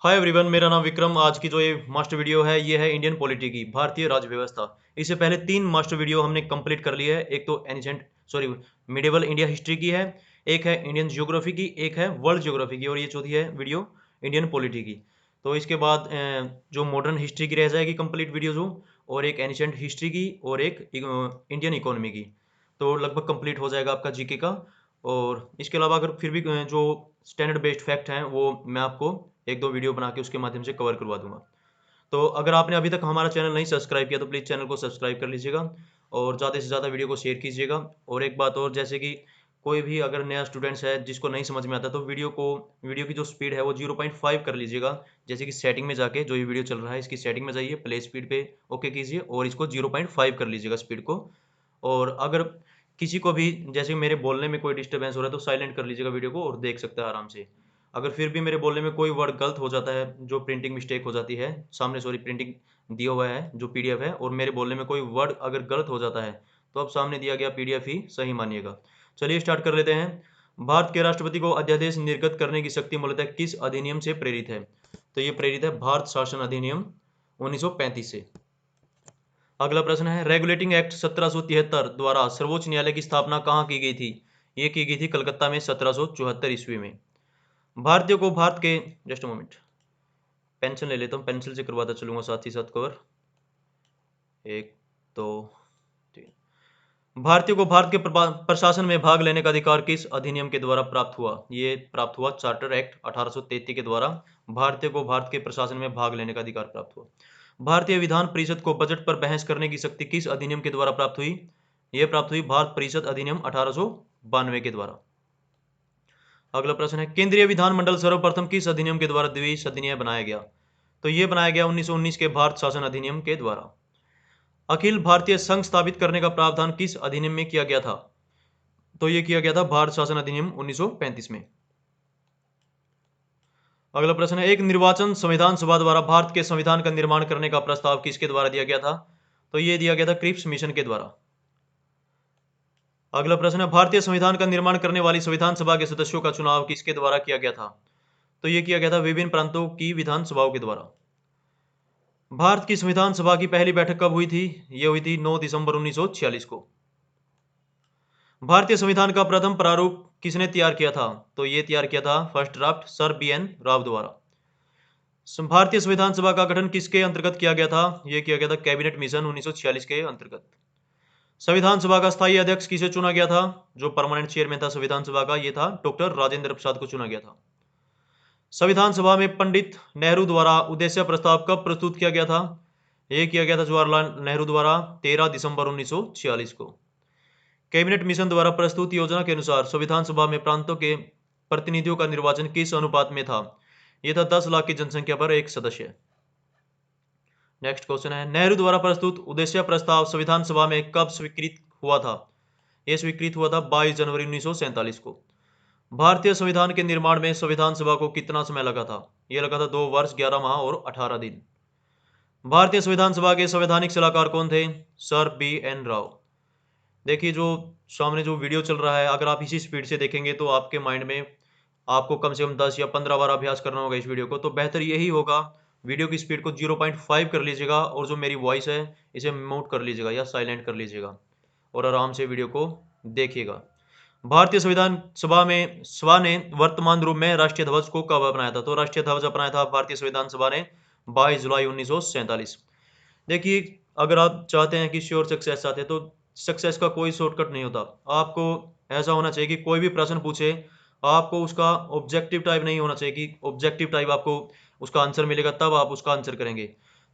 Hi everyone, मेरा नाम विक्रम। आज की जो ये मास्टर वीडियो है ये है इंडियन पॉलिटी की, भारतीय राज्य व्यवस्था। इससे पहले 3 मास्टर वीडियो हमने कंप्लीट कर लिए है। एक तो ancient sorry medieval India history की है, एक है इंडियन ज्योग्राफी की, एक है वर्ल्ड ज्योग्राफी की, और ये चौथी है वीडियो इंडियन पॉलिटी की। तो इसके बाद जो मॉडर्न हिस्ट्री की रह जाएगी कंप्लीट वीडियो जो, और एक एनिसेंट हिस्ट्री की, और एक इंडियन इकोनॉमी की। तो लगभग कंप्लीट हो जाएगा आपका जीके का। और इसके अलावा अगर फिर भी जो स्टैंडर्ड बेस्ड फैक्ट हैं वो मैं आपको एक दो वीडियो बना के उसके माध्यम से कवर करवा दूंगा। तो अगर आपने अभी तक हमारा चैनल नहीं सब्सक्राइब किया तो प्लीज़ चैनल को सब्सक्राइब कर लीजिएगा, और ज़्यादा से ज़्यादा वीडियो को शेयर कीजिएगा। और एक बात और, जैसे कि कोई भी अगर नया स्टूडेंट्स है जिसको नहीं समझ में आता तो वीडियो की जो स्पीड है वो 0.5 कर लीजिएगा। जैसे कि सेटिंग में जाके, जो ये वीडियो चल रहा है इसकी सेटिंग में जाइए, प्ले स्पीड पे ओके कीजिए और इसको 0.5 कर लीजिएगा स्पीड को। और अगर किसी को भी जैसे मेरे बोलने में कोई डिस्टर्बेंस हो रहा है तो साइलेंट कर लीजिएगा वीडियो को और देख सकता है आराम से। अगर फिर भी मेरे बोलने में कोई वर्ड गलत हो जाता है, जो प्रिंटिंग मिस्टेक हो जाती है, सामने सॉरी प्रिंटिंग दिया हुआ है जो पीडीएफ है, और मेरे बोलने में कोई वर्ड अगर गलत हो जाता है तो अब सामने दिया गया पीडीएफ ही सही मानिएगा। चलिए स्टार्ट कर लेते हैं। भारत के राष्ट्रपति को अध्यादेश निर्गत करने की शक्ति मूलतः किस अधिनियम से प्रेरित है? तो ये प्रेरित है भारत शासन अधिनियम 1935 से। अगला प्रश्न है, रेगुलेटिंग एक्ट 1773 द्वारा सर्वोच्च न्यायालय की स्थापना कहाँ की गई थी? ये की गई थी कलकत्ता में 1774 ईस्वी में। भारतीयों को भारत के जस्ट मोमेंट पेंसिल ले लेता हूँ, पेंसिल से करवाता चलूंगा साथ ही साथ कवर। एक, दो, तीन। भारतीयों को भारत के प्रशासन में भाग लेने का अधिकार किस अधिनियम के द्वारा प्राप्त हुआ? ये प्राप्त हुआ चार्टर एक्ट 1833 के द्वारा भारतीयों को भारत के प्रशासन में भाग लेने का अधिकार प्राप्त हुआ। भारतीय विधान परिषद को बजट पर बहस करने की शक्ति किस अधिनियम के द्वारा प्राप्त हुई? यह प्राप्त हुई भारत परिषद अधिनियम 1892 के द्वारा। अगला प्रश्न है, केंद्रीय विधानमंडल सर्वप्रथम किस अधिनियम के द्वारा द्विसदनीय बनाया गया? तो यह बनाया गया 1919 के भारत शासन अधिनियम के द्वारा। अखिल भारतीय संघ स्थापित करने का प्रावधान किस अधिनियम में किया गया था? तो यह किया गया था भारत शासन अधिनियम 1935 में। अगला प्रश्न है, एक निर्वाचन संविधान सभा द्वारा भारत के संविधान का निर्माण करने का प्रस्ताव किसके द्वारा दिया गया था? तो यह दिया गया था क्रिप्स मिशन के द्वारा। अगला प्रश्न है, भारतीय संविधान का निर्माण करने वाली संविधान सभा के सदस्यों का चुनाव किसके द्वारा किया गया था? तो यह किया गया था विभिन्न प्रांतों की विधानसभाओं के द्वारा। भारत की संविधान सभा की पहली बैठक कब हुई थी? यह हुई थी 9 दिसंबर 1946 को। भारतीय संविधान का प्रथम प्रारूप किसने तैयार किया था? तो यह तैयार किया था first draft sir B N Rao द्वारा। भारतीय संविधान सभा का गठन किसके अंतर्गत किया गया था? यह किया गया था कैबिनेट मिशन 1946 के अंतर्गत। संविधान सभा का स्थायी अध्यक्ष किसे चुना गया था? जो परमानेंट चेयरमैन था संविधान सभा का, यह था डॉक्टर राजेंद्र प्रसाद को चुना गया था। संविधान सभा में पंडित नेहरू द्वारा उद्देश्य प्रस्ताव कब प्रस्तुत किया गया था? यह किया गया था जवाहरलाल नेहरू द्वारा 13 दिसंबर 1946 को। कैबिनेट मिशन द्वारा प्रस्तुत योजना के अनुसार संविधान सभा में प्रांतों के प्रतिनिधियों का निर्वाचन किस अनुपात में था? यह था 10 लाख की जनसंख्या पर एक सदस्य। नेक्स्ट क्वेश्चन है, नेहरू द्वारा प्रस्तुत उद्देश्य प्रस्ताव संविधान सभा में कब स्वीकृत हुआ था? यह स्वीकृत हुआ था 22 जनवरी 1947 को। भारतीय संविधान के निर्माण में संविधान सभा को कितना समय लगा था? यह लगा था 2 वर्ष 11 माह और 18 दिन। भारतीय संविधान सभा के संवैधानिक सलाहकार कौन थे? Sir B N Rao. देखिए, जो सामने जो वीडियो चल रहा है, अगर आप इसी स्पीड से देखेंगे तो आपके माइंड में आपको कम से कम 10 या 15 बार अभ्यास करना होगा इस वीडियो को। तो बेहतर यही होगा, वीडियो की स्पीड को 0.5 कर लीजिएगा, और जो मेरी वॉइस है इसे म्यूट कर लीजिएगा या साइलेंट कर लीजिएगा, और आराम से वीडियो को देखिएगा। भारतीय संविधान सभा ने वर्तमान रूप में राष्ट्रीय ध्वज को कब अपनाया था? तो राष्ट्रीय ध्वज अपनाया था भारतीय संविधान सभा ने 22 जुलाई 1947। देखिए, अगर आप चाहते हैं कि श्योर सक्सेस चाहते हैं तो सक्सेस का कोई शॉर्टकट नहीं होता। आपको ऐसा होना चाहिए कि कोई भी प्रश्न पूछे, आपको उसका ऑब्जेक्टिव टाइप नहीं होना चाहिए कि ऑब्जेक्टिव टाइप आपको उसका आंसर मिलेगा तब आप उसका आंसर करेंगे।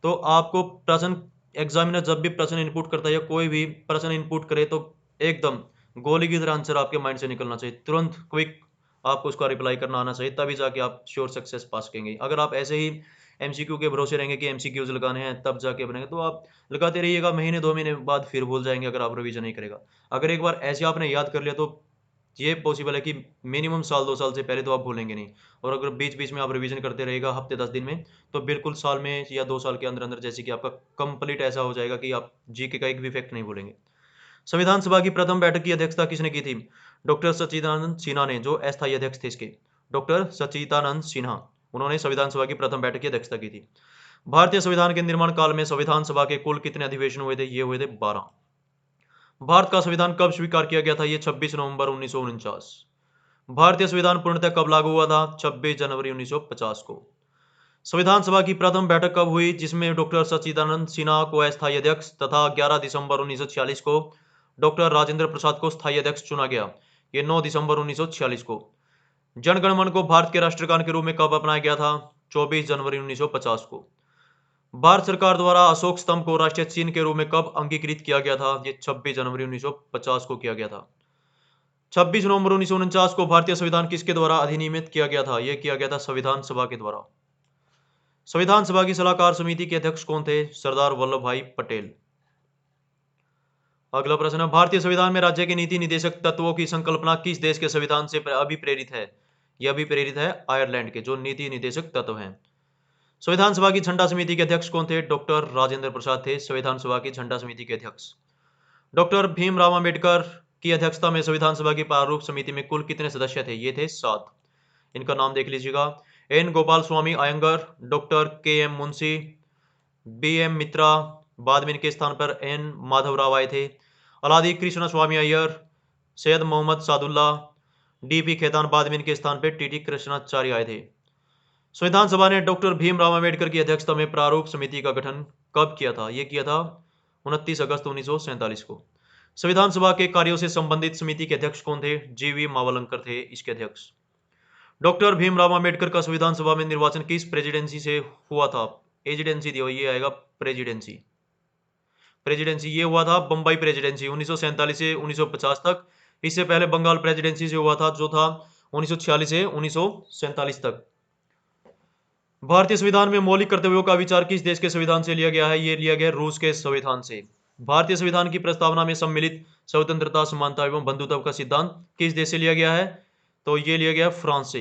तो आपको प्रश्न, एग्जामिनर जब भी प्रश्न इनपुट करता है या कोई भी प्रश्न इनपुट करे तो एकदम गोली की तरह आंसर आपके माइंड से निकलना चाहिए, तुरंत क्विक आपको उसका रिप्लाई करना आना चाहिए, तभी जाके आप श्योर सक्सेस पा सकेंगे। अगर आप ऐसे ही एमसीक्यू के भरोसे रहेंगे कि एमसीक्यूज लगाने हैं तब जाके बनेंगे, तो आप लगाते रहिएगा, महीने 2 महीने बाद फिर भूल जाएंगे अगर आप रिवीजन नहीं करेगा। अगर एक बार ऐसे आपने याद कर लिया तो ये पॉसिबल है कि मिनिमम साल 2 साल से पहले तो आप भूलेंगे नहीं। और अगर बीच बीच में आप रिवीजन करते रहेगा हफ्ते 10 दिन में, तो बिल्कुल साल में या 2 साल के अंदर अंदर जैसे कि आपका कंप्लीट ऐसा हो जाएगा कि आप जीके का एक भी फैक्ट नहीं भूलेंगे। संविधान सभा की प्रथम बैठक की अध्यक्षता किसने की थी? डॉक्टर सच्चिदानंद सिन्हा ने, जो अस्थायी अध्यक्ष थे इसके। डॉक्टर सच्चिदानंद सिन्हा उन्होंने संविधान सभा की प्रथम बैठक की अध्यक्षता की थी। भारतीय संविधान के निर्माण काल में संविधान सभा के कुल कितने अधिवेशन हुए थे? ये हुए थे 12। भारत का संविधान कब स्वीकार किया गया था? ये 26 नवंबर 1949। भारतीय संविधान पूर्णतः कब लागू हुआ था? 26 जनवरी 1950 को। संविधान सभा की प्रथम बैठक कब हुई, जिसमें डॉक्टर सच्चिदानंद सिन्हा को अस्थायी अध्यक्ष तथा 11 दिसंबर 1946 को डॉक्टर राजेंद्र प्रसाद को स्थायी अध्यक्ष चुना गया? ये 9 दिसंबर 1946 को। जनगण मन को भारत के राष्ट्रगान के रूप में कब अपनाया गया था? 24 जनवरी 1950 को। भारत सरकार द्वारा अशोक स्तंभ को राष्ट्रीय चिन्ह के रूप में कब अंगीकृत किया गया था? ये 26 जनवरी 1950 को किया गया था। 26 नवंबर 1949 को भारतीय संविधान किसके द्वारा अधिनियमित किया गया था? यह किया गया था संविधान सभा के द्वारा। संविधान सभा की सलाहकार समिति के अध्यक्ष कौन थे? सरदार वल्लभ भाई पटेल। अगला प्रश्न है, भारतीय संविधान में राज्य के नीति निदेशक तत्वों की संकल्पना किस देश के संविधान से अभिप्रेरित है? यह अभिप्रेरित है आयरलैंड के, जो नीति निदेशक तत्व हैं। संविधान सभा की झंडा समिति के अध्यक्ष कौन थे? डॉक्टर राजेंद्र प्रसाद थे संविधान सभा की झंडा समिति के अध्यक्ष। डॉक्टर भीमराव अंबेडकर की अध्यक्षता में संविधान सभा की प्रारूप समिति में कुल कितने सदस्य थे? ये थे 7। इनका नाम देख लीजिएगा। एन गोपाल स्वामी अयंगर, डॉक्टर के एम मुंशी, बी एम मित्रा, बाद में इनके स्थान पर एन माधवराव आए थे। अलादी कृष्ण स्वामी अय्यर, सैयद मोहम्मद सादुल्ला, डी पी खेतान, बाद में इनके स्थान पर टी टी कृष्णाचार्य आए थे। संविधान सभा ने डॉक्टर भीमराव अंबेडकर की अध्यक्षता में प्रारूप समिति का गठन कब किया था? यह किया था 29 अगस्त 1947 को। संविधान सभा के कार्यों से संबंधित समिति के अध्यक्ष कौन थे? जीवी मावलंकर थे इसके अध्यक्ष। डॉक्टर भीमराव अंबेडकर का संविधान सभा में निर्वाचन किस प्रेसिडेंसी से हुआ था? एजिडेंसी थी, ये आएगा प्रेसिडेंसी। प्रेसिडेंसी ये हुआ था बंबई प्रेसिडेंसी 1947 से 1950 तक। इससे पहले बंगाल प्रेसिडेंसी से हुआ था, जो था 1946 से 1947 तक। भारतीय संविधान में मौलिक कर्तव्यों का विचार किस देश के संविधान से लिया गया है? ये लिया गया रूस के संविधान से। भारतीय संविधान की प्रस्तावना में सम्मिलित स्वतंत्रता, समानता एवं बंधुत्व का सिद्धांत किस देश से लिया गया है? तो ये लिया गया फ्रांस से।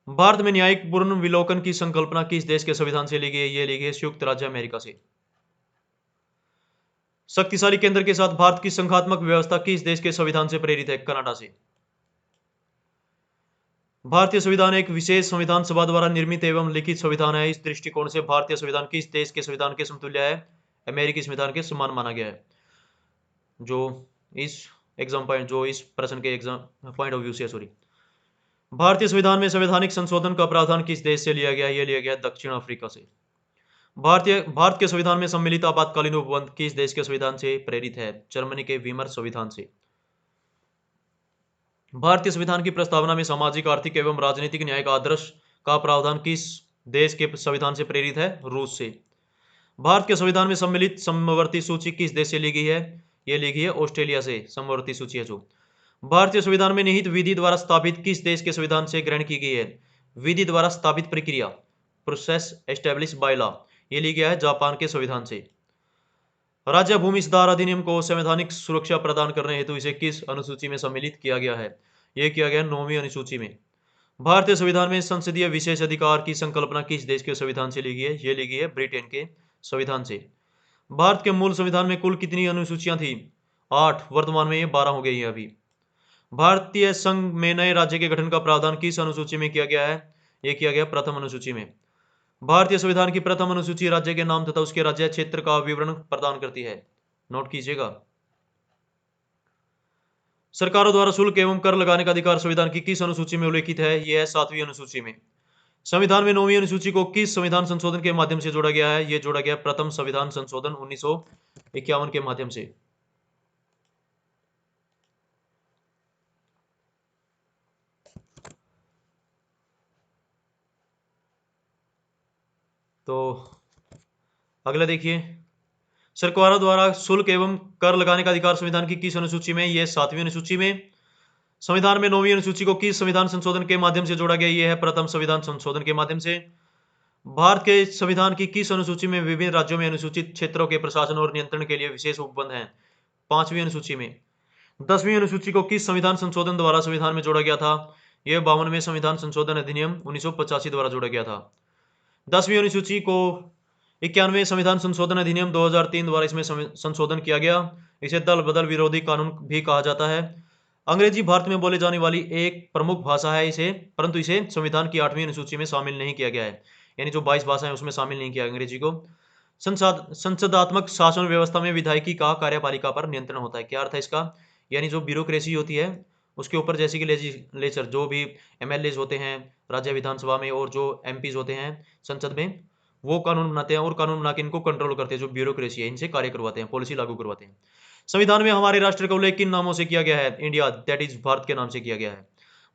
भारत में न्यायिक पुनर्विलोकन की संकल्पना किस देश के संविधान से ली गई है? ये ली गई संयुक्त राज्य अमेरिका से। शक्तिशाली केंद्र के साथ भारत की संघात्मक व्यवस्था किस देश के संविधान से प्रेरित है? कनाडा से। भारतीय संविधान एक विशेष संविधान सभा द्वारा निर्मित एवं लिखित संविधान है। इस दृष्टिकोण से भारतीय संविधान किस देश के संविधान के समतुल्य है? अमेरिकी संविधान के समान माना गया है। जो इस प्रश्न के एग्जाम पॉइंट ऑफ व्यू से सॉरी। भारतीय संविधान में संवैधानिक संशोधन का प्रावधान किस देश से लिया गया? यह लिया गया दक्षिण अफ्रीका से। भारत के संविधान में सम्मिलित आपातकालीन उपबंध किस देश के संविधान से प्रेरित है? जर्मनी के वीमर संविधान से। भारतीय संविधान की प्रस्तावना में सामाजिक, आर्थिक एवं राजनीतिक न्याय का आदर्श का प्रावधान किस देश के संविधान से प्रेरित है? रूस से। भारत के संविधान में सम्मिलित समवर्ती सूची किस देश से ली गई है? यह ली गई है ऑस्ट्रेलिया से। समवर्ती सूची है जो। भारतीय संविधान में निहित विधि द्वारा स्थापित किस देश के संविधान से ग्रहण की गई है? विधि द्वारा स्थापित प्रक्रिया, प्रोसेस एस्टेब्लिश बाय लॉ, ये ली गया है जापान के संविधान से। राज्य भूमि सुधार अधिनियम को संवैधानिक सुरक्षा प्रदान करने हेतु इसे किस अनुसूची में सम्मिलित किया गया है? यह किया गया 9वीं अनुसूची में। भारतीय संविधान में संसदीय विशेष अधिकार की संकल्पना किस देश के संविधान से ली गई है? यह ली गई है ब्रिटेन के संविधान से। भारत के मूल संविधान में कुल कितनी अनुसूचियां थी? 8। वर्तमान में ये 12 हो गई है अभी। भारतीय संघ में नए राज्य के गठन का प्रावधान किस अनुसूची में किया गया है? यह किया गया प्रथम अनुसूची में। भारतीय संविधान की प्रथम अनुसूची राज्य के नाम तथा उसके राज्य क्षेत्र का विवरण प्रदान करती है। नोट कीजिएगा। सरकारों द्वारा शुल्क एवं कर लगाने का अधिकार संविधान की किस अनुसूची में उल्लेखित है? यह है 7वीं अनुसूची में। संविधान में 9वीं अनुसूची को किस संविधान संशोधन के माध्यम से जोड़ा गया है? यह जोड़ा गया प्रथम संविधान संशोधन 1951 के माध्यम से। तो अगला देखिए, सरकारों द्वारा शुल्क एवं कर लगाने का अधिकार संविधान की किस अनुसूची में? यह 7वीं अनुसूची में। संविधान में 9वीं अनुसूची को किस संविधान संशोधन के माध्यम से जोड़ा गया? यह है प्रथम संविधान संशोधन के माध्यम से। भारत के संविधान की किस अनुसूची में विभिन्न राज्यों में अनुसूचित क्षेत्रों के प्रशासन और नियंत्रण के लिए विशेष उपबंध हैं? 5वीं अनुसूची में। 10वीं अनुसूची को किस संविधान संशोधन द्वारा संविधान में जोड़ा गया था? यह 52वें संविधान संशोधन अधिनियम 1985 द्वारा जोड़ा गया था। 10वीं अनुसूची को 91वें संविधान संशोधन अधिनियम 2003 द्वारा इसमें संशोधन किया गया। इसे दल बदल विरोधी कानून भी कहा जाता है। अंग्रेजी भारत में बोले जाने वाली एक प्रमुख भाषा है इसे, परंतु इसे संविधान की 8वीं अनुसूची में शामिल नहीं किया गया है। यानी जो 22 भाषाएं उसमें शामिल नहीं किया अंग्रेजी को। संसदात्मक शासन व्यवस्था में विधायकी का कार्यपालिका पर नियंत्रण होता है। क्या अर्थ है इसका? यानी जो ब्यूरोक्रेसी होती है उसके ऊपर, जैसे कि लेजिस्लेचर, जो भी एमएलएज होते हैं राज्य विधानसभा में और जो एमपीज होते हैं संसद में, वो कानून बनाते हैं और कानून बना के इनको कंट्रोल करते हैं। जो ब्यूरोक्रेसी है इनसे कार्य करवाते हैं, पॉलिसी लागू करवाते हैं। संविधान में हमारे राष्ट्र का उल्लेख किन नामों से किया गया है? इंडिया, दैट इज भारत के नाम से किया गया है।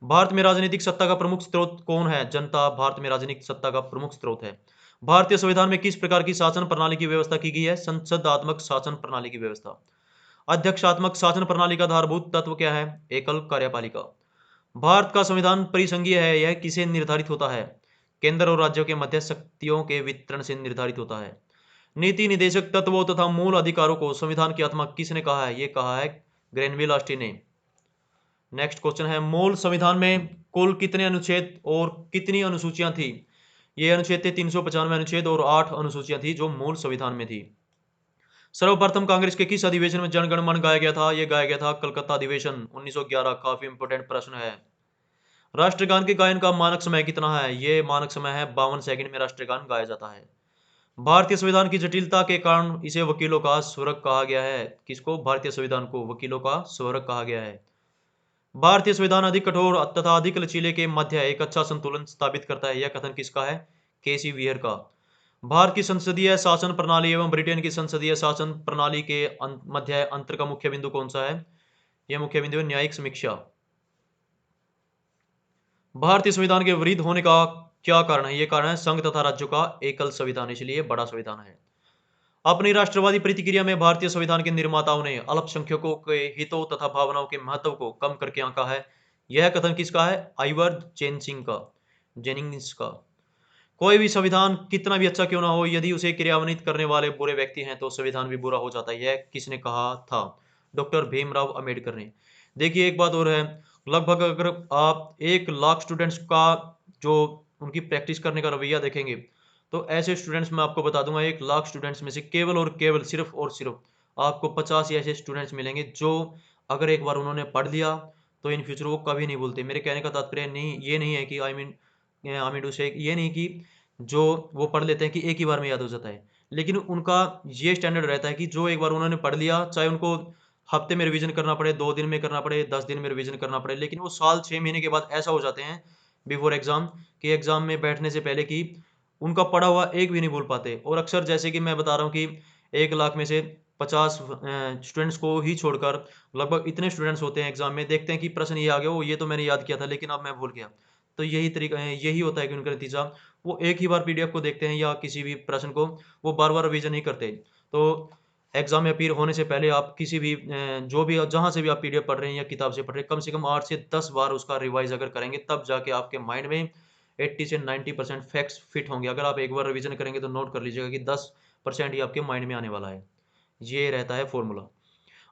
भारत में राजनीतिक सत्ता का प्रमुख स्रोत कौन है? जनता भारत में राजनीतिक सत्ता का प्रमुख स्रोत है। भारतीय संविधान में किस प्रकार की शासन प्रणाली की व्यवस्था की गई है? संसदात्मक शासन प्रणाली की व्यवस्था। अध्यक्षात्मक शासन प्रणाली का आधारभूत तत्व क्या है? एकल कार्यपालिका। भारत का संविधान परिसंघीय है, यह किसे निर्धारित होता है? केंद्र और राज्यों के मध्य शक्तियों के वितरण से निर्धारित होता है। नीति निदेशक तत्वों तथा मूल अधिकारों को संविधान की आत्मा किसने कहा है? ये कहा है ग्रेनविल ऑस्टिन ने। नेक्स्ट क्वेश्चन है, मूल संविधान में कुल कितने अनुच्छेद और कितनी अनुसूचियां थी? ये अनुच्छेद थे 395 अनुच्छेद और 8 अनुसूचियां थी जो मूल संविधान में थी। सर्वप्रथम कांग्रेस के किस अधिवेशन में जनगण मन गाया गया था? यह गाया गया था कलकत्ता अधिवेशन 1911। काफी इंपोर्टेंट प्रश्न है। राष्ट्रगान के गायन का मानक समय कितना है? ये मानक समय है 52 सेकंड में राष्ट्रगान गाया जाता है। भारतीय संविधान की जटिलता के कारण इसे वकीलों का स्वर्ग कहा गया है। किसको? भारतीय संविधान को वकीलों का स्वर्ग कहा गया है। भारतीय संविधान अधिक कठोर तथा अधिक लचीले के मध्य एक अच्छा संतुलन स्थापित करता है। यह कथन किसका है? केसी व्हीयर का। भारत की संसदीय शासन प्रणाली एवं ब्रिटेन की संसदीय शासन प्रणाली के मध्य अंतर का मुख्य बिंदु कौन सा है? यह मुख्य बिंदु है न्यायिक समीक्षा। भारतीय संविधान के विरुद्ध होने का क्या कारण है? यह कारण है संघ तथा राज्यों का एकल संविधान, इसलिए बड़ा संविधान है। अपनी राष्ट्रवादी प्रतिक्रिया में भारतीय संविधान के निर्माताओं ने अल्पसंख्यकों के हितों तथा भावनाओं के महत्व को कम करके आंका है। यह कथन किसका है? आइवर जेनिंग्स का। कोई भी संविधान कितना भी अच्छा क्यों ना हो, यदि उसे क्रियान्वित करने वाले बुरे व्यक्ति हैं तो संविधान भी बुरा हो जाता है। यह किसने कहा था? डॉक्टर भीमराव अंबेडकर ने। देखिए एक बात और है, लगभग अगर आप 1 लाख स्टूडेंट्स का जो उनकी प्रैक्टिस करने का रवैया देखेंगे, तो ऐसे स्टूडेंट्स मैं आपको बता दूंगा 1 लाख स्टूडेंट्स में से केवल और केवल सिर्फ और सिर्फ आपको 50 ऐसे स्टूडेंट्स मिलेंगे जो अगर एक बार उन्होंने पढ़ लिया तो इन फ्यूचर वो कभी नहीं भूलते। मेरे कहने का तात्पर्य नहीं, ये नहीं है कि आई मीन टू से ये नहीं कि जो वो पढ़ लेते हैं कि एक ही बार में याद हो जाता है, लेकिन उनका ये स्टैंडर्ड रहता है कि जो एक बार उन्होंने पढ़ लिया, चाहे उनको हफ्ते में रिवीजन करना पड़े, 2 दिन में करना पड़े, 10 दिन में रिवीजन करना पड़े, लेकिन वो साल 6 महीने के बाद ऐसा हो जाते हैं बिफोर एग्जाम कि एग्जाम में बैठने से पहले कि उनका पढ़ा हुआ एक भी नहीं भूल पाते। और अक्सर जैसे कि मैं बता रहा हूँ कि 1 लाख में से 50 स्टूडेंट्स को ही छोड़कर लगभग इतने स्टूडेंट्स होते हैं एग्जाम में, देखते हैं कि प्रश्न ये आ गया, वो ये तो मैंने याद किया था लेकिन अब मैं भूल गया। तो यही तरीका है, यही होता है कि उनका नतीजा, वो एक ही बार पीडीएफ को देखते हैं या किसी भी प्रश्न को, वो बार बार रिवीजन नहीं करते। तो एग्जाम में अपीयर होने से पहले आप किसी भी जो भी जहां से भी आप पीडीएफ पढ़ रहे हैं या किताब से पढ़ रहे हैं, कम से कम 8 से 10 बार उसका रिवाइज अगर करेंगे, तब जाके आपके माइंड में 80 से 90% फैक्ट्स फिट होंगे। अगर आप एक बार रिवीजन करेंगे तो नोट कर लीजिएगा कि 10% ही आपके माइंड में आने वाला है। ये रहता है फॉर्मूला।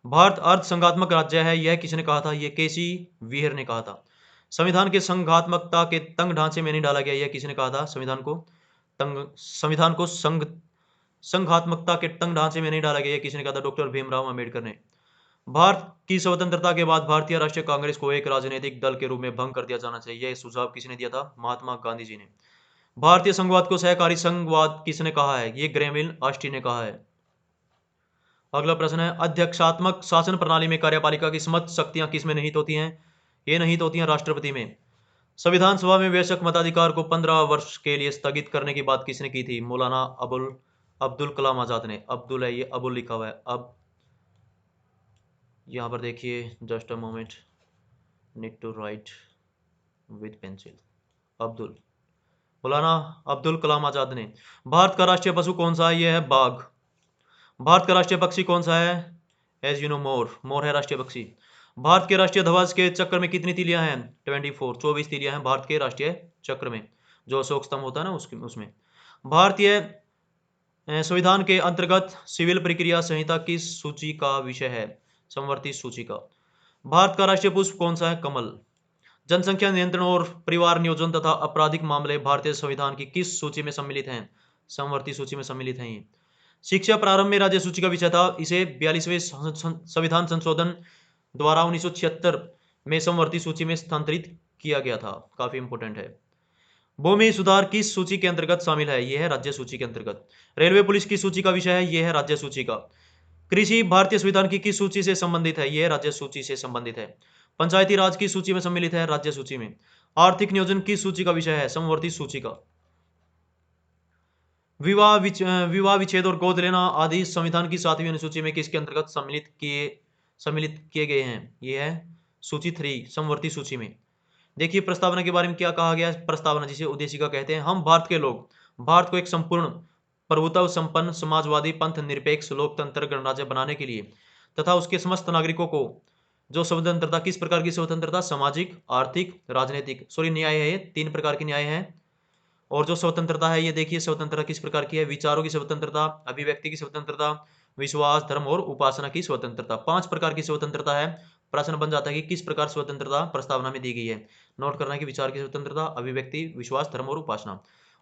भारत अर्ध संघात्मक राज्य है, यह किसने कहा था? यह केसी व्हीयर ने कहा था। संविधान के संघात्मकता के तंग ढांचे में नहीं डाला गया, यह किसने कहा था? संविधान को संघात्मकता के तंग ढांचे में नहीं डाला गया, यह किसने कहा था? डॉक्टर भीमराव अंबेडकर ने। भारत की स्वतंत्रता के बाद भारतीय राष्ट्रीय कांग्रेस को एक राजनीतिक दल के रूप में भंग कर दिया जाना चाहिए, यह सुझाव किसने दिया था? महात्मा गांधी जी ने। भारतीय संघवाद को सहकारी संघवाद किसने कहा है? यह ग्रेमिल ऑस्टिन ने कहा है। अगला प्रश्न है, अध्यक्षात्मक शासन प्रणाली में कार्यपालिका की समस्त शक्तियां किसमें निहित होती हैं? ये निहित होती हैं राष्ट्रपति में। संविधान सभा में वयस्क मताधिकार को 15 वर्ष के लिए स्थगित करने की बात किसने की थी? मौलाना अब्दुल कलाम आजाद ने। अब्दुल है, ये अबुल लिखा हुआ है। अब यहाँ पर देखिए, just a moment, need to write with pencil. Maulana Abdul Kalam Azad ने। भारत का राष्ट्रीय पशु कौन सा है? यह है बाघ। भारत का राष्ट्रीय पक्षी कौन सा है? एज यू नो, मोर है राष्ट्रीय पक्षी। भारत के राष्ट्रीय ध्वज के चक्र में कितनी तीलियां हैं? 24 तीलियां हैं भारत के राष्ट्रीय चक्र में, जो अशोक स्तंभ होता है ना उसमें। भारतीय संविधान के अंतर्गत सिविल प्रक्रिया संहिता किस सूची का विषय है? समवर्ती सूची का। भारत का राष्ट्रीय पुष्प कौन सा है? कमल। जनसंख्या नियंत्रण और परिवार नियोजन तथा आपराधिक मामले भारतीय संविधान की किस सूची में सम्मिलित हैं? समवर्ती सूची में सम्मिलित हैं। शिक्षा प्रारंभ में राज्य सूची का विषय था। इसे 42वें संविधान संशोधन द्वारा 1976 में समवर्ती सूची में स्थानांतरित किया गया था। काफी इंपोर्टेंट है। भूमि सुधार किस सूची के अंतर्गत शामिल है? यह है राज्य सूची के अंतर्गत। रेलवे पुलिस की सूची का विषय है? यह है राज्य सूची का। कृषि भारतीय संविधान की किस सूची से संबंधित है? यह राज्य सूची से संबंधित है। पंचायती राज की सूची में सम्मिलित है? राज्य सूची में। आर्थिक नियोजन किस सूची का विषय है? समवर्ती सूची का। विवाह विच्छेद और गोद लेना आदि संविधान की 7वीं अनुसूची में किसके अंतर्गत सम्मिलित किए गए हैं? यह है सूची 3 समवर्ती सूची में। देखिए प्रस्तावना के बारे में क्या कहा गया है। प्रस्तावना जिसे उद्देशिका कहते हैं। हम भारत के लोग भारत को एक संपूर्ण प्रभुत्व संपन्न समाजवादी पंथ निरपेक्ष लोकतंत्र गणराज्य बनाने के लिए तथा उसके समस्त नागरिकों को जो स्वतंत्रता, किस प्रकार की स्वतंत्रता? सामाजिक, आर्थिक, राजनीतिक, सॉरी न्याय है, ये 3 प्रकार की न्याय है। और जो स्वतंत्रता है, ये देखिए स्वतंत्रता किस प्रकार की है? विचारों की स्वतंत्रता, अभिव्यक्ति की स्वतंत्रता, विश्वास, धर्म और उपासना की स्वतंत्रता। 5 प्रकार की स्वतंत्रता है। प्रश्न बन जाता है कि किस प्रकार स्वतंत्रता प्रस्तावना में दी गई है। नोट करना है कि विचार की स्वतंत्रता, अभिव्यक्ति, विश्वास, धर्म और उपासना।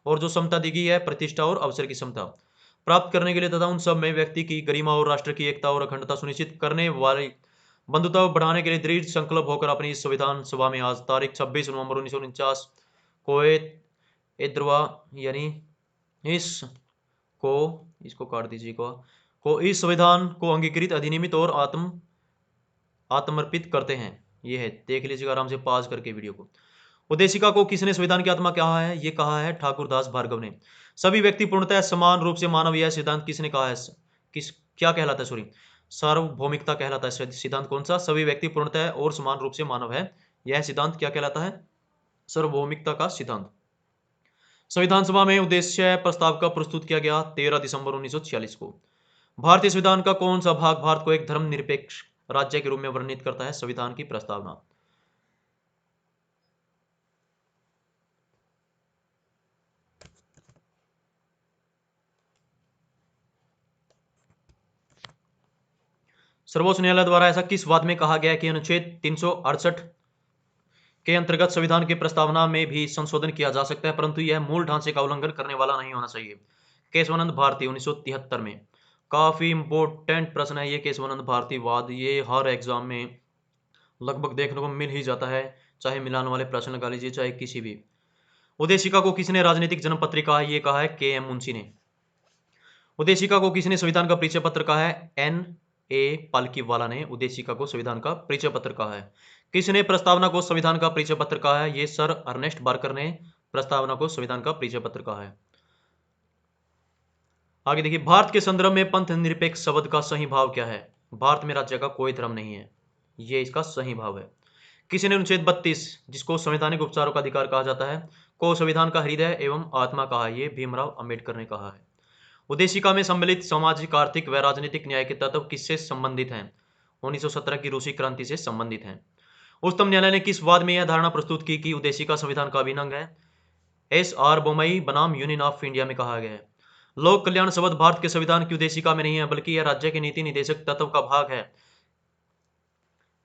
और जो समता दी गई है, प्रतिष्ठा और अवसर की समता प्राप्त करने के लिए तथा उन सब में व्यक्ति की गरिमा और राष्ट्र की एकता और अखंडता सुनिश्चित करने वाली बंधुता बढ़ाने के लिए दृढ़ संकल्प होकर अपनी संविधान सभा में आज तारीख 26 नवंबर 1949 को ध्रुवा यानी इसको काट दीजिए को इस संविधान को अंगीकृत, अधिनियमित और आत्मर्पित करते हैं। ये है, देख लीजिएगा आराम से पॉज करके वीडियो को। उद्देशिका को किसने संविधान की आत्मा कहा है? ये कहा है ठाकुरदास भार्गव ने। सभी व्यक्ति पूर्णतः समान रूप से मानव, यह सिद्धांत किसने कहा है? किस क्या कहलाता है? सॉरी, सार्वभौमिकता कहलाता है सिद्धांत। कौन सा? सभी व्यक्ति पूर्णतः और समान रूप से मानव है, यह सिद्धांत क्या कहलाता है? सार्वभौमिकता का सिद्धांत। संविधान सभा में उद्देश्य प्रस्ताव का प्रस्तुत किया गया 13 दिसंबर 1946 को। भारतीय संविधान का कौन सा भाग भारत को एक धर्मनिरपेक्ष राज्य के रूप में वर्णित करता है? संविधान की प्रस्तावना। सर्वोच्च न्यायालय द्वारा ऐसा किस वाद में कहा गया है कि अनुच्छेद 368 के अंतर्गत संविधान की प्रस्तावना में भी संशोधन किया जा सकता है, परंतु यह मूल ढांचे का उल्लंघन करने वाला नहीं होना चाहिए? केशवानंद भारती 1973 में। काफी इंपोर्टेंट प्रश्न है ये केशवानंद भारती वाद। ये हर एग्जाम में लगभग देखने को मिल ही जाता है, चाहे मिलान वाले प्रश्न लगा लीजिए चाहे किसी भी। उद्देशिका को किसने राजनीतिक जनपत्री कहा है? ये कहा है के एम मुंशी ने। उद्देशिका को किसने संविधान का परिचय पत्र कहा है? एन ए पालकीवाला ने उद्देशिका को संविधान का परिचय पत्र कहा है। किसने प्रस्तावना को संविधान का परिचय पत्र कहा है? ये सर अर्नेस्ट बार्कर ने प्रस्तावना को संविधान का परिचय पत्र कहा है। आगे देखिए, भारत के संदर्भ में पंथ निरपेक्ष शब्द का सही भाव क्या है? भारत में राज्य का कोई धर्म नहीं है, ये इसका सही भाव है। किसी ने अनुच्छेद 32 जिसको संवैधानिक उपचारों का अधिकार कहा जाता है को संविधान का हृदय एवं आत्मा कहा है? ये भीमराव अंबेडकर ने कहा है। उद्देशिका में सम्मिलित सामाजिक, आर्थिक व राजनीतिक न्याय के तत्व किससे संबंधित हैं? 1917 की रूसी क्रांति से संबंधित हैं। उच्चतम न्यायालय ने किस वाद में यह धारणा प्रस्तुत की कि उद्देशिका संविधान का अभिन्न अंग है? एस आर बोमई बनाम यूनियन ऑफ इंडिया में कहा गया है। लोक कल्याण शब्द भारत के संविधान की उद्देशिका में नहीं है, बल्कि यह राज्य के नीति निदेशक तत्व का भाग है।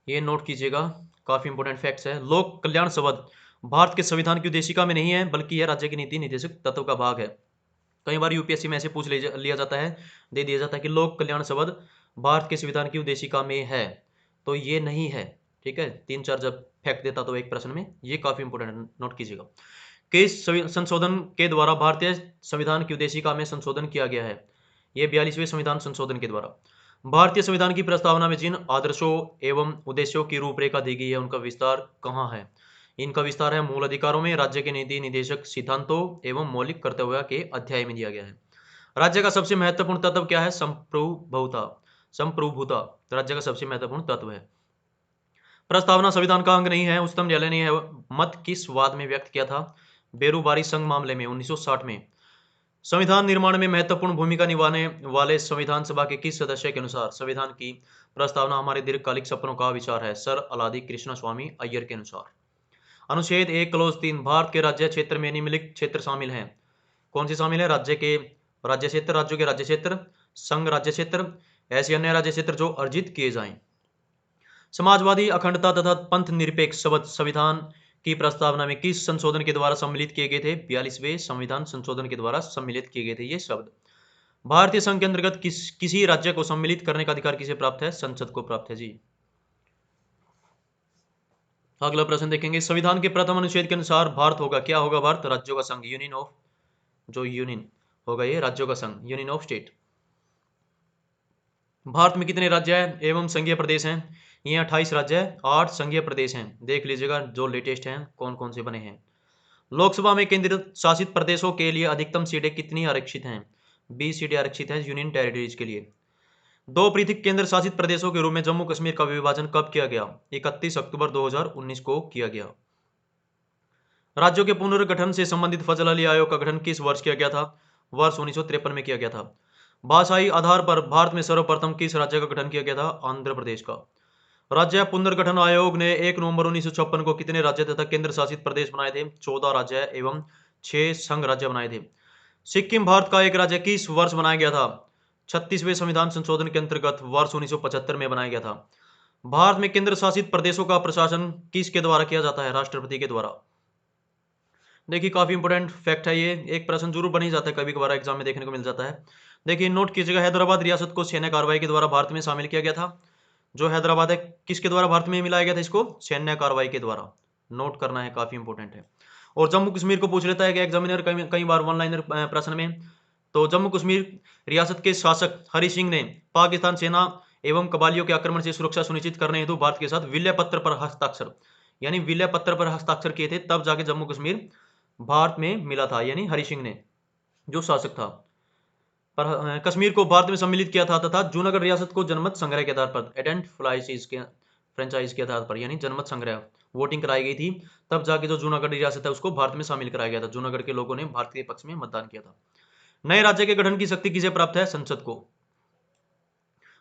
ये नोट कीजिएगा, काफी इंपोर्टेंट फैक्ट्स है। लोक कल्याण शब्द भारत के संविधान की उद्देशिका में नहीं है, बल्कि यह राज्य के नीति निदेशक तत्व का भाग है। कई बार यूपीएससी में ऐसे पूछ लिया जाता है, दे दिया जाता है कि लोक कल्याण शब्द भारत के संविधान की उद्देशिका में है, तो ये नहीं है। ठीक है, 3-4 जब फैक्ट देता तो एक प्रश्न में, ये काफी इंपोर्टेंट नोट कीजिएगा। किस संशोधन के द्वारा भारतीय संविधान की उद्देशिका में संशोधन किया गया है? ये 42वें संविधान संशोधन के द्वारा। भारतीय संविधान की प्रस्तावना में जिन आदर्शों एवं उद्देश्यों की रूपरेखा दी गई है उनका विस्तार कहाँ है? इनका विस्तार है मूल अधिकारों में, राज्य के नीति निदेशक सिद्धांतों एवं मौलिक कर्तव्यों के अध्याय में दिया गया है। राज्य का सबसे महत्वपूर्ण तत्व क्या है? संप्रभुता राज्य का सबसे महत्वपूर्ण तत्व है। प्रस्तावना संविधान का अंग नहीं है, उच्चतम न्यायालय ने यह मत किस वाद में व्यक्त किया था? बेरूबारी संघ मामले में 1960 में। संविधान निर्माण में महत्वपूर्ण भूमिका निभाने वाले संविधान सभा के किस सदस्य के अनुसार संविधान की प्रस्तावना हमारे दीर्घकालिक सपनों का विचार है? सर अलादी कृष्ण स्वामी अय्यर के अनुसार। अनुच्छेद 1 क्लोज 3 भारत के राज्य क्षेत्र में निम्नलिखित क्षेत्र शामिल हैं। कौन से शामिल है? राज्य क्षेत्र, राज्यों के राज्य क्षेत्र, संघ राज्य क्षेत्र, ऐसे अन्य राज्य क्षेत्र जो अर्जित किए जाएं। समाजवादी, अखंडता तथा पंथ निरपेक्ष शब्द संविधान की प्रस्तावना में किस संशोधन के द्वारा सम्मिलित किए गए थे? 42वें संविधान संशोधन के द्वारा सम्मिलित किए गए थे ये शब्द। भारतीय संघ के अंतर्गत किसी राज्य को सम्मिलित करने का अधिकार किसे प्राप्त है? संसद को प्राप्त है जी। अगला प्रश्न देखेंगे, संविधान के प्रथम अनुच्छेद के अनुसार भारत होगा, क्या होगा भारत? राज्यों का संघ, यूनियन ऑफ, जो यूनियन होगा ये राज्यों का संघ, यूनियन ऑफ स्टेट। भारत में कितने राज्य हैं एवं संघीय प्रदेश हैं? ये 28 राज्य है, 8 संघीय प्रदेश हैं। देख लीजिएगा जो लेटेस्ट हैं कौन कौन से बने हैं। लोकसभा में केंद्र शासित प्रदेशों के लिए अधिकतम सीटें कितनी आरक्षित हैं? 20 सीटें आरक्षित हैं यूनियन टेरिटरीज के लिए। दो पृथक केंद्र शासित प्रदेशों के रूप में जम्मू कश्मीर का विभाजन कब किया गया? 31 अक्टूबर 2019 को किया गया। राज्यों के पुनर्गठन से संबंधित फजल अली आयोग का गठन किस वर्ष किया गया था? वर्ष 1953 में किया गया था। भाषाई आधार पर भारत में सर्वप्रथम किस राज्य का गठन किया गया था? आंध्र प्रदेश का। राज्य पुनर्गठन आयोग ने 1 नवंबर 1956 को कितने राज्य तथा केंद्र शासित प्रदेश बनाए थे? 14 राज्य एवं 6 संघ राज्य बनाए थे। सिक्किम भारत का एक राज्य किस वर्ष बनाया गया था? 36वें संविधान संशोधन के अंतर्गत वर्ष 1975 में बनाया गया था। भारत में केंद्र शासित प्रदेशों का प्रशासन किसके द्वारा किया जाता है? राष्ट्रपति के द्वारा। देखिए काफी इंपोर्टेंट फैक्ट है ये, एक प्रश्न जरूर बन ही जाता है, कभी कभार एग्जाम में देखने को मिल जाता है। देखिए नोट कीजिएगा, हैदराबाद रियासत को सैन्य कार्रवाई के द्वारा भारत में शामिल किया गया था। जो हैदराबाद है किसके द्वारा भारत में मिलाया गया था इसको? सैन्य कार्रवाई के द्वारा। नोट करना है, काफी इंपोर्टेंट है। और जम्मू कश्मीर को पूछ लेता है कि एग्जामिनर कई बार वन लाइनर प्रश्न में। तो जम्मू कश्मीर रियासत के शासक हरि सिंह ने पाकिस्तान सेना एवं कबालियों के आक्रमण से सुरक्षा सुनिश्चित करने हेतु भारत के साथ विलय पत्र पर हस्ताक्षर, यानी विलय पत्र पर हस्ताक्षर किए थे, तब जाके जम्मू कश्मीर भारत में मिला था, यानी हरि सिंह ने जो शासक था पर कश्मीर को भारत में सम्मिलित किया था, तथा जूनागढ़ रियासत को जनमत संग्रह के आधार पर एडेंट फ्रेंचाइज के आधार पर, यानी जनमत संग्रह वोटिंग कराई गई थी, तब जाके जो जूनागढ़ रियासत है उसको भारत में शामिल कराया गया था। जूनागढ़ के लोगों ने भारत के पक्ष में मतदान किया था। नए राज्य के गठन की शक्ति किसे प्राप्त है? संसद को।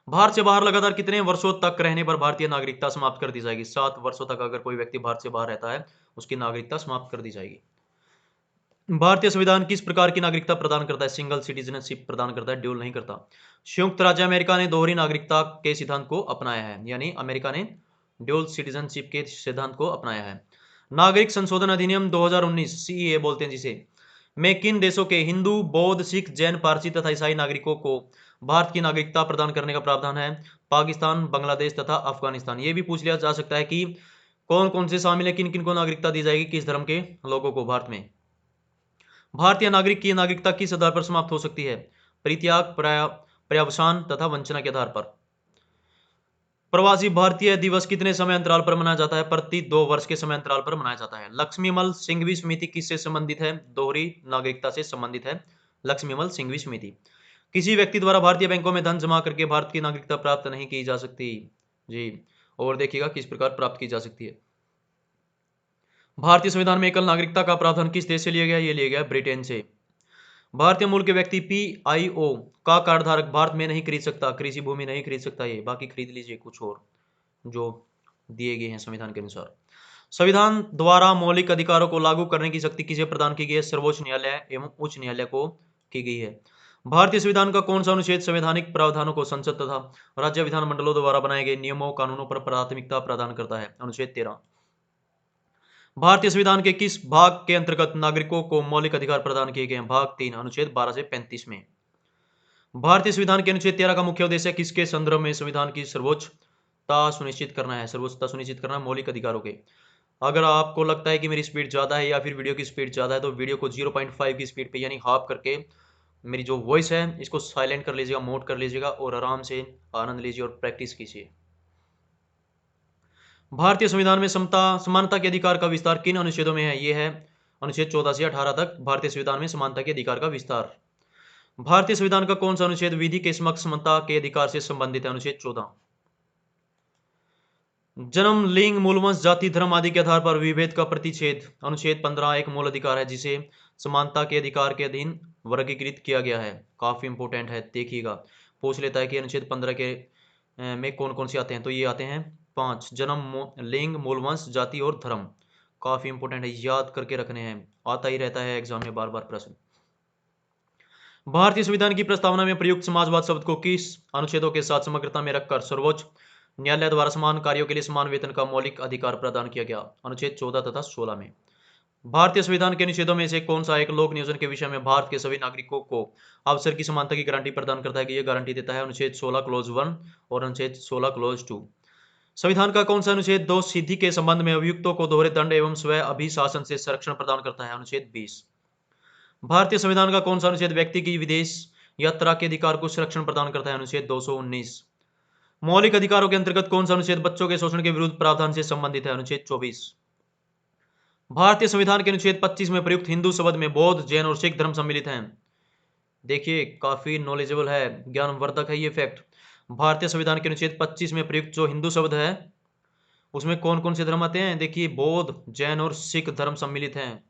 भारत से बाहर लगातार कितने वर्षों तक रहने पर भारतीय नागरिकता समाप्त कर दी जाएगी? 7 वर्षों तक अगर कोई व्यक्ति भारत से बाहर रहता है उसकी नागरिकता समाप्त कर दी जाएगी। भारतीय संविधान किस प्रकार की नागरिकता प्रदान करता है? सिंगल सिटीजनशिप प्रदान करता है, ड्यूल नहीं करता। संयुक्त राज्य अमेरिका ने दोहरी नागरिकता के सिद्धांत को अपनाया है, यानी अमेरिका ने ड्यूल सिटीजनशिप के सिद्धांत को अपनाया है। नागरिक संशोधन अधिनियम 2019 सीएए बोलते हैं जिसे, में किन देशों के हिंदू, बौद्ध, सिख, जैन, पारसी तथा ईसाई नागरिकों को भारत की नागरिकता प्रदान करने का प्रावधान है? पाकिस्तान, बांग्लादेश तथा अफगानिस्तान। ये भी पूछ लिया जा सकता है कि कौन कौन से शामिल है, किन किन को नागरिकता दी जाएगी, किस धर्म के लोगों को भारत में। भारतीय नागरिक की नागरिकता किस आधार पर समाप्त हो सकती है? परित्याग, पर्यावसान तथा वंचना के आधार पर। प्रवासी भारतीय दिवस कितने समय अंतराल पर मनाया जाता है? प्रति 2 वर्ष के समय अंतराल पर मनाया जाता है। लक्ष्मीमल सिंघवी समिति किससे संबंधित है? दोहरी नागरिकता से संबंधित है लक्ष्मीमल सिंघवी समिति। किसी व्यक्ति द्वारा भारतीय बैंकों में धन जमा करके भारत की नागरिकता प्राप्त नहीं की जा सकती जी। और देखिएगा किस प्रकार प्राप्त की जा सकती है। भारतीय संविधान में एकल नागरिकता का प्रावधान किस देश से लिया गया? ये लिया गया ब्रिटेन से। भारतीय मूल के व्यक्ति पीआईओ का कार्डधारक भारत में नहीं खरीद सकता, कृषि भूमि नहीं खरीद सकता, ये बाकी खरीद लीजिए कुछ और जो दिए गए हैं संविधान के अनुसार। संविधान द्वारा मौलिक अधिकारों को लागू करने की शक्ति किसे प्रदान की गई है? सर्वोच्च न्यायालय एवं उच्च न्यायालय को की गई है। भारतीय संविधान का कौन सा अनुच्छेद संवैधानिक प्रावधानों को संसद तथा राज्य विधानमंडलों द्वारा बनाए गए नियमों कानूनों पर प्राथमिकता प्रदान करता है? अनुच्छेद 13। भारतीय संविधान के किस भाग के अंतर्गत नागरिकों को मौलिक अधिकार प्रदान किए गए हैं? भाग 3 अनुच्छेद 12 से 35 में। भारतीय संविधान के अनुच्छेद 13 का मुख्य उद्देश्य किसके संदर्भ में संविधान की सर्वोच्चता सुनिश्चित करना है? सर्वोच्चता सुनिश्चित करना मौलिक अधिकारों के। अगर आपको लगता है कि मेरी स्पीड ज़्यादा है या फिर वीडियो की स्पीड ज़्यादा है तो वीडियो को 0.5 की स्पीड पे यानी हाफ करके मेरी जो वॉइस है इसको साइलेंट कर लीजिएगा, मोड कर लीजिएगा और आराम से आनंद लीजिए और प्रैक्टिस कीजिए। भारतीय संविधान में समता समानता के अधिकार का विस्तार किन अनुच्छेदों में है? ये है अनुच्छेद 14 से 18 तक भारतीय संविधान में समानता के अधिकार का विस्तार। भारतीय संविधान का कौन सा अनुच्छेद विधि के समक्ष समता के अधिकार से संबंधित है? अनुच्छेद 14। जन्म, लिंग, मूलवंश, जाति, धर्म आदि के आधार पर विभेद का प्रतिषेध। अनुच्छेद 15 एक मूल अधिकार है जिसे समानता के अधिकार के अधीन वर्गीकृत किया गया है। काफी इंपोर्टेंट है, देखिएगा पूछ लेता है कि अनुच्छेद 15 के में कौन कौन से आते हैं, तो ये आते हैं 5, जन्म, लिंग, मूलवंश, जाति और धर्म। काफी इंपोर्टेंट है, याद करके रखने हैं, आता ही रहता है एग्जाम में बार बार प्रश्न। भारतीय संविधान की प्रस्तावना में प्रयुक्त समाजवाद शब्द को किस अनुच्छेदों के साथ समग्रता में रखकर सर्वोच्च न्यायालय द्वारा समान कार्यों के लिए समान वेतन का मौलिक अधिकार प्रदान किया गया? अनुच्छेद 14 तथा 16 में। भारतीय संविधान के अनुच्छेदों में से कौन सा एक लोक नियोजन के विषय में भारत के सभी नागरिकों को अवसर की समानता की गारंटी प्रदान करता है कि यह गारंटी देता है? अनुच्छेद 16 क्लोज 1 और अनुच्छेद 16 क्लोज 2। संविधान का कौन सा अनुच्छेद दोष सिद्धि के संबंध में अभियुक्तों को दोहरे दंड एवं स्व अभिशासन से संरक्षण प्रदान करता है? अनुच्छेद 20। भारतीय संविधान का कौन सा अनुच्छेद व्यक्ति की विदेश यात्रा के अधिकार को संरक्षण प्रदान करता है? अनुच्छेद 219। मौलिक अधिकारों के अंतर्गत कौन सा अनुच्छेद बच्चों के शोषण के विरुद्ध प्रावधान से संबंधित है? अनुच्छेद 24। भारतीय संविधान के अनुच्छेद 25 में प्रयुक्त हिंदू शब्द में बौद्ध, जैन और सिख धर्म सम्मिलित हैं। देखिए काफी नॉलेजेबल है, ज्ञानवर्धक है ये फैक्ट। भारतीय संविधान के अनुच्छेद 25 में प्रयुक्त जो हिंदू शब्द है उसमें कौन कौन से धर्म आते हैं? देखिए बौद्ध, जैन और सिख धर्म सम्मिलित हैं।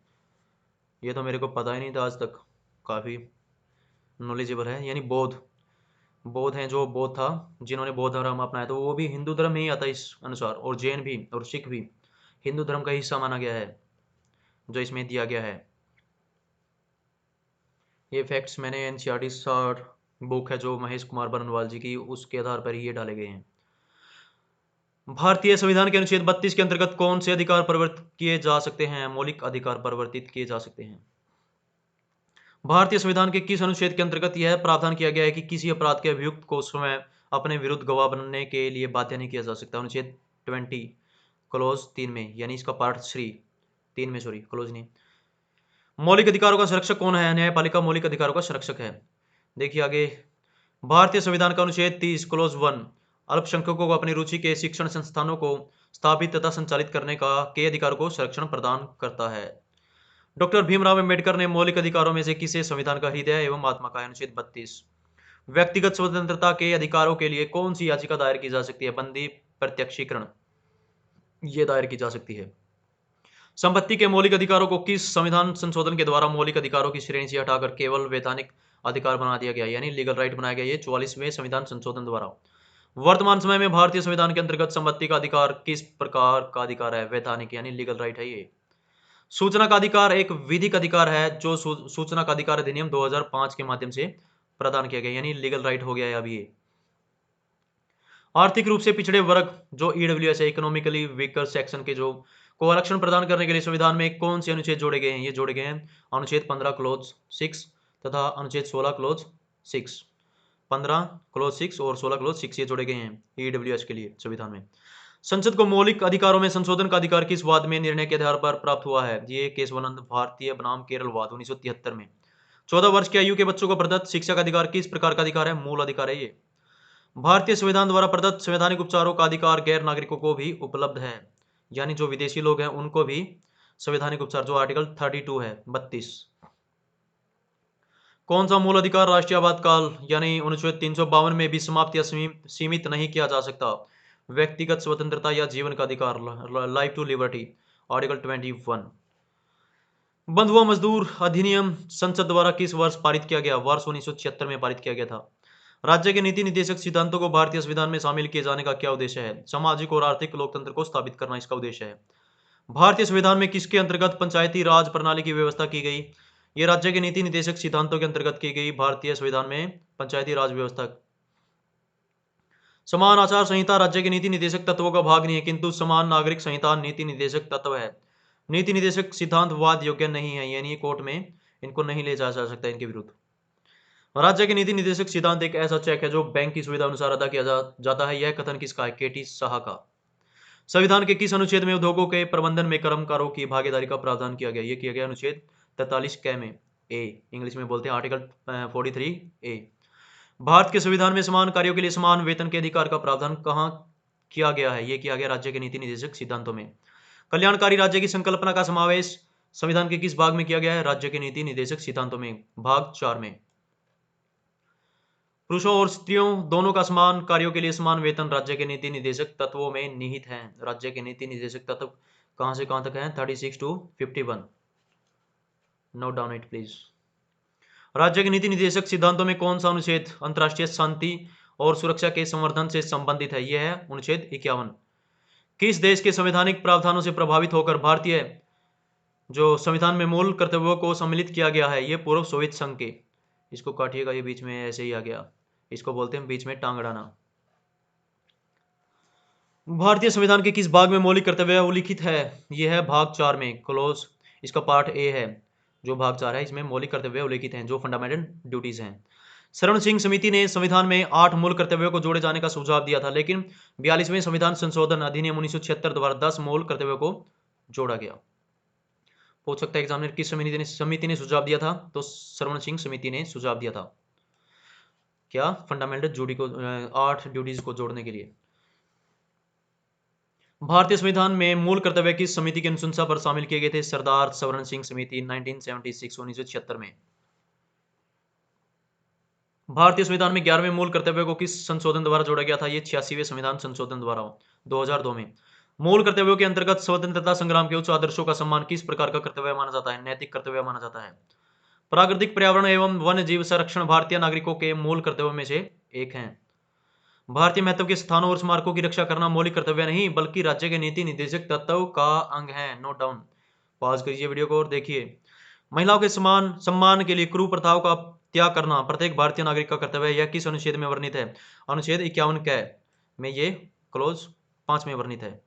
ये तो मेरे को पता ही नहीं था आज तक, काफी नॉलेजेबल है। यानी बौद्ध हैं, जो बौद्ध था जिन्होंने बौद्ध धर्म अपनाया, तो वो भी हिंदू धर्म में ही आता है इस अनुसार, और जैन भी और सिख भी हिंदू धर्म का हिस्सा माना गया है जो इसमें दिया गया है। ये फैक्ट्स मैंने एनसीईआरटी शॉर्ट बुक है जो महेश कुमार बरनवाल जी की, उसके आधार पर ये डाले गए हैं। भारतीय संविधान के अनुच्छेद 32 के अंतर्गत कौन से अधिकार परिवर्तित किए जा सकते हैं? मौलिक अधिकार परिवर्तित किए जा सकते हैं। भारतीय संविधान के किस अनुच्छेद के अंतर्गत यह प्रावधान किया गया है कि किसी अपराध के अभियुक्त को स्वयं अपने विरुद्ध गवाह बनने के लिए बाध्य नहीं किया जा सकता? अनुच्छेद 20 क्लोज 3 में, यानी इसका पार्ट 3 में, सॉरी क्लोज नहीं। मौलिक अधिकारों का संरक्षक कौन है? न्यायपालिका मौलिक अधिकारों का संरक्षक है। देखिए आगे, भारतीय संविधान का अनुच्छेद 30 क्लोज 1 अल्पसंख्यकों को अपनी रुचि के शिक्षण संस्थानों को स्थापित तथा संचालित करने के अधिकार को संरक्षण प्रदान करता है। डॉक्टर भीमराव अंबेडकर ने मौलिक अधिकारों में से किसे संविधान का हृदय एवं आत्मा कहा? अनुच्छेद 32। व्यक्तिगत स्वतंत्रता के अधिकारों के लिए कौन सी याचिका दायर की जा सकती है? बंदी प्रत्यक्षीकरण ये दायर की जा सकती है। संपत्ति के मौलिक अधिकारों को किस संविधान संशोधन के द्वारा मौलिक अधिकारों की श्रेणी से हटाकर केवल वैधानिक अधिकार बना दिया गया, यानी लीगल राइट बनाया गया? ये 44वें संविधान संशोधन द्वारा। वर्तमान समय में भारतीय संविधान के अंतर्गत संपत्ति का अधिकार किस प्रकार का अधिकार है? वैधानिक, यानी लीगल राइट है ये। सूचना का अधिकार एक विधिक अधिकार है जो सूचना का अधिकार अधिनियम 2005 के माध्यम से प्रदान किया गया, यानी लीगल राइट हो गया है अभी ये। आर्थिक रूप से पिछड़े वर्ग जो ईडब्ल्यूएस है, इकोनॉमिकली वीकर सेक्शन के जो को आरक्षण प्रदान करने के लिए संविधान में कौन से अनुच्छेद जोड़े गए हैं? ये जोड़े गए हैं अनुच्छेद 15 क्लोज 6 तथा अनुच्छेद 16 क्लोज 6। 15 क्लोज 6 और 16 क्लोज 6 ये जोड़े गए हैं ईडब्ल्यूएस के लिए संविधान में। संसद को मौलिक अधिकारों में संशोधन का अधिकार किस वाद में निर्णय के आधार पर प्राप्त हुआ है? ये केशवानंद भारतीय बनाम केरल वाद 1973 में। 14 वर्ष की आयु के बच्चों को प्रदत्त शिक्षा का अधिकार किस प्रकार का अधिकार है? मूल अधिकार है ये। भारतीय संविधान द्वारा प्रदत्त संवैधानिक उपचारों का अधिकार गैर नागरिकों को भी उपलब्ध है, यानी जो विदेशी लोग हैं उनको भी संवैधानिक उपचार, जो आर्टिकल 32 है 32। कौन सा मूल अधिकार राष्ट्रीय आपातकाल यानी अनुच्छेद 352 में भी समाप्त या सीमित नहीं किया जा सकता? व्यक्तिगत स्वतंत्रता या जीवन का अधिकार, लाइफ टू लिबर्टी, आर्टिकल 21। बंधुआ मजदूर अधिनियम संसद द्वारा किस वर्ष पारित किया गया? वर्ष 1976 में पारित किया गया था। राज्य के नीति निर्देशक सिद्धांतों को भारतीय संविधान में शामिल किए जाने का क्या उद्देश्य है? सामाजिक और आर्थिक लोकतंत्र को स्थापित करना इसका उद्देश्य है। भारतीय संविधान में किसके अंतर्गत पंचायती राज प्रणाली की व्यवस्था की गई? ये राज्य के नीति निर्देशक सिद्धांतों के अंतर्गत की गई भारतीय संविधान में पंचायती राज व्यवस्था। समान आचार संहिता राज्य के नीति निर्देशक तत्वों का भाग नहीं है, किंतु समान नागरिक संहिता नीति निर्देशक तत्व है। नीति निर्देशक सिद्धांत वाद योग्य नहीं है, यानी कोर्ट में इनको नहीं ले जा सकता इनके विरुद्ध। राज्य के नीति निर्देशक सिद्धांत एक ऐसा चेक है जो बैंक की सुविधा अनुसार अदा किया जाता है। यह कथन किसका है? केटी शाह का। संविधान के किस अनुच्छेद में उद्योगों के प्रबंधन में कर्मकारों की भागीदारी का प्रावधान किया गया? ये किया गया अनुच्छेद 43 क में, ए इंग्लिश में बोलते हैं आर्टिकल 43 ए। भारत के संविधान में समान कार्यों के लिए समान वेतन के अधिकार का प्रावधान कहाँ किया गया है? ये किया गया राज्य के नीति निर्देशक सिद्धांतों में। कल्याणकारी राज्य की संकल्पना का समावेश संविधान के किस भाग में किया गया है? राज्य के नीति निर्देशक सिद्धांतों में, भाग 4 में। पुरुषों और स्त्रियों दोनों का समान कार्यों के लिए समान वेतन राज्य के नीति निर्देशक तत्वों में निहित है। राज्य के नीति निर्देशक तत्व कहां से कहां तक है? 36 to 51। Note down it please. राज्य के नीति निर्देशक सिद्धांतों में कौन सा अनुच्छेद अंतर्राष्ट्रीय शांति और सुरक्षा के संवर्धन से संबंधित है? यह है अनुच्छेद 51। किस देश के संवैधानिक प्रावधानों से प्रभावित होकर भारतीय जो संविधान में मूल कर्तव्यों को सम्मिलित किया गया है? ये पूर्व सोवियत संघ के। इसको काटिएगा, ये बीच में ऐसे ही आ गया, इसको बोलते हैं बीच में टांग अड़ाना। भारतीय संविधान के किस भाग में मौलिक कर्तव्य उल्लिखित है? यह है भाग 4 में, क्लोज, इसका पार्ट ए है। जो भाग 4 है इसमें मौलिक कर्तव्य उल्लिखित हैं, जो फंडामेंटल ड्यूटीज हैं। शरण सिंह समिति ने संविधान में 8 मूल कर्तव्यों को जोड़े जाने का सुझाव दिया था, लेकिन 42वें संविधान संशोधन अधिनियम 1976 द्वारा 10 मूल कर्तव्यों को जोड़ा गया। पूछ सकता है एग्जामिनर किस समिति ने सुझाव दिया था, तो शरण सिंह समिति ने सुझाव दिया था क्या, फंडामेंटल ड्यूटी को 8 ड्यूटीज को जोड़ने के लिए। भारतीय संविधान में मूल कर्तव्य किस समिति की अनुशंसा पर शामिल किए गए थे, सरदार शरण सिंह समिति 1976 में। भारतीय संविधान में 11वें मूल कर्तव्य को किस संशोधन द्वारा जोड़ा गया था, ये 86वें संविधान संशोधन द्वारा 2002 में। मूल कर्तव्यों के अंतर्गत स्वतंत्रता संग्राम के उच्च आदर्शों का सम्मान किस प्रकार का कर्तव्य माना जाता है, नैतिक कर्तव्य माना जाता है। प्राकृतिक पर्यावरण एवं वन्य जीव संरक्षण भारतीय नागरिकों के मूल कर्तव्यों में से एक है। भारतीय महत्व के स्थानों और स्मारकों की रक्षा करना मौलिक कर्तव्य नहीं बल्कि राज्य के नीति निर्देशक तत्व का अंग है। नोट डाउन, पॉज करिए वीडियो को और देखिए। महिलाओं के समान सम्मान के लिए कुप्रथाओं का त्याग करना प्रत्येक भारतीय नागरिक का कर्तव्य है। यह किस अनुच्छेद में वर्णित है, अनुच्छेद 51 क में ये क्लोज 5 में वर्णित है।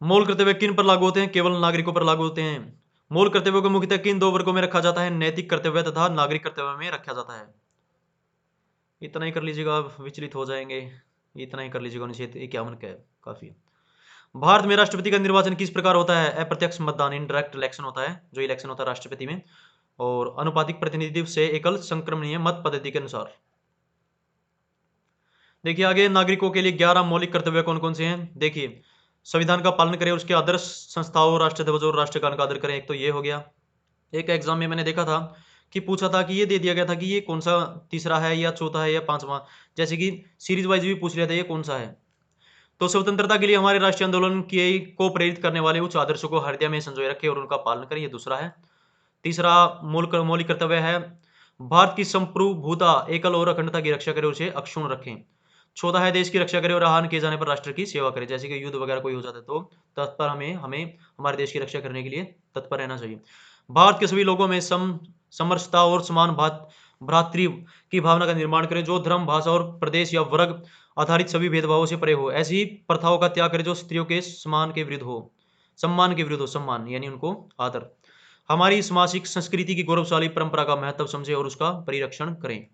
मूल कर्तव्य किन पर लागू होते हैं, केवल नागरिकों पर लागू होते हैं। मूल कर्तव्यों को मुख्यतः किन 2 वर्गों में रखा जाता है, नैतिक कर्तव्य तथा नागरिक कर्तव्य में रखा जाता है। इतना ही कर लीजिएगा, आप विचलित हो जाएंगे। इतना ही कर लीजिएगा, अनुच्छेद 51 का काफी। भारत में राष्ट्रपति का निर्वाचन किस प्रकार होता है, अप्रत्यक्ष मतदान इनडायरेक्ट इलेक्शन होता है, जो इलेक्शन होता है राष्ट्रपति में, और अनुपातिक प्रतिनिधित्व से एकल संक्रमणीय मत पद्धति के अनुसार। देखिए आगे, नागरिकों के लिए 11 मौलिक कर्तव्य कौन कौन से हैं। देखिए, संविधान का पालन करें, उसके आदर्श संस्थाओं राष्ट्रध्वज और राष्ट्रगान का आदर करें। एक तो ये हो गया। एक एग्जाम में मैंने देखा था कि पूछा था कि ये दे दिया गया था कि ये कौन सा तीसरा है या चौथा है या पांचवा, जैसे कि सीरीज वाइज भी पूछ लिया था ये कौन सा है। तो स्वतंत्रता के लिए हमारे राष्ट्रीय आंदोलन को प्रेरित करने वाले उच्च आदर्शों को हृदय में संजोए रखें और उनका पालन करें, ये दूसरा है। तीसरा मौलिक कर्तव्य है भारत की संप्रभुता एकल और अखंडता की रक्षा करें, उसे अक्षुण्ण रखें। चौथा है देश की रक्षा करें और आहवान किए जाने पर राष्ट्र की सेवा करें, जैसे कि युद्ध वगैरह कोई हो जाता है तो तत्पर हमें हमारे देश की रक्षा करने के लिए तत्पर रहना चाहिए। भारत के सभी लोगों में समरसता और समान भ्रातृ की भावना का निर्माण करें, जो धर्म, भाषा और प्रदेश या वर्ग आधारित सभी भेदभावों से परे हो। ऐसी प्रथाओं का त्याग करें जो स्त्रियों के सम्मान के विरुद्ध हो, सम्मान यानी उनको आदर। हमारी सामाजिक संस्कृति की गौरवशाली परंपरा का महत्व समझे और उसका परिरक्षण करें।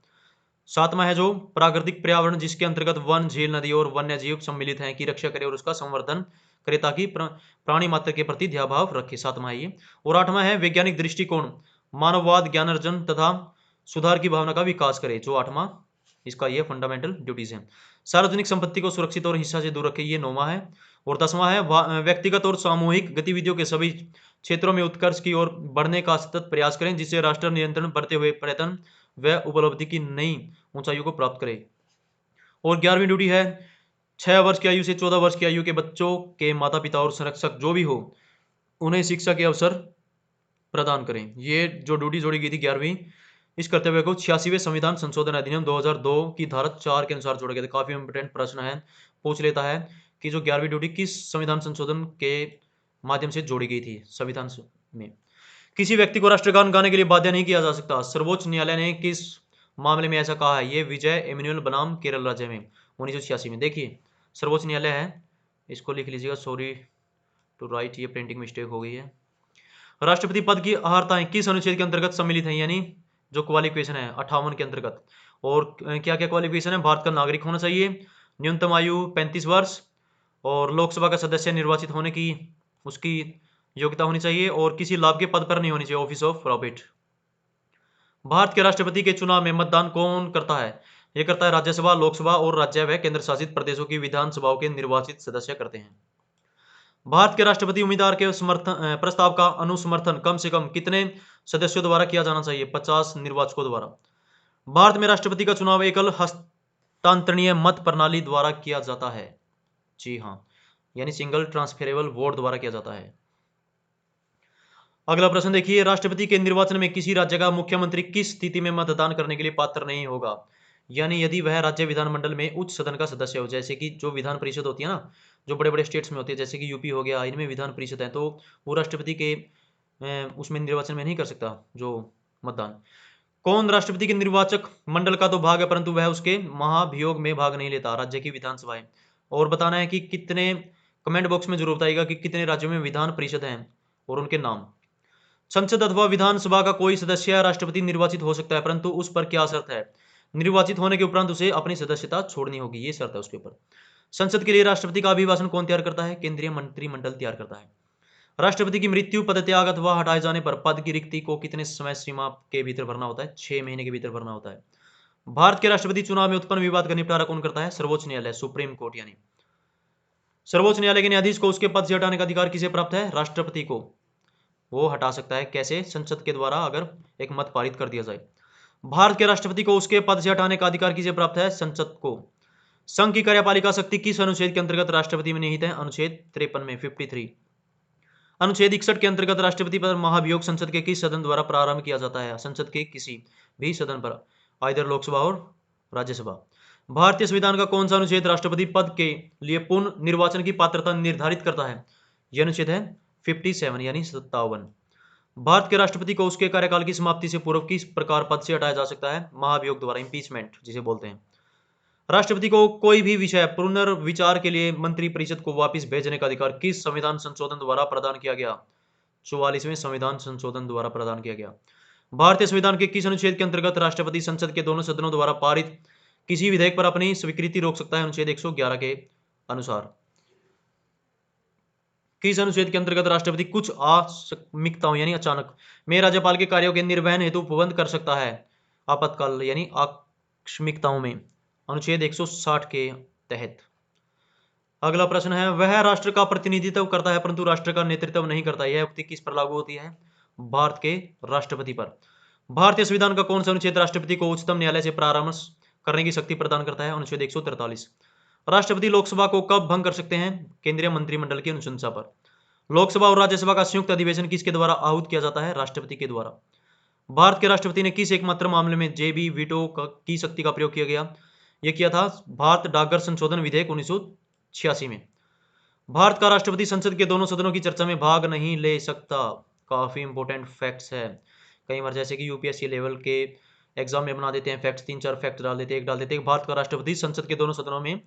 सातवां है जो प्राकृतिक पर्यावरण, जिसके अंतर्गत वन, झील, नदी और वन्य जीव सम्मिलित हैं, की रक्षा करें और उसका संवर्धन करें ताकि प्राणी मात्र के प्रति दयाभाव रखे। सातवां है ये। और आठवां है वैज्ञानिक दृष्टिकोण, मानववाद, ज्ञानार्जन तथा सुधार की भावना का विकास करे, जो आठवां इसका ये फंडामेंटल ड्यूटीज है। सार्वजनिक संपत्ति को सुरक्षित और हिंसा से दूर रखे, ये 9वां है। और 10वां है व्यक्तिगत और सामूहिक गतिविधियों के सभी क्षेत्रों में उत्कर्ष की ओर बढ़ने का सतत प्रयास करें, जिससे राष्ट्र नियंत्रण बढ़ते हुए पर्यटन व उपलब्धि की नई ऊंचाइयों को प्राप्त करे। और 11वीं ड्यूटी है 6 वर्ष की आयु से 14 वर्ष की आयु के बच्चों के माता पिता और संरक्षक जो भी हो, उन्हें शिक्षा के अवसर प्रदान करें। ये जो ड्यूटी जोड़ी गई थी 11वीं, इस कर्तव्य को 86वें संविधान संशोधन अधिनियम 2002 की धारा 4 के अनुसार जोड़ा गया था। काफी इंपोर्टेंट प्रश्न है, पूछ लेता है कि जो 11वीं ड्यूटी किस संविधान संशोधन के माध्यम से जोड़ी गई थी संविधान में। किसी व्यक्ति को राष्ट्रगान गाने के लिए बाध्य नहीं किया जा सकता। सर्वोच्च न्यायालय ने किस मामले में ऐसा कहा है, ये विजय एमिनुअल बनाम केरल राज्य में 1986 में। देखिए सर्वोच्च न्यायालय है, इसको लिख लीजिएगा, सॉरी टू राइट, ये प्रिंटिंग मिस्टेक हो गई है। राष्ट्रपति पद की अर्हताएं किस अनुच्छेद के अंतर्गत सम्मिलित हैं, यानी जो क्वालिफिकेशन है 58 के अंतर्गत। और क्या क्या क्वालिफिकेशन है, भारत का नागरिक होना चाहिए, न्यूनतम आयु 35 वर्ष, और लोकसभा का सदस्य निर्वाचित होने की उसकी योग्यता होनी चाहिए, और किसी लाभ के पद पर नहीं होनी चाहिए, ऑफिस ऑफ प्रॉफिट। भारत के राष्ट्रपति के चुनाव में मतदान कौन करता है, यह करता है राज्यसभा, लोकसभा और राज्य व केंद्र शासित प्रदेशों की विधानसभाओं के निर्वाचित सदस्य करते हैं। भारत के राष्ट्रपति उम्मीदवार के प्रस्ताव का अनुसमर्थन कम से कम कितने सदस्यों द्वारा किया जाना चाहिए, 50 निर्वाचकों द्वारा। भारत में राष्ट्रपति का चुनाव एकल हस्तांतरणीय मत प्रणाली द्वारा किया जाता है, जी हाँ, यानी सिंगल ट्रांसफरेबल वोट द्वारा किया जाता है। अगला प्रश्न देखिए, राष्ट्रपति के निर्वाचन में किसी राज्य का मुख्यमंत्री किस स्थिति में मतदान करने के लिए पात्र नहीं होगा, यानी यदि वह राज्य विधानमंडल में उच्च सदन का सदस्य हो, जैसे कि जो विधान परिषद होती है ना, जो बड़े बड़े स्टेट्स में होती है, जैसे कि यूपी हो गया, इनमें विधान परिषद है, तो वो राष्ट्रपति के उसमें निर्वाचन में नहीं कर सकता जो मतदान। कौन राष्ट्रपति के निर्वाचक मंडल का तो भाग है, परंतु वह उसके महाभियोग में भाग नहीं लेता, राज्य की विधानसभाएं। और बताना है कि कितने, कमेंट बॉक्स में जरूर बताइएगा कि कितने राज्यों में विधान परिषद हैं और उनके नाम। संसद अथवा विधानसभा का कोई सदस्य राष्ट्रपति निर्वाचित हो सकता है, परंतु उस पर क्या शर्त है? निर्वाचित होने के उपरांत उसे अपनी सदस्यता छोड़नी होगी, ये शर्त है उसके ऊपर। संसद के लिए राष्ट्रपति का अभिभाषण कौन तैयार करता है? केंद्रीय मंत्रिमंडल तैयार करता है। राष्ट्रपति की मृत्यु, पदत्याग अथवा हटाए जाने पर पद की रिक्ति को कितने समय सीमा के भीतर भरना होता है? 6 महीने के भीतर भरना होता है। भारत के राष्ट्रपति चुनाव में उत्पन्न विवाद का निपटारा कौन करता है? सर्वोच्च न्यायालय, सुप्रीम कोर्ट। यानी सर्वोच्च न्यायालय के न्यायाधीश को उसके पद से हटाने का अधिकार किसे प्राप्त है? राष्ट्रपति को। वो हटा सकता है, कैसे? संसद के द्वारा अगर एक मत पारित कर दिया जाए। भारत के राष्ट्रपति को उसके पद से हटाने का अधिकार किसे प्राप्त है? संसद को। संघ की कार्यपालिका शक्ति किस अनुच्छेद के अंतर्गत राष्ट्रपति में निहित है? अनुच्छेद 53 में, 53। अनुच्छेद 61 के अंतर्गत राष्ट्रपति पर महाभियोग संसद के किस सदन द्वारा प्रारंभ किया जाता है? संसद के किसी भी सदन पर, आइदर लोकसभा और राज्यसभा। भारतीय संविधान का कौन सा अनुच्छेद राष्ट्रपति पद के लिए पुनः निर्वाचन की पात्रता निर्धारित करता है? यह अनुच्छेद है 57 यानी 57। भारत के राष्ट्रपति को उसके कार्यकाल की समाप्ति से पूर्व किस प्रकार पद से हटाया जा सकता है? महाभियोग द्वारा, इम्पीचमेंट जिसे बोलते हैं। राष्ट्रपति को कोई भी विषय पुनर्विचार के लिए मंत्रिपरिषद को वापस भेजने का अधिकार किस संविधान संशोधन द्वारा प्रदान किया गया? 44वें संविधान संशोधन द्वारा प्रदान किया गया। भारतीय संविधान के किस अनुच्छेद के अंतर्गत राष्ट्रपति संसद के दोनों सदनों द्वारा पारित किसी विधेयक पर अपनी स्वीकृति रोक सकता है? अनुच्छेद 111 के अनुसार। किस अनुच्छेद के अंतर्गत राष्ट्रपति कुछ आकस्मिकताओं यानी अचानक में राज्यपाल के कार्यों के निर्वहन हेतु उपबंध कर सकता है? आपातकाल यानी आकस्मिकताओं में, अनुच्छेद 160 के तहत। अगला प्रश्न है, वह राष्ट्र का प्रतिनिधित्व करता है परंतु राष्ट्र का नेतृत्व नहीं करता। यह उक्ति किस पर लागू होती है? भारत के राष्ट्रपति पर। भारतीय संविधान का कौन सा अनुच्छेद राष्ट्रपति को उच्चतम न्यायालय से परामर्श करने की शक्ति प्रदान करता है? अनुच्छेद 143। राष्ट्रपति लोकसभा को कब भंग कर सकते हैं? केंद्रीय मंत्रिमंडल की अनुशंसा पर। लोकसभा और राज्यसभा का संयुक्त अधिवेशन किसके द्वारा आहूत किया जाता है? राष्ट्रपति के द्वारा। भारत के राष्ट्रपति ने किस एकमात्र मामले में जेबी वीटो की शक्ति का प्रयोग किया गया? यह किया था भारत डाकघर संशोधन विधेयक 1986 में। भारत का राष्ट्रपति संसद के दोनों सदनों की चर्चा में भाग नहीं ले सकता। काफी इंपॉर्टेंट फैक्ट्स है। कई बार जैसे कि यूपीएससी लेवल के एग्जाम में बना देते हैं फैक्ट्स, 3-4 फैक्ट डाल देते हैं, एक डाल देते हैं। भारत का राष्ट्रपति संसद के दोनों सदनों में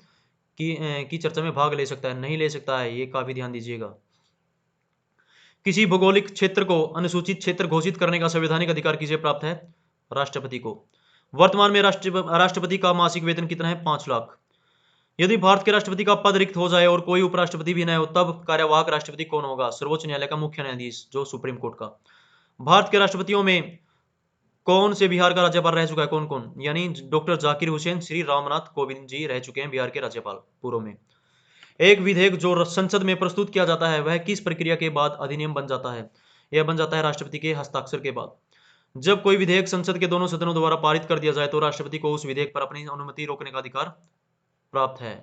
की चर्चा में भाग ले सकता है, नहीं ले सकता है, ये काफी ध्यान दीजिएगा। किसी भौगोलिक क्षेत्र को अनुसूचित क्षेत्र घोषित करने का संवैधानिक अधिकार किसे प्राप्त है? राष्ट्रपति को। वर्तमान में राष्ट्रपति का मासिक वेतन कितना है? 5 लाख। यदि भारत के राष्ट्रपति का पद रिक्त हो जाए और कोई उपराष्ट्रपति भी न हो, तब कार्यवाहक राष्ट्रपति कौन होगा? सर्वोच्च न्यायालय का मुख्य न्यायाधीश, जो सुप्रीम कोर्ट का। भारत के राष्ट्रपतियों में कौन से बिहार का राज्यपाल रह चुका है? कौन कौन? यानी डॉक्टर जाकिर हुसैन, श्री रामनाथ कोविंद जी रह चुके हैं बिहार के राज्यपाल पूर्व में। एक विधेयक जो संसद में प्रस्तुत किया जाता है वह किस प्रक्रिया के बाद अधिनियम बन जाता है? यह बन जाता है राष्ट्रपति के हस्ताक्षर के बाद। जब कोई विधेयक संसद के दोनों सदनों द्वारा पारित कर दिया जाए तो राष्ट्रपति को उस विधेयक पर अपनी अनुमति रोकने का अधिकार प्राप्त है।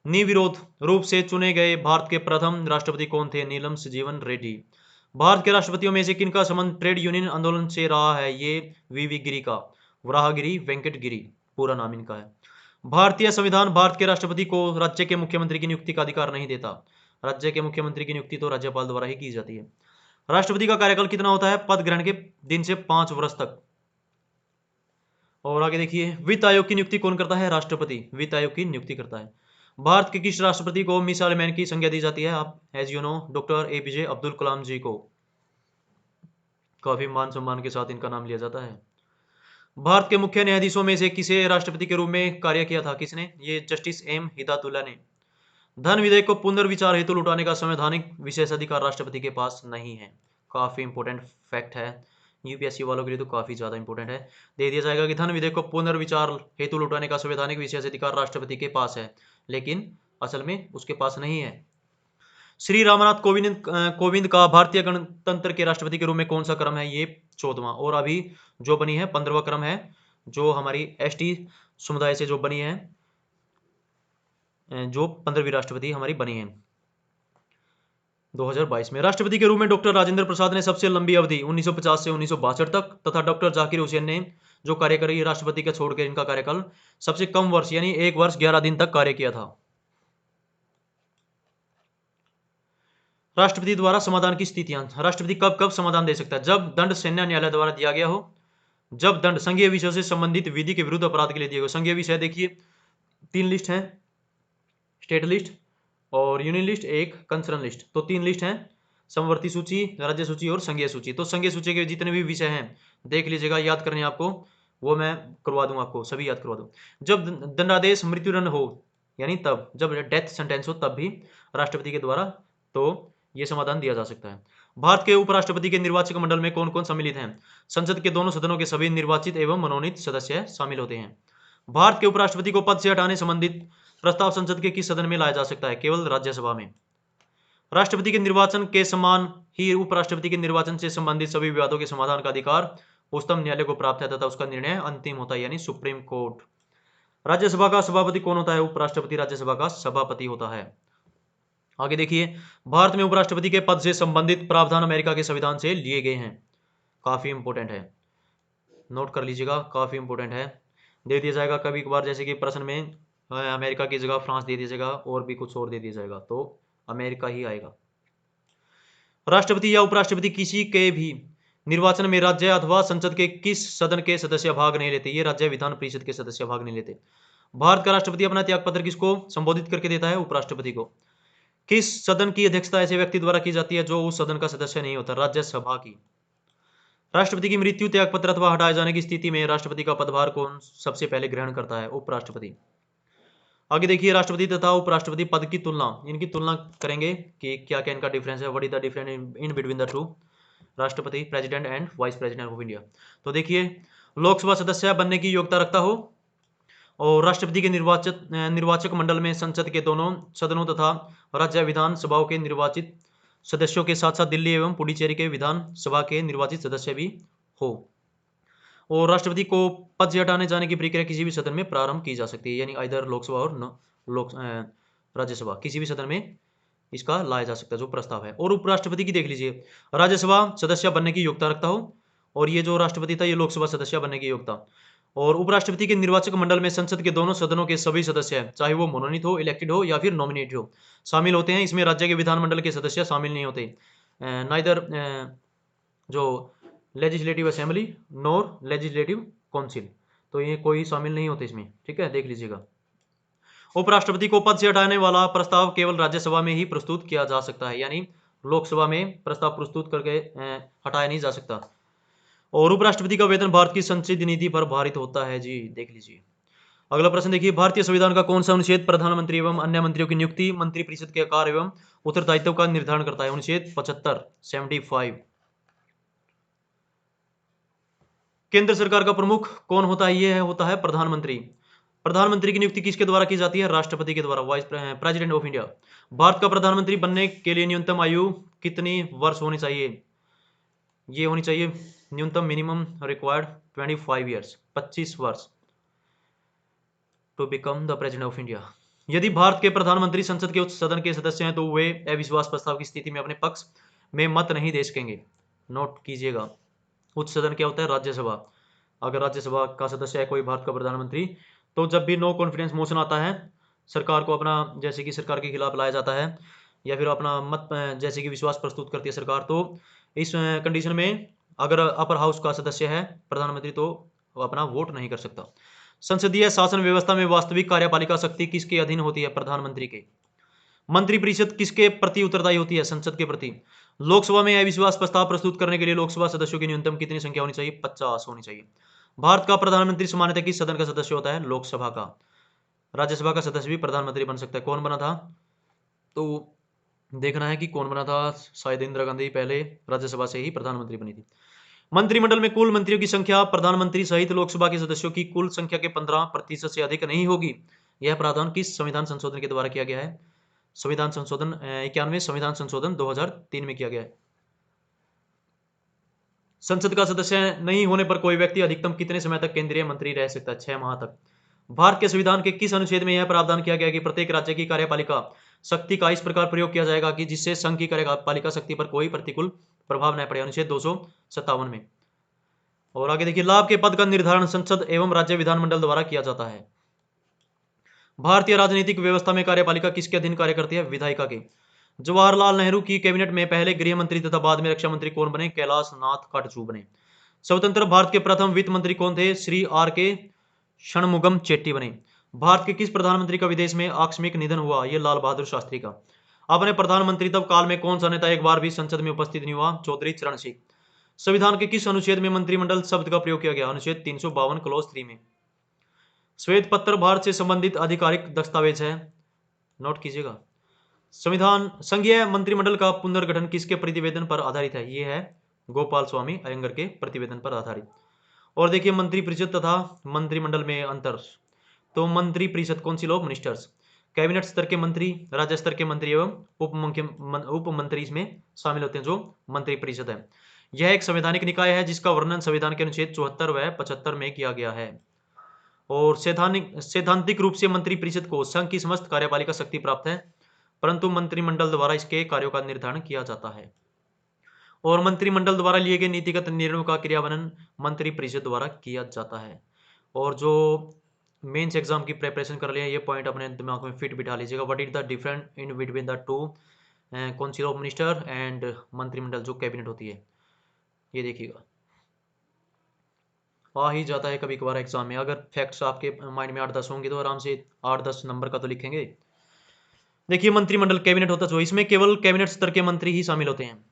निर्विरोध रूप से चुने गए भारत के प्रथम राष्ट्रपति कौन थे? नीलम संजीवन रेड्डी। भारत के राष्ट्रपतियों में से किनका संबंध ट्रेड यूनियन आंदोलन से रहा है? ये वीवी गिरी का, वराहगिरी वेंकट गिरी पूरा नाम इनका है। भारतीय संविधान भारत के राष्ट्रपति को राज्य के मुख्यमंत्री की नियुक्ति का अधिकार नहीं देता। राज्य के मुख्यमंत्री की नियुक्ति तो राज्यपाल द्वारा ही की जाती है। राष्ट्रपति का कार्यकाल कितना होता है? पद ग्रहण के दिन से 5 वर्ष तक। और आगे देखिए, वित्त आयोग की नियुक्ति कौन करता है? राष्ट्रपति वित्त आयोग की नियुक्ति करता है। भारत के किस राष्ट्रपति को मिसाइल मैन की संज्ञा दी जाती है? आप as you know doctor APJ Abdul Kalam ji को काफी मान सम्मान के साथ इनका नाम लिया जाता है। भारत के मुख्य न्यायाधीशों में से किसे राष्ट्रपति के रूप में कार्य किया था? किसने? ये जस्टिस एम हिदायतुल्ला ने। धन विधेयक को पुनर्विचार हेतु लौटाने का संवैधानिक विशेषाधिकार राष्ट्रपति के पास नहीं है। काफी इंपॉर्टेंट फैक्ट है, यूपीएससी वालों के लिए तो काफी ज्यादा इंपॉर्टेंट है। दे दिया जाएगा कि धन विधेयक को पुनर्विचार हेतु लौटाने का संवैधानिक विशेषाधिकार राष्ट्रपति के पास है, लेकिन असल में उसके पास नहीं है। श्री रामनाथ कोविंद का भारतीय गणतंत्र के राष्ट्रपति के रूप में कौन सा क्रम है? ये 14वां। और अभी जो बनी है 15वां क्रम है, जो हमारी एसटी समुदाय से जो बनी है, जो 15वीं राष्ट्रपति हमारी बनी है 2022 में। राष्ट्रपति के रूप में डॉक्टर राजेंद्र प्रसाद ने सबसे लंबी अवधि 1950 से 1962 तक तथा डॉक्टर जाकिर हुसैन ने जो कार्य करी राष्ट्रपति का छोड़कर इनका कार्यकाल सबसे कम वर्ष यानी 1 वर्ष 11 दिन तक कार्य किया था। राष्ट्रपति द्वारा समाधान की स्थितियां। राष्ट्रपति कब कब समाधान दे सकता है? जब दंड सैन्य न्यायालय द्वारा दिया गया हो, जब दंड संघीय विषयों से संबंधित विधि के विरुद्ध अपराध के लिए दिए गए। संघीय विषय देखिए 3 लिस्ट हैं, स्टेट लिस्ट और यूनियन लिस्ट, एक कंसर्न लिस्ट, तो 3 लिस्ट हैं। समवर्ती सूची, राज्य सूची और संघीय सूची। तो संघीय सूची के जितने भी विषय हैं देख लीजिएगा, याद करने आपको, वो मैं करवा दूंगा, आपको सभी याद करवा दूँ। जब दंडादेश मृत्युदंड हो, यानी तब जब डेथ सेंटेंस हो, तब भी राष्ट्रपति के द्वारा तो ये समाधान दिया जा सकता है। भारत के उपराष्ट्रपति के निर्वाचक मंडल में कौन कौन सम्मिलित हैं? संसद के दोनों सदनों के सभी निर्वाचित एवं मनोनीत सदस्य शामिल होते हैं। भारत के उपराष्ट्रपति को पद से हटाने संबंधित प्रस्ताव संसद के किस सदन में लाया जा सकता है? केवल राज्यसभा में। राष्ट्रपति के निर्वाचन के समान ही उपराष्ट्रपति के निर्वाचन से संबंधित सभी विवादों के समाधान का अधिकार उच्चतम न्यायालय को प्राप्त है तथा उसका निर्णय अंतिम होता है, यानी सुप्रीम कोर्ट। राज्यसभा का सभापति कौन होता है? उपराष्ट्रपति राज्यसभा का सभापति होता है। आगे देखिए, भारत में उपराष्ट्रपति के पद से संबंधित प्रावधान अमेरिका के संविधान से लिए गए हैं। काफी इंपोर्टेंट है, नोट कर लीजिएगा, काफी इंपोर्टेंट है। दे दिया जाएगा कभी कभार, जैसे कि प्रश्न में अमेरिका की जगह फ्रांस दे दिया जाएगा और भी कुछ और दे दिया जाएगा, तो अमेरिका ही आएगा। राष्ट्रपति या उपराष्ट्रपति किसी के भी निर्वाचन में राज्य अथवा संसद के किस सदन के सदस्य भाग नहीं लेते? ये राज्य विधान परिषद के सदस्य भाग नहीं लेते। भारत का राष्ट्रपति अपना त्यागपत्र किसको संबोधित करके देता है? उपराष्ट्रपति को। किस सदन की अध्यक्षता ऐसे व्यक्ति द्वारा की जाती है जो उस सदन का सदस्य नहीं होता? राज्यसभा की। राष्ट्रपति की मृत्यु, त्यागपत्र अथवा हटाए जाने की स्थिति में राष्ट्रपति का पदभार कौन सबसे पहले ग्रहण करता है? उपराष्ट्रपति। आगे देखिए, राष्ट्रपति तथा उपराष्ट्रपति पद की तुलना, इनकी तुलना करेंगे कि क्या क्या इनका डिफरेंस है, what is the difference in between the two राष्ट्रपति, president and vice president of India. तो देखिए, लोकसभा सदस्य बनने की योग्यता रखता हो और राष्ट्रपति के निर्वाचक मंडल में संसद के दोनों सदनों तथा राज्य विधानसभाओं के निर्वाचित सदस्यों के साथ साथ दिल्ली एवं पुडुचेरी के विधानसभा के निर्वाचित सदस्य भी हो, और राष्ट्रपति को पद से हटाने जाने की प्रक्रिया किसी भी सदन में प्रारंभ की जा सकती है, यानी इधर लोकसभा और राज्यसभा, किसी भी सदन में इसका लाया जा सकता है जो प्रस्ताव है। और उपराष्ट्रपति की देख लीजिए, राज्यसभा सदस्य बनने की योग्यता रखता हो, और ये जो राष्ट्रपति था ये लोकसभा सदस्य बनने की योग्यता। और उपराष्ट्रपति के निर्वाचक मंडल में संसद के दोनों सदनों के सभी सदस्य, चाहे वो मनोनीत हो, इलेक्टेड हो या फिर नॉमिनेट हो, शामिल होते हैं। इसमें राज्य के विधानमंडल के सदस्य शामिल नहीं होते, नाइदर जो legislative assembly nor legislative council, तो ये कोई शामिल नहीं होते इसमें, ठीक है, देख लीजिएगा। उपराष्ट्रपति को पद से हटाने वाला प्रस्ताव केवल राज्यसभा में ही प्रस्तुत किया जा सकता है, यानी लोकसभा में प्रस्ताव प्रस्तुत करके हटाया नहीं जा सकता। और उपराष्ट्रपति का वेतन भारत की संसदीय नीति पर भारित होता है जी, देख लीजिए। अगला प्रश्न देखिए, भारतीय संविधान का कौन सा अनुच्छेद प्रधानमंत्री एवं अन्य मंत्रियों की नियुक्ति, मंत्रिपरिषद के आकार एवं उत्तरदायित्व का निर्धारण करता है? अनुच्छेद 75, 75। केंद्र सरकार का प्रमुख कौन होता है? ये होता है प्रधानमंत्री। प्रधानमंत्री की नियुक्ति किसके द्वारा की जाती है? राष्ट्रपति के द्वारा, vice president of India. Bharat का प्रधानमंत्री बनने के लिए न्यूनतम आयु कितनी वर्ष होनी चाहिए? ये होनी चाहिए न्यूनतम, मिनिमम रिक्वायर्ड 25 ईयर्स, 25 वर्ष to become the president of India. यदि भारत के प्रधानमंत्री संसद के उच्च सदन के सदस्य हैं तो वे अविश्वास प्रस्ताव की स्थिति में अपने पक्ष में मत नहीं दे सकेंगे। नोट कीजिएगा, उच्च सदन क्या होता है? राज्यसभा। अगर राज्यसभा का सदस्य है कोई भारत का प्रधानमंत्री, तो जब भी नो कॉन्फिडेंस मोशन आता है सरकार को, अपना जैसे कि सरकार के खिलाफ लाया जाता है या फिर अपना मत जैसे कि विश्वास प्रस्तुत करती है सरकार, तो इस कंडीशन में अगर अपर हाउस का सदस्य है प्रधानमंत्री तो वो अपना वोट नहीं कर सकता। संसदीय शासन व्यवस्था में वास्तविक कार्यपालिका शक्ति किसके अधीन होती है? प्रधानमंत्री के। मंत्रिपरिषद किसके प्रति उत्तरदायी होती है? संसद के प्रति। लोकसभा में अविश्वास प्रस्ताव प्रस्तुत करने के लिए लोकसभा सदस्यों की न्यूनतम कितनी संख्या होनी चाहिए? 50 होनी चाहिए। भारत का प्रधानमंत्री सामान्यतः किस सदन का सदस्य होता है? लोकसभा का। राज्यसभा का सदस्य भी प्रधानमंत्री बन सकता है। कौन बना था? तो देखना है कि कौन बना था, शायद इंदिरा गांधी पहले राज्यसभा से ही प्रधानमंत्री बनी थी। मंत्रिमंडल में कुल मंत्रियों की संख्या प्रधानमंत्री सहित लोकसभा के सदस्यों की कुल संख्या के 15% से अधिक नहीं होगी। यह प्रावधान किस संविधान संशोधन के द्वारा किया गया है? संविधान संशोधन 91 संविधान संशोधन 2003 में किया गया है। संसद का सदस्य नहीं होने पर कोई व्यक्ति अधिकतम कितने समय तक केंद्रीय मंत्री रह सकता है? 6 माह तक। भारत के संविधान के किस अनुच्छेद में यह प्रावधान किया गया कि प्रत्येक राज्य की कार्यपालिका शक्ति का इस प्रकार प्रयोग किया जाएगा कि जिससे संघ की कार्यपालिका शक्ति पर कोई प्रतिकूल प्रभाव न पड़े? अनुच्छेद 257 में। और आगे देखिए, लाभ के पद का निर्धारण संसद एवं राज्य विधानमंडल द्वारा किया जाता है। भारतीय राजनीतिक व्यवस्था में कार्यपालिका किसके अधीन कार्य करती है? विधायिका के। जवाहरलाल नेहरू की कैबिनेट में पहले गृह मंत्री तथा बाद में रक्षा मंत्री कौन बने? कैलाश नाथ काटजू बने। स्वतंत्र भारत के प्रथम वित्त मंत्री कौन थे? श्री आर के षणमुगम चेट्टी बने। भारत के किस प्रधानमंत्री का विदेश में आकस्मिक निधन हुआ? ये लाल बहादुर शास्त्री का। अपने प्रधानमंत्री तब काल में कौन सा नेता एक बार भी संसद में उपस्थित नहीं हुआ? चौधरी चरण सिंह। संविधान के किस अनुच्छेद में मंत्रिमंडल शब्द का प्रयोग किया गया? अनुच्छेद 352 क्लॉज 3 में। श्वेत पत्र भारत से संबंधित आधिकारिक दस्तावेज है, नोट कीजिएगा। संविधान संघीय मंत्रिमंडल का पुनर्गठन किसके प्रतिवेदन पर आधारित है? ये है गोपाल स्वामी अयंगर के प्रतिवेदन पर आधारित। और देखिए मंत्रिपरिषद तथा मंत्रिमंडल में अंतर। तो मंत्रिपरिषद कौन सी लोग? मिनिस्टर्स। कैबिनेट स्तर के मंत्री, राज्य स्तर के मंत्री एवं उप मंत्री इसमें शामिल होते हैं जो मंत्रिपरिषद है। यह एक संवैधानिक निकाय है जिसका वर्णन संविधान के अनुच्छेद 74 व 75 में किया गया है। और सैद्धांतिक रूप से मंत्रिपरिषद को संघ की समस्त कार्यपालिका शक्ति प्राप्त है, परंतु मंत्रिमंडल द्वारा इसके कार्यों का निर्धारण किया जाता है। और मंत्रिमंडल द्वारा लिए गए नीतिगत निर्णयों का क्रियान्वयन मंत्रिपरिषद द्वारा किया जाता है। और जो मेंस एग्जाम की प्रिपरेशन कर लिए ये पॉइंट अपने दिमाग में फिट बिठा लीजिएगा। What is the different in between the two council of minister and मंत्रिमंडल जो कैबिनेट होती है, ये देखिएगा। आ ही जाता है कभी कभार एग्जाम में। अगर फैक्ट्स आपके माइंड में 8-10 होंगे तो आराम से 8-10 नंबर का तो लिखेंगे। देखिए मंत्रिमंडल कैबिनेट होता है, इसमें केवल कैबिनेट स्तर के मंत्री ही शामिल होते हैं।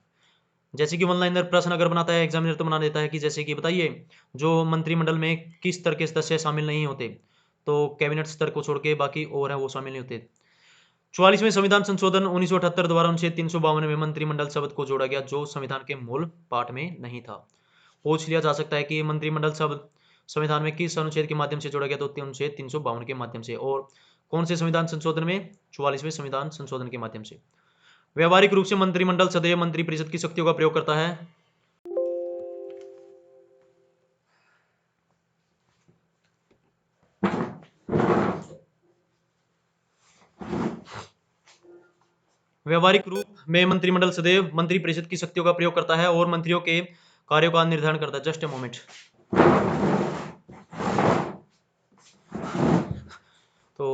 जैसे कि वन लाइनर प्रश्न अगर बनाता है एग्जामिनर तो बना देता है कि जैसे कि बताइए जो मंत्रिमंडल में किस तरह के सदस्य शामिल नहीं होते, तो कैबिनेट स्तर को छोड़ के बाकी और है वो शामिल नहीं होते। 44वें संविधान संशोधन 1978 द्वारा अनुच्छेद 352 में मंत्रिमंडल शब्द को जोड़ा गया जो संविधान के मूल पाठ में नहीं था। पूछ लिया जा सकता है कि मंत्रिमंडल शब्द संविधान में किस अनुच्छेद के माध्यम से जोड़ा गया, तो अनुच्छेद 352 के माध्यम से। और कौन से संविधान संशोधन में? 44वें संविधान संशोधन के माध्यम से। व्यवहारिक रूप से मंत्रिमंडल सदैव मंत्रिपरिषद की शक्तियों का प्रयोग करता है। व्यवहारिक रूप में मंत्रिमंडल सदैव मंत्रिपरिषद की शक्तियों का प्रयोग करता है और मंत्रियों के कार्यों का निर्धारण करता है। Just a moment. तो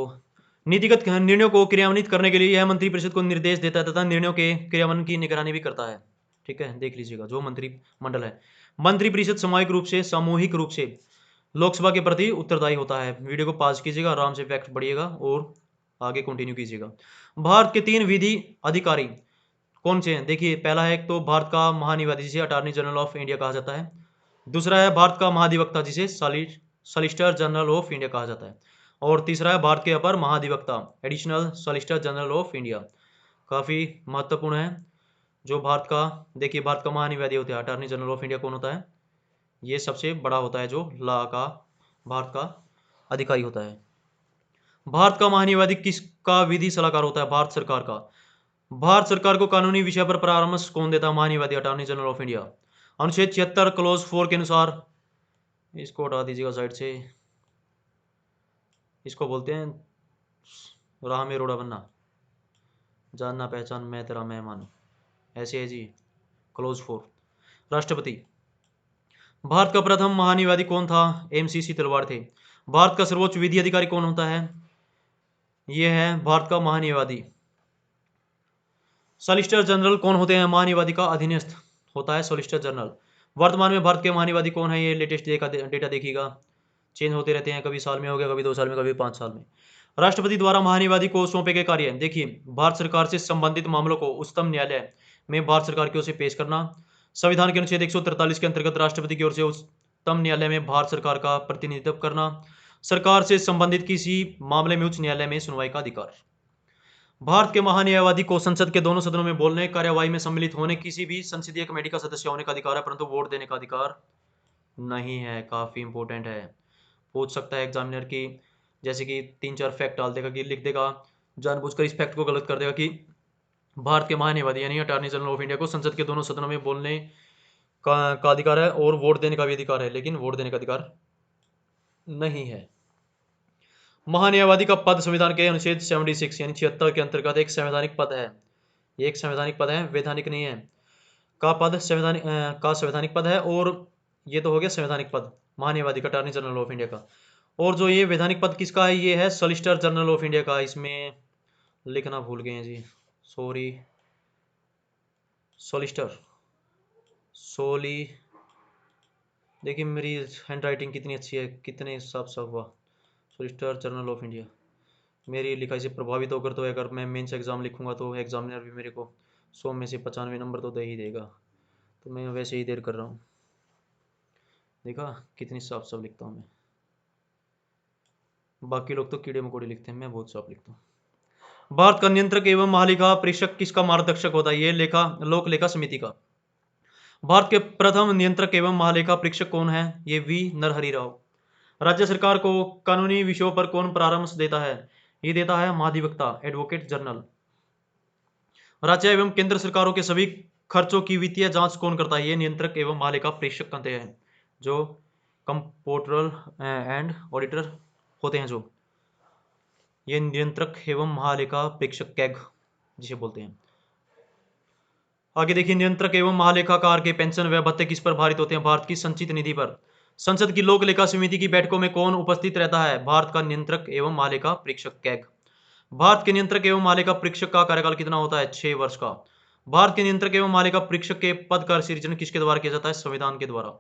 नीतिगत निर्णयों को क्रियान्वित करने के लिए यह मंत्रिपरिषद को निर्देश देता है तथा निर्णयों के क्रियान्वयन की निगरानी भी करता है। ठीक है, देख लीजिएगा जो मंत्रिमंडल है। मंत्रिपरिषद सामूहिक रूप से लोकसभा के प्रति उत्तरदायी होता है। वीडियो को पॉज कीजिएगा, आराम से फैक्ट पढ़िएगा और आगे कंटिन्यू कीजिएगा। भारत के 3 विधि अधिकारी कौन से हैं? देखिए पहला है एक तो भारत का महानिवासी जिसे अटॉर्नी जनरल ऑफ इंडिया कहा जाता है। दूसरा है भारत का महाधिवक्ता जिसे सॉलिसिटर जनरल ऑफ इंडिया कहा जाता है। और तीसरा है भारत के अपर महाधिवक्ता additional solicitor general of India. काफ़ी महत्वपूर्ण है जो भारत का। देखिए भारत का महानिवासी होता है, अटॉर्नी जनरल ऑफ इंडिया कौन होता है? ये सबसे बड़ा होता है जो लॉ का भारत का अधिकारी होता है। भारत का महानिवासी किसका विधि सलाहकार होता है? भारत सरकार का। भारत सरकार को कानूनी विषय पर परामर्श कौन देता है? महानिवासी अटॉर्नी जनरल ऑफ इंडिया। अनुच्छेद 76 क्लोज 4 के अनुसार, इसको हटा दीजिएगा साइड से, इसको बोलते हैं राह में रोड़ा बनना, जानना पहचान मैं तेरा मेहमान, ऐसे है जी। क्लोज 4। राष्ट्रपति। भारत का प्रथम महानिवासी कौन था? MCC तलवार थे। भारत का सर्वोच्च विधि अधिकारी कौन होता है? यह है भारत का महानिवासी। सॉलिसिटर जनरल कौन होते हैं? महानिवासी का अधीनस्थ होता है सॉलिसिटर जनरल। वर्तमान में भारत के महानिवासी कौन है? ये लेटेस्ट डेटा देखिएगा, चेंज होते रहते हैं, कभी साल में हो गया, कभी 2 साल में, कभी 5 साल में। राष्ट्रपति द्वारा महानिवासी को सौंपे गए कार्य। देखिए भारत सरकार से संबंधित मामलों को उच्चतम न्यायालय में भारत सरकार की ओर से पेश करना। संविधान के अनुच्छेद 143 के अंतर्गत राष्ट्रपति की ओर से उच्चतम न्यायालय में भारत सरकार का प्रतिनिधित्व करना। सरकार से संबंधित किसी मामले में उच्च न्यायालय में सुनवाई का अधिकार। भारत के महान्यायवादी को संसद के दोनों सदनों में बोलने, कार्यवाही में सम्मिलित होने, किसी भी संसदीय कमेटी का सदस्य होने का अधिकार है, परंतु वोट देने का अधिकार नहीं है। काफी इंपॉर्टेंट है, पूछ सकता है एग्जामिनर की, जैसे कि 3-4 फैक्ट डाल देगा कि लिख देगा जानबूझकर इस फैक्ट को गलत कर देगा कि भारत के महान्यायवादी यानी अटॉर्नी जनरल ऑफ इंडिया को संसद के दोनों सदनों में बोलने का अधिकार है और वोट देने का भी अधिकार है, लेकिन वोट देने का अधिकार नहीं है। महान्यायवादी का पद संविधान के अनुच्छेद 76 यानी 76 के अंतर्गत एक संवैधानिक पद है। ये एक संवैधानिक पद है, वैधानिक नहीं है। का पद संवैधानिक पद है। और ये तो हो गया संवैधानिक पद महान्यायवादी का, अटॉर्नी जनरल ऑफ इंडिया का। और जो ये वैधानिक पद किसका है? ये है सॉलिसिटर जनरल ऑफ इंडिया का। इसमें लिखना भूल गए हैं जी, सॉरी। सॉलिसिटर देखिए मेरी हैंड राइटिंग कितनी अच्छी है, कितने साफ साफ हुआ। सॉलिसिटर जनरल ऑफ इंडिया, मेरी लिखाई से प्रभावित होकर तो अगर मैं मेंस एग्ज़ाम लिखूंगा तो एग्जामिनर भी मेरे को 100 में से 95 नंबर तो दे ही देगा। तो मैं वैसे ही देर कर रहा हूँ। देखा कितनी साफ साफ लिखता हूँ मैं। बाकी लोग तो कीड़े मकोड़े लिखते हैं, मैं बहुत साफ लिखता हूँ। भारत का नियंत्रक एवं महालेखा परीक्षक किसका मार्गदर्शक होता है? ये लेखा लोक लेखा समिति का। भारत के प्रथम नियंत्रक एवं महालेखा परीक्षक कौन है? ये वी नरहरि राव। राज्य सरकार को कानूनी विषयों पर कौन परामर्श देता है? ये देता है महाधिवक्ता, एडवोकेट जनरल। राज्य एवं केंद्र सरकारों के सभी खर्चों की वित्तीय जांच कौन करता है? ये नियंत्रक एवं महालेखा परीक्षक करते हैं, जो कंप्ट्रोलर एंड ऑडिटर होते हैं। जो ये नियंत्रक एवं महालेखा परीक्षक कैग जिसे बोलते हैं। आगे देखिए, नियंत्रक एवं महालेखाकार के पेंशन व भत्ते किस पर भारित होते हैं? भारत की संचित निधि पर। संसद की लोक लेखा समिति की बैठकों में कौन उपस्थित रहता है? भारत का नियंत्रक एवं महालेखा परीक्षक कैग। भारत के नियंत्रक एवं महालेखा परीक्षक का कार्यकाल कितना होता है? 6 वर्ष का। भारत के नियंत्रक एवं महालेखा परीक्षक के पद का सृजन किसके द्वारा किया जाता है? संविधान के द्वारा।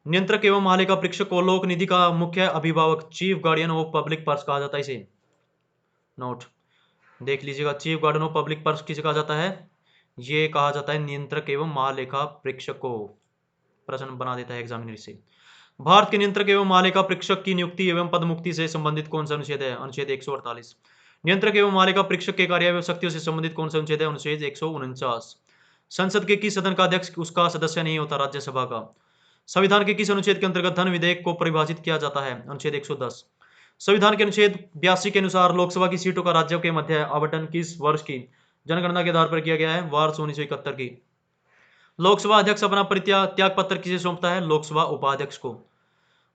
नियंत्रक एवं महालेखा परीक्षक को लोक निधि का मुख्य अभिभावक, chief guardian of public purse कहा जाता है। इसे नोट देख लीजिएगा, chief guardian of public purse किसे कहा जाता है? ये कहा जाता है नियंत्रक एवं महालेखा परीक्षक को। प्रश्न बना देता है एग्जामिनर से। भारत के नियंत्रक एवं महालेखा परीक्षक की नियुक्ति एवं पदमुक्ति से संबंधित कौन सा अनुच्छेद है? अनुच्छेद 148। नियंत्रक एवं महालेखा परीक्षक के कार्य एवं शक्तियों से संबंधित कौन सा अनुच्छेद है? अनुच्छेद 149। संसद के किस सदन का अध्यक्ष उसका सदस्य नहीं होता? राज्यसभा का। संविधान के किस अनुच्छेद के अंतर्गत धन विधेयक को परिभाषित किया जाता है? अनुच्छेद 110। संविधान के अनुच्छेद 82 के अनुसार लोकसभा की सीटों का राज्यों के मध्य आवंटन किस वर्ष की जनगणना के आधार पर किया गया है? वर्ष 1971 की। लोकसभा अध्यक्ष अपना परित्याग पत्र किसे सौंपता है? लोकसभा उपाध्यक्ष को।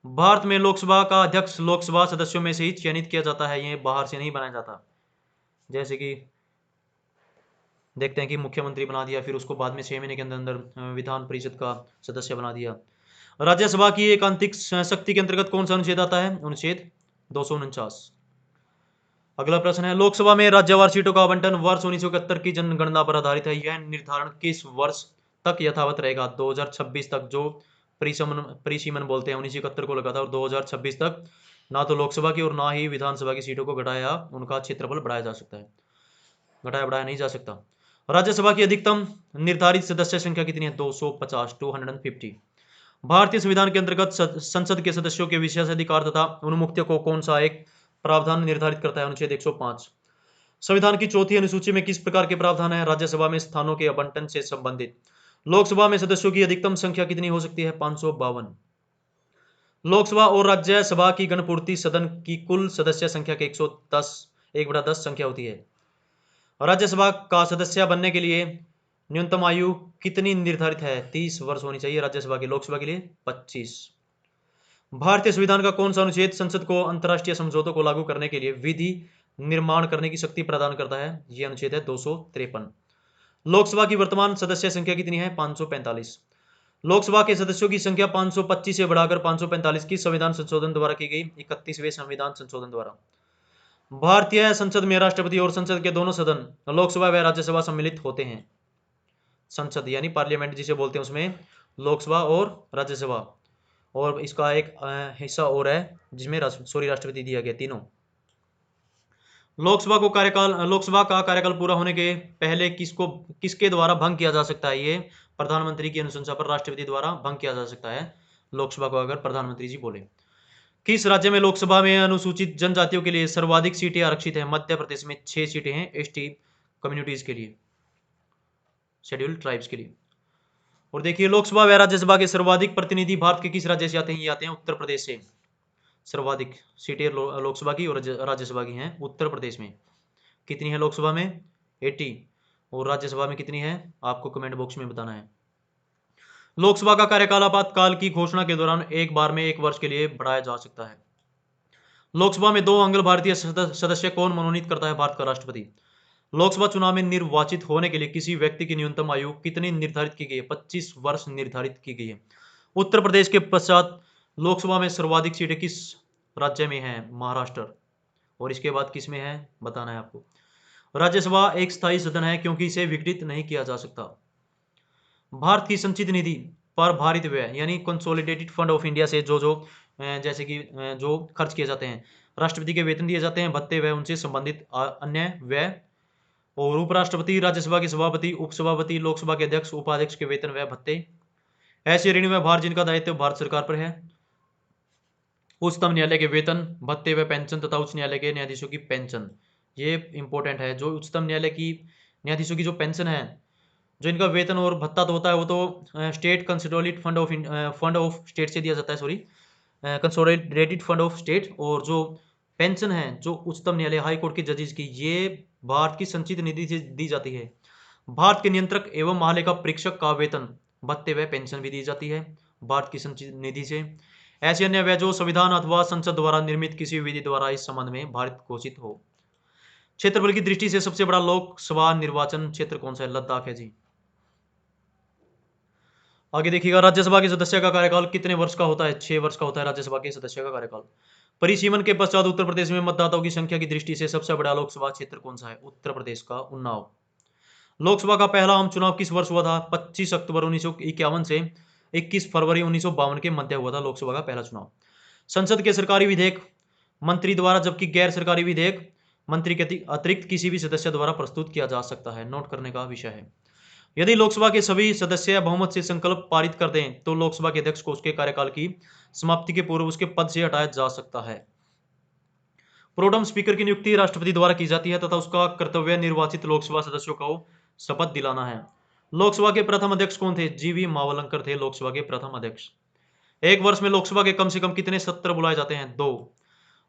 भारत में लोकसभा का अध्यक्ष लोकसभा सदस्यों में से ही चयनित किया जाता है, ये बाहर से नहीं बनाया जाता। जैसे कि देखते हैं कि मुख्यमंत्री बना दिया, फिर उसको बाद में 6 महीने के अंदर अंदर विधान परिषद का सदस्य बना दिया। राज्यसभा की एक आंतरिक शक्ति के अंतर्गत कौन सा अनुच्छेद आता है? अनुच्छेद 249। अगला प्रश्न है, लोकसभा में राज्यवार सीटों का आवंटन वर्ष 1971 की जनगणना पर आधारित है। यह निर्धारण किस वर्ष तक यथावत रहेगा? 2026 तक। जो परिसीमन बोलते हैं 1971 को लगा था, और 2026 तक ना तो लोकसभा की और ना ही विधानसभा की सीटों को घटाया, उनका क्षेत्रफल बढ़ाया जा सकता है, घटाया बढ़ाया नहीं जा सकता। राज्यसभा की अधिकतम निर्धारित सदस्य संख्या कितनी है? 250, 250। भारतीय संविधान के अंतर्गत संसद के सदस्यों के विशेषाधिकार तथा उन्मुक्तियों को कौन सा एक प्रावधान निर्धारित करता है? अनुच्छेद 105। संविधान की चौथी अनुसूची में किस प्रकार के प्रावधान है? राज्यसभा में स्थानों के आवंटन से संबंधित। लोकसभा में सदस्यों की अधिकतम संख्या कितनी हो सकती है? 552। लोकसभा और राज्यसभा की गणपूर्ति सदन की कुल सदस्य संख्या के 110 1/10 संख्या होती है। राज्यसभा का सदस्य बनने के लिए न्यूनतम आयु कितनी निर्धारित है? 30 वर्ष होनी चाहिए राज्यसभा की। लोकसभा के लिए 25। भारतीय संविधान का कौन सा अनुच्छेद संसद को अंतर्राष्ट्रीय समझौतों को लागू करने के लिए विधि निर्माण करने की शक्ति प्रदान करता है? यह अनुच्छेद है 253। लोकसभा की वर्तमान सदस्य संख्या कितनी है? 545। लोकसभा के सदस्यों की संख्या 525 से बढ़ाकर 545 की संविधान संशोधन द्वारा की गई 31वें संविधान संशोधन द्वारा। भारतीय संसद में राष्ट्रपति और संसद के दोनों सदन, लोकसभा व राज्यसभा, सम्मिलित होते हैं। संसद यानी पार्लियामेंट जिसे बोलते हैं, उसमें लोकसभा और राज्यसभा, और इसका एक हिस्सा और है जिसमें राष्ट्रपति दिया गया, तीनों। लोकसभा का कार्यकाल पूरा होने के पहले किसके द्वारा भंग किया जा सकता है? ये प्रधानमंत्री की अनुशंसा पर राष्ट्रपति द्वारा भंग किया जा सकता है लोकसभा को, अगर प्रधानमंत्री जी बोले। किस राज्य में लोकसभा में अनुसूचित जनजातियों के लिए सर्वाधिक सीटें आरक्षित हैं? मध्य प्रदेश में 6 सीटें हैं एसटी कम्युनिटीज के लिए, शेड्यूल्ड ट्राइब्स के लिए। और देखिए, लोकसभा व राज्यसभा के सर्वाधिक प्रतिनिधि भारत के किस राज्य से आते हैं? ये आते हैं उत्तर प्रदेश से। सर्वाधिक सीटें लोकसभा की और राज्यसभा की हैं उत्तर प्रदेश में। कितनी है लोकसभा में? 80। और राज्यसभा में कितनी है? आपको कमेंट बॉक्स में बताना है। लोकसभा का कार्यकाल आपातकाल की घोषणा के दौरान एक बार में 1 वर्ष के लिए बढ़ाया जा सकता है। लोकसभा में 2 अंग भारतीय सदस्य कौन मनोनीत करता है? भारत का राष्ट्रपति। लोकसभा चुनाव में निर्वाचित होने के लिए किसी व्यक्ति की न्यूनतम आयु कितनी निर्धारित की गई है? 25 वर्ष निर्धारित की गई है। उत्तर प्रदेश के पश्चात लोकसभा में सर्वाधिक सीटें किस राज्य में हैं? महाराष्ट्र। और इसके बाद किस में है बताना है आपको। राज्यसभा एक स्थायी सदन है क्योंकि इसे विघटित नहीं किया जा सकता। भारत की संचित निधि पर भारित व्यय यानी कंसोलिडेटेड फंड ऑफ इंडिया से जो जैसे कि जो खर्च किए जाते हैं, राष्ट्रपति के वेतन दिए जाते हैं, भत्ते व उनसे संबंधित अन्य व्यय। और उपराष्ट्रपति, राज्यसभा के सभापति, उपसभापति, लोकसभा के अध्यक्ष, उपाध्यक्ष के वेतन व भत्ते। ऐसे ऋणी व भार जिनका दायित्व भारत सरकार पर है। उच्चतम न्यायालय के वेतन, भत्ते व पेंशन तथा उच्च न्यायालय के न्यायाधीशों की पेंशन। ये इंपॉर्टेंट है। जो उच्चतम न्यायालय की न्यायाधीशों की जो पेंशन है, जो इनका वेतन और भत्ता तो होता है, वो तो state consolidated fund of state से दिया जाता है, sorry, consolidated fund of state. और जो पेंशन है जो उच्चतम न्यायालय हाई कोर्ट के जजेस की, ये भारत की संचित निधि से दी जाती है। भारत के नियंत्रक एवं महालेखा परीक्षक का वेतन, भत्ते व पेंशन भी दी जाती है भारत की संचित निधि से। ऐसे अन्य व्यय जो संविधान अथवा संसद द्वारा निर्मित किसी विधि द्वारा इस संबंध में भारत घोषित हो। क्षेत्रफल की दृष्टि से सबसे बड़ा लोकसभा निर्वाचन क्षेत्र कौन सा है? लद्दाख है जी। आगे देखिएगा, राज्यसभा के सदस्य का कार्यकाल कितने वर्ष का होता है? 6 वर्ष का होता है राज्यसभा के सदस्य का कार्यकाल। परिसीमन के पश्चात उत्तर प्रदेश में मतदाताओं की संख्या की दृष्टि से सबसे बड़ा लोकसभा क्षेत्र कौन सा है? उत्तर प्रदेश का उन्नाव। लोकसभा का पहला आम चुनाव किस वर्ष हुआ था? 25 अक्टूबर 1951 से 21 फरवरी 1952 के मध्य हुआ था लोकसभा का पहला चुनाव। संसद के सरकारी विधेयक मंत्री द्वारा, जबकि गैर सरकारी विधेयक मंत्री के अतिरिक्त किसी भी सदस्य द्वारा प्रस्तुत किया जा सकता है। नोट करने का विषय है। यदि लोकसभा के सभी सदस्य बहुमत से संकल्प पारित कर दें तो लोकसभा के अध्यक्ष को उसके कार्यकाल की समाप्ति के पूर्व उसके पद से हटाया जा सकता है। प्रोटेम स्पीकर की नियुक्ति राष्ट्रपति द्वारा की जाती है तथा उसका कर्तव्य निर्वाचित लोकसभा सदस्यों को शपथ दिलाना है। लोकसभा के प्रथम अध्यक्ष कौन थे? जीवी मावलंकर थे लोकसभा के प्रथम अध्यक्ष। एक वर्ष में लोकसभा के कम से कम कितने सत्र बुलाए जाते हैं? 2।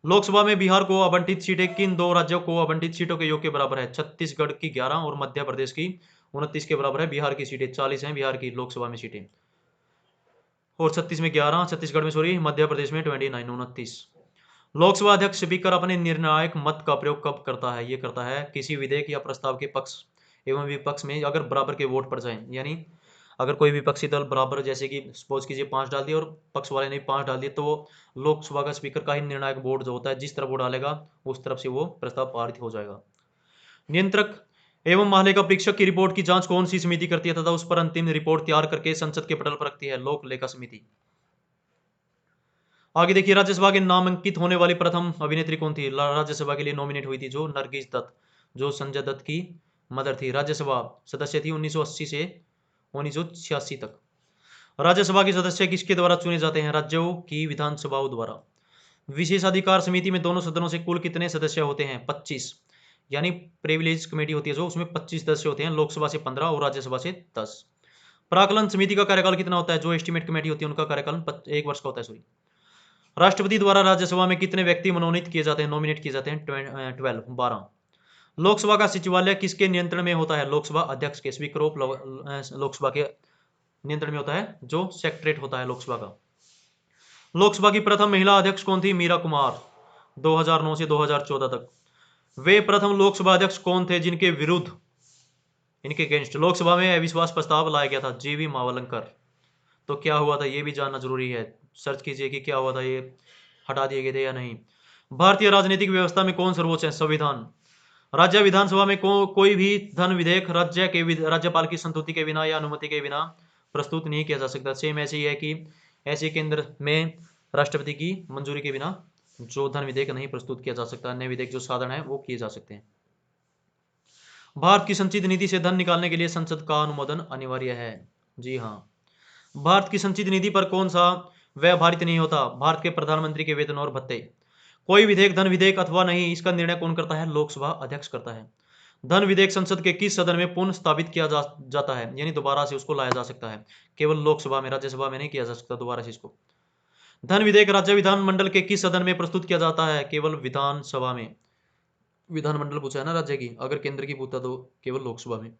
लोकसभा में बिहार को आवंटित सीटें किन 2 राज्यों को आवंटित सीटों के योग के बराबर है? छत्तीसगढ़ की 11 और मध्य प्रदेश की 29 के बराबर है। बिहार की सीटें 40 हैं, बिहार की लोकसभा में सीटें, और 36 में 11, छत्तीसगढ़ में सॉरी, मध्य प्रदेश में 29 29। लोकसभा अध्यक्ष स्पीकर अपने निर्णायक मत का प्रयोग कब करता है? ये करता है किसी विधेयक या प्रस्ताव के पक्ष एवं विपक्ष में अगर बराबर के वोट पड़ जाएं, यानी अगर कोई विपक्षी दल बराबर, जैसे कि सपोज कीजिए 5 डाल दिए और पक्ष वाले ने 5 डाल दिए, तो वो लोकसभा का स्पीकर का ही निर्णायक वोट जो होता है, जिस तरफ वो डालेगा उस तरफ से वो प्रस्ताव पारित हो जाएगा। नियंत्रक एवं महालेखा परीक्षक की रिपोर्ट की जांच कौन सी समिति करती है तथा उस पर अंतिम रिपोर्ट तैयार करके संसद के पटल पर रखती है? लोक लेखा समिति। आगे देखिए, राज्यसभा के नामांकित होने वाली प्रथम अभिनेत्री कौन थी? राज्यसभा के लिए नॉमिनेट हुई थी जो नरगिस दत्त, जो संजय दत्त की मदर थी। राज्यसभा सदस्य थी 1980 से 1986 तक। राज्यसभा के सदस्य किसके द्वारा चुने जाते हैं? राज्यों की विधानसभाओं द्वारा। विशेषाधिकार समिति में दोनों सदनों से कुल कितने सदस्य होते हैं? 25, यानी प्रिविलेज कमेटी होती है जो, उसमें 25 सदस्य होते हैं। लोकसभा से 15 और राज्यसभा से 10। प्राकलन समिति का कार्यकाल कितना होता है? जो एस्टिमेट कमेटी होती है उनका कार्यकाल 1 वर्ष का होता है, सॉरी। राष्ट्रपति द्वारा राज्यसभा में कितने व्यक्ति मनोनीत किए जाते हैं, नॉमिनेट किए जाते हैं? 12। लोकसभा का सचिवालय किसके नियंत्रण में होता है? लोकसभा अध्यक्ष के। स्पीकर ऑफ लोकसभा के नियंत्रण में होता है, जो सेक्रेटरीट होता है लोकसभा का। लोकसभा की प्रथम महिला अध्यक्ष कौन थी? मीरा कुमार, 2009 से 2014 तक। वे प्रथम लोकसभा अध्यक्ष कौन थे जिनके विरुद्ध, इनके अगेंस्ट लोकसभा में अविश्वास प्रस्ताव लाया गया था? जीवी मावलंकर। तो क्या हुआ था ये भी जानना जरूरी है। सर्च कीजिए कि क्या हुआ था, ये हटा दिए गए थे या नहीं। भारतीय राजनीतिक व्यवस्था में कौन सर्वोच्च है? संविधान। राज्य विधानसभा में कोई भी धन विधेयक राज्यपाल की संतुति के बिना या अनुमति के बिना प्रस्तुत नहीं किया जा सकता। सेम ऐसे ही है कि ऐसे केंद्र में राष्ट्रपति की मंजूरी के बिना जो धन विधेयक नहीं प्रस्तुत किया जा सकता। अन्य विधेयक जो साधन है वो किए जा सकते हैं। भारत की संचित निधि से धन निकालने के लिए संसद का अनुमोदन अनिवार्य है। जी हाँ। भारत की संचित निधि पर कौन सा व्यय भारित नहीं होता? भारत के प्रधानमंत्री के वेतन और भत्ते। कोई विधेयक धन विधेयक अथवा नहीं, इसका निर्णय कौन करता है? लोकसभा अध्यक्ष करता है। धन विधेयक संसद के किस सदन में पुनः स्थापित किया जाता है, यानी दोबारा से उसको लाया जा सकता है? केवल लोकसभा में, राज्यसभा में नहीं किया जा सकता दोबारा से इसको। धन विधेयक राज्य विधानमंडल के किस सदन में प्रस्तुत किया जाता है? केवल विधानसभा में। विधानमंडल पूछा है ना राज्य की, अगर केंद्र की पूछता तो केवल लोकसभा में।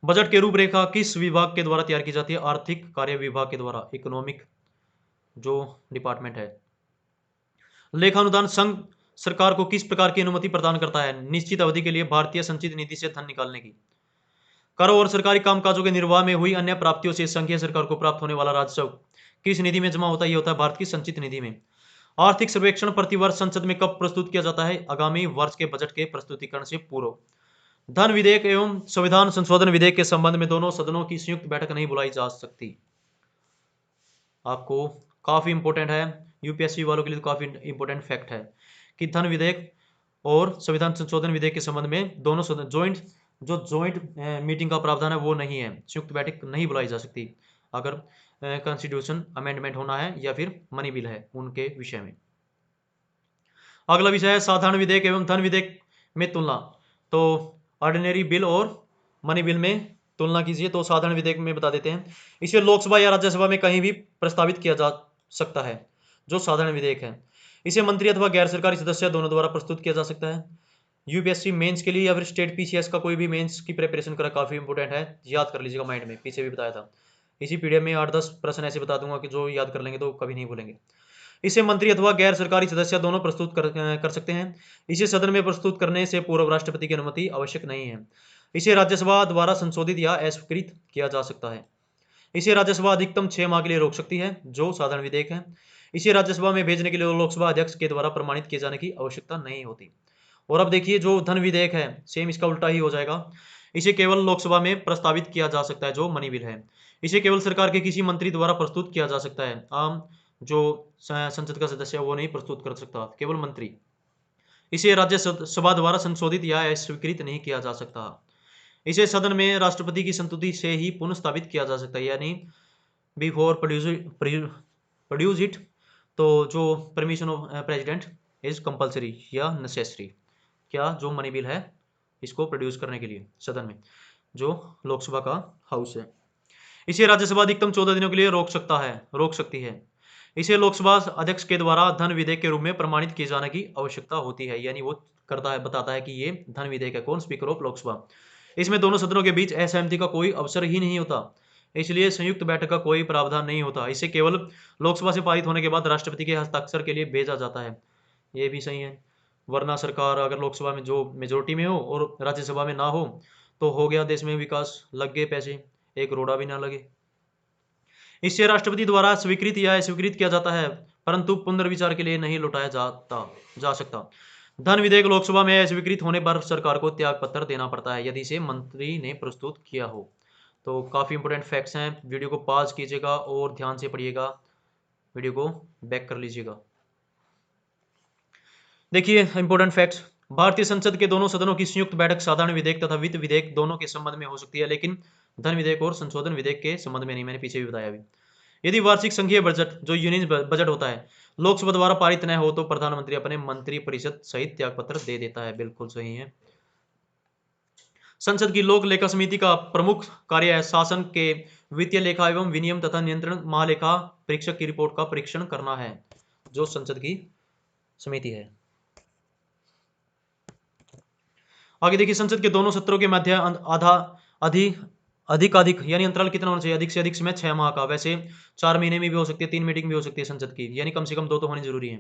बजट के रूपरेखा किस विभाग के द्वारा तैयार की जाती है? आर्थिक कार्य विभाग के द्वारा, इकोनॉमिक जो डिपार्टमेंट है। लेखानुदान संघ सरकार को किस प्रकार की अनुमति प्रदान करता है? निश्चित अवधि के लिए भारतीय संचित निधि से धन निकालने की। करों और सरकारी कामकाजों के निर्वाह में हुई अन्य प्राप्तियों से संघीय सरकार को प्राप्त होने वाला राजस्व किस निधि में जमा होता है? ये होता है भारत की संचित निधि में। आर्थिक सर्वेक्षण प्रतिवर्ष संसद में कब प्रस्तुत किया जाता है? आगामी वर्ष के बजट के प्रस्तुतिकरण से पूर्व। धन विधेयक एवं संविधान संशोधन विधेयक के संबंध में दोनों सदनों की संयुक्त बैठक नहीं बुलाई जा सकती। आपको काफी इंपॉर्टेंट है, यूपीएससी वालों के लिए तो काफी इंपॉर्टेंट फैक्ट है। कि धन विधेयक और संविधान संशोधन विधेयक के संबंध में दोनों सदन ज्वाइंट मीटिंग का प्रावधान है वो नहीं है, संयुक्त बैठक नहीं बुलाई जा सकती अगर कॉन्स्टिट्यूशन अमेंडमेंट होना है या फिर मनी बिल है उनके विषय में। अगला विषय है साधारण विधेयक एवं धन विधेयक में तुलना। तो ऑर्डिनरी बिल और मनी बिल में तुलना कीजिए। तो साधारण विधेयक में बता देते हैं, इसे लोकसभा या राज्यसभा में कहीं भी प्रस्तावित किया जा सकता है। जो साधारण विधेयक है इसे मंत्री अथवा गैर सरकारी सदस्य दोनों द्वारा प्रस्तुत किया जा सकता है। यूपीएससी मेंस के लिए या फिर स्टेट पीसीएस का कोई भी मेंस की प्रिपरेशन करा, काफी इंपॉर्टेंट है, याद कर लीजिएगा माइंड में, पीछे भी बताया था। इसी पीडीएफ में 8-10 प्रश्न ऐसे बता दूंगा कि जो याद कर लेंगे तो कभी नहीं भूलेंगे। इसे मंत्री अथवा गैर सरकारी सदस्य दोनों प्रस्तुत कर सकते हैं। इसे सदन में प्रस्तुत करने से पूर्व राष्ट्रपति की अनुमति आवश्यक नहीं है। इसे राज्यसभा द्वारा संशोधित या अस्वीकृत किया जा सकता है। इसे राज्यसभा अधिकतम 6 माह के लिए रोक सकती है, जो साधारण विधेयक है। इसे राज्यसभा में भेजने के लिए लोकसभा अध्यक्ष के द्वारा प्रमाणित किए जाने की आवश्यकता नहीं होती। और अब देखिए जो धन विधेयक है सेम इसका उल्टा ही हो जाएगा। इसे केवल लोकसभा में प्रस्तावित किया जा सकता है, जो मनी बिल है। इसे केवल सरकार के किसी मंत्री द्वारा प्रस्तुत किया जा सकता है। आम जो संसद का सदस्य है वो नहीं प्रस्तुत कर सकता, केवल मंत्री। इसे राज्यसभा द्वारा संशोधित या स्वीकृत नहीं किया जा सकता। इसे सदन में राष्ट्रपति की संस्तुति से ही पुनः स्थापित किया जा सकता है, यानी बिफोर प्रोड्यूस इट। तो जो permission of president is compulsory या नेसेसरी। क्या जो मनी बिल है इसको प्रोड्यूस करने के लिए सदन में, जो लोकसभा का हाउस है। इसे राज्यसभा अधिकतम 14 दिनों के लिए रोक सकती है। इसे लोकसभा अध्यक्ष के द्वारा धन विधेयक के रूप में प्रमाणित किए जाने की आवश्यकता होती है, यानी वो करता है, बताता है कि ये धन विधेयक है। कौन? Speaker of Lok Sabha. इसमें दोनों सदनों के बीच असहमति का कोई अवसर ही नहीं होता, इसलिए संयुक्त बैठक का कोई प्रावधान नहीं होता। इसे केवल लोकसभा से पारित होने के बाद राष्ट्रपति के हस्ताक्षर के लिए भेजा जाता है। ये भी सही है, वरना सरकार अगर लोकसभा में जो मेजोरिटी में हो और राज्यसभा में ना हो तो हो गया देश में विकास, लग गए पैसे, एक रोड़ा भी ना लगे। इससे राष्ट्रपति द्वारा स्वीकृत या अस्वीकृत किया जाता है, परंतु पुनर्विचार के लिए नहीं लौटाया जा सकता। धन विधेयक लोकसभा में अस्वीकृत होने पर सरकार को त्याग पत्र देना पड़ता है, यदि इसे मंत्री ने प्रस्तुत किया हो। तो काफी इंपोर्टेंट फैक्ट्स हैं, वीडियो को पॉज कीजिएगा और ध्यान से पढ़िएगा, वीडियो को बैक कर लीजिएगा। देखिए इंपोर्टेंट फैक्ट्स, भारतीय संसद के दोनों सदनों की संयुक्त बैठक साधारण विधेयक तथा वित्त विधेयक दोनों के संबंध में हो सकती है, लेकिन धन विधेयक और संशोधन विधेयक के संबंध में नहीं। मैंने पीछे भी बताया अभी। यदि वार्षिक संघीय बजट जो यूनियन बजट होता है लोकसभा द्वारा पारित न हो तो प्रधानमंत्री अपने मंत्री परिषद सहित त्यागपत्र दे देता है। बिल्कुल सही है। संसद की लोक लेखा समिति का प्रमुख कार्य है शासन के वित्तीय लेखा एवं विनियम तथा नियंत्रण महालेखा परीक्षक की रिपोर्ट का परीक्षण करना है, जो संसद की समिति है। आगे देखिए, संसद के दोनों सत्रों के मध्य अधिक यानी अंतराल कितना होना चाहिए? अधिक से अधिक समय 6 माह का। वैसे 4 महीने में भी हो सकती है, 3 मीटिंग भी हो सकती है संसद की, यानी कम से कम 2 तो होनी जरूरी है।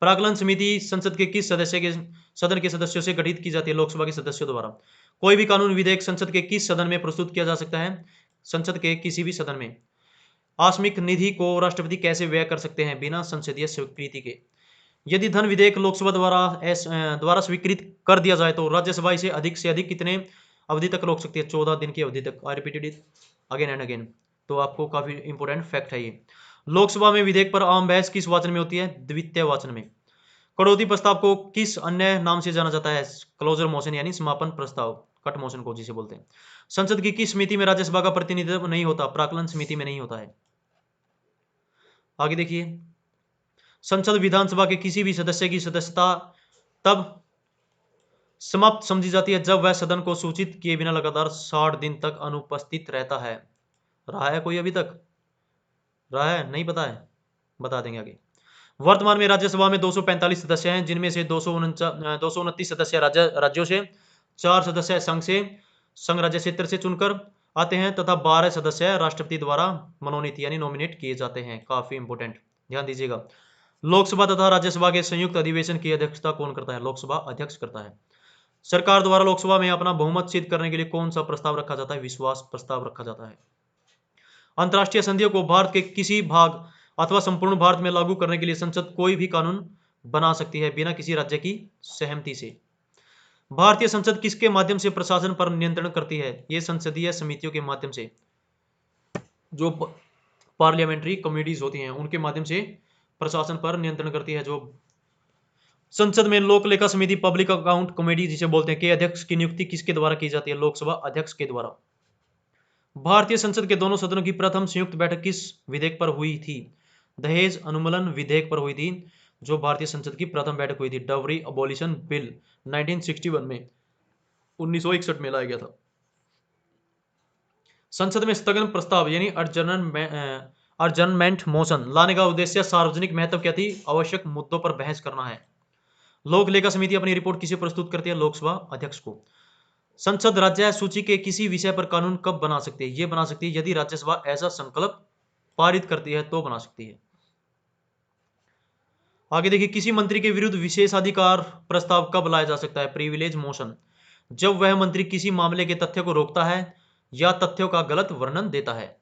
प्राक्कलन समिति संसद के किस सदन के सदस्यों से गठित की जाती है? लोकसभा के सदस्यों द्वारा। कोई भी कानून विधेयक संसद के किस सदन में प्रस्तुत किया जा सकता है? संसद के किसी भी सदन में। आकस्मिक निधि को राष्ट्रपति कैसे व्यय कर सकते हैं? बिना संसदीय स्वीकृति के। यदि धन विधेयक लोकसभा द्वारा स्वीकृत कर दिया जाए तो राज्यसभा इसे अधिक से अधिक कितने अवधि तक रोक सकती है? 14 दिन की अवधि तक। I repeated it again and again. तो आपको काफी इंपोर्टेंट फैक्ट है ये। लोकसभा में विधेयक पर आम बहस किस वाचन में होती है? द्वितीय वाचन में। कटौती प्रस्ताव को किस अन्य नाम से जाना जाता है? क्लोजर मोशन यानी समापन प्रस्ताव, कट मोशन को जिसे बोलते हैं। संसद की किस समिति में राज्यसभा का प्रतिनिधित्व नहीं होता? प्राक्कलन समिति में नहीं होता है। आगे देखिए, संसद विधानसभा के किसी भी सदस्य की सदस्यता तब समाप्त समझी जाती है जब वह सदन को सूचित किए बिना लगातार 60 दिन तक अनुपस्थित रहता है। रहा है कोई अभी तक? रहा है? नहीं पता है, बता देंगे आगे। वर्तमान में राज्यसभा में 245 सदस्य हैं, जिनमें से 229 सदस्य राज्यों से, 4 सदस्य संघ राज्य क्षेत्र से चुनकर आते हैं तथा 12 सदस्य राष्ट्रपति द्वारा मनोनीत यानी नॉमिनेट किए जाते हैं। काफी इंपोर्टेंट, ध्यान दीजिएगा। लोकसभा तथा राज्यसभा के संयुक्त अधिवेशन की अध्यक्षता कौन करता है? लोकसभा अध्यक्ष करता है। सरकार द्वारा लोकसभा में अपना बहुमत सिद्ध करने के लिए कौन सा प्रस्ताव रखा जाता है? विश्वास प्रस्ताव रखा जाता है। अंतर्राष्ट्रीय संधियों को भारत के किसी भाग अथवा संपूर्ण भारत में लागू करने के लिए संसद कोई भी कानून बना सकती है बिना किसी राज्य की सहमति से। भारतीय संसद किसके माध्यम से प्रशासन पर नियंत्रण करती है? ये संसदीय समितियों के माध्यम से, जो पार्लियामेंट्री कमेटीज होती हैं उनके माध्यम से प्रशासन पर नियंत्रण करती है। जो संसद में लोक लेखा समिति पब्लिक अकाउंट कमेटी जिसे बोलते हैं के अध्यक्ष की नियुक्ति किसके द्वारा की जाती है? लोकसभा अध्यक्ष के द्वारा। भारतीय संसद के दोनों सदनों की प्रथम संयुक्त बैठक किस विधेयक पर हुई थी? दहेज अनुमूलन विधेयक पर हुई थी। जो भारतीय संसद की प्रथम बैठक हुई थी, डाउरी अबॉलिशन बिल 1961 में 1961 में लाया गया था। संसद में स्थगन प्रस्ताव यानी अर्जनमेंट मोशन लाने का उद्देश्य सार्वजनिक महत्व क्या थी? आवश्यक मुद्दों पर बहस करना है। लोक लेखा समिति अपनी रिपोर्ट किसे प्रस्तुत करती है? लोकसभा अध्यक्ष को। संसद राज्य सूची के किसी विषय पर कानून कब बना सकती है? ये बना सकती है यदि राज्यसभा ऐसा संकल्प पारित करती है तो बना सकती है। आगे देखिए, किसी मंत्री के विरुद्ध विशेषाधिकार प्रस्ताव कब लाया जा सकता है? प्रिविलेज मोशन, जब वह मंत्री किसी मामले के तथ्य को रोकता है या तथ्यों का गलत वर्णन देता है।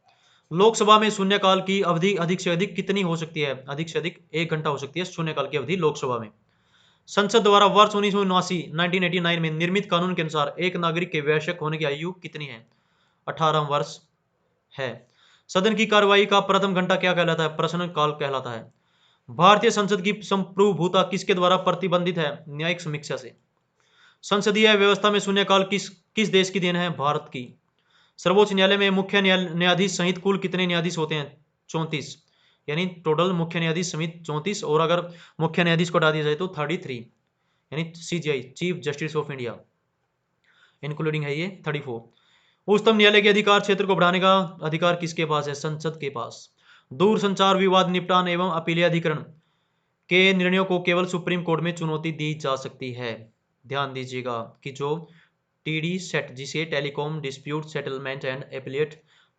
लोकसभा में शून्यकाल की अवधि अधिक से अधिक कितनी हो सकती है? अधिक से अधिक 1 घंटा हो सकती है शून्यकाल की अवधि लोकसभा में। संसद द्वारा वर्ष 1979 में निर्मित कानून के अनुसार एक नागरिक के वयस्क होने की आयु कितनी है? 18 वर्ष है। सदन की कार्रवाई का प्रथम घंटा क्या कहलाता है? प्रश्नकाल कहलाता है। भारतीय संसद की संप्रभुता किसके द्वारा प्रतिबंधित है? न्यायिक समीक्षा से। संसदीय व्यवस्था में शून्यकाल किस किस देश की देन है? भारत की। सर्वोच्च न्यायालय में मुख्य न्यायाधीश सहित कुल कितने न्यायाधीश होते हैं? 34, यानी टोटल मुख्य न्यायाधीश समित 34, और अगर मुख्य न्यायाधीश को हटा दिया जाए तो 33, यानी CGI chief justice of India including है ये 34। उच्चतम न्यायालय के अधिकार क्षेत्र को बढ़ाने का अधिकार किसके पास है? संसद के पास। दूर संचार विवाद निपटान एवं अपीलीय अधिकरण के निर्णयों को केवल सुप्रीम कोर्ट में चुनौती दी जा सकती है। ध्यान दीजिएगा कि जो टीडी सेट, जिसे telecom dispute settlement and appellate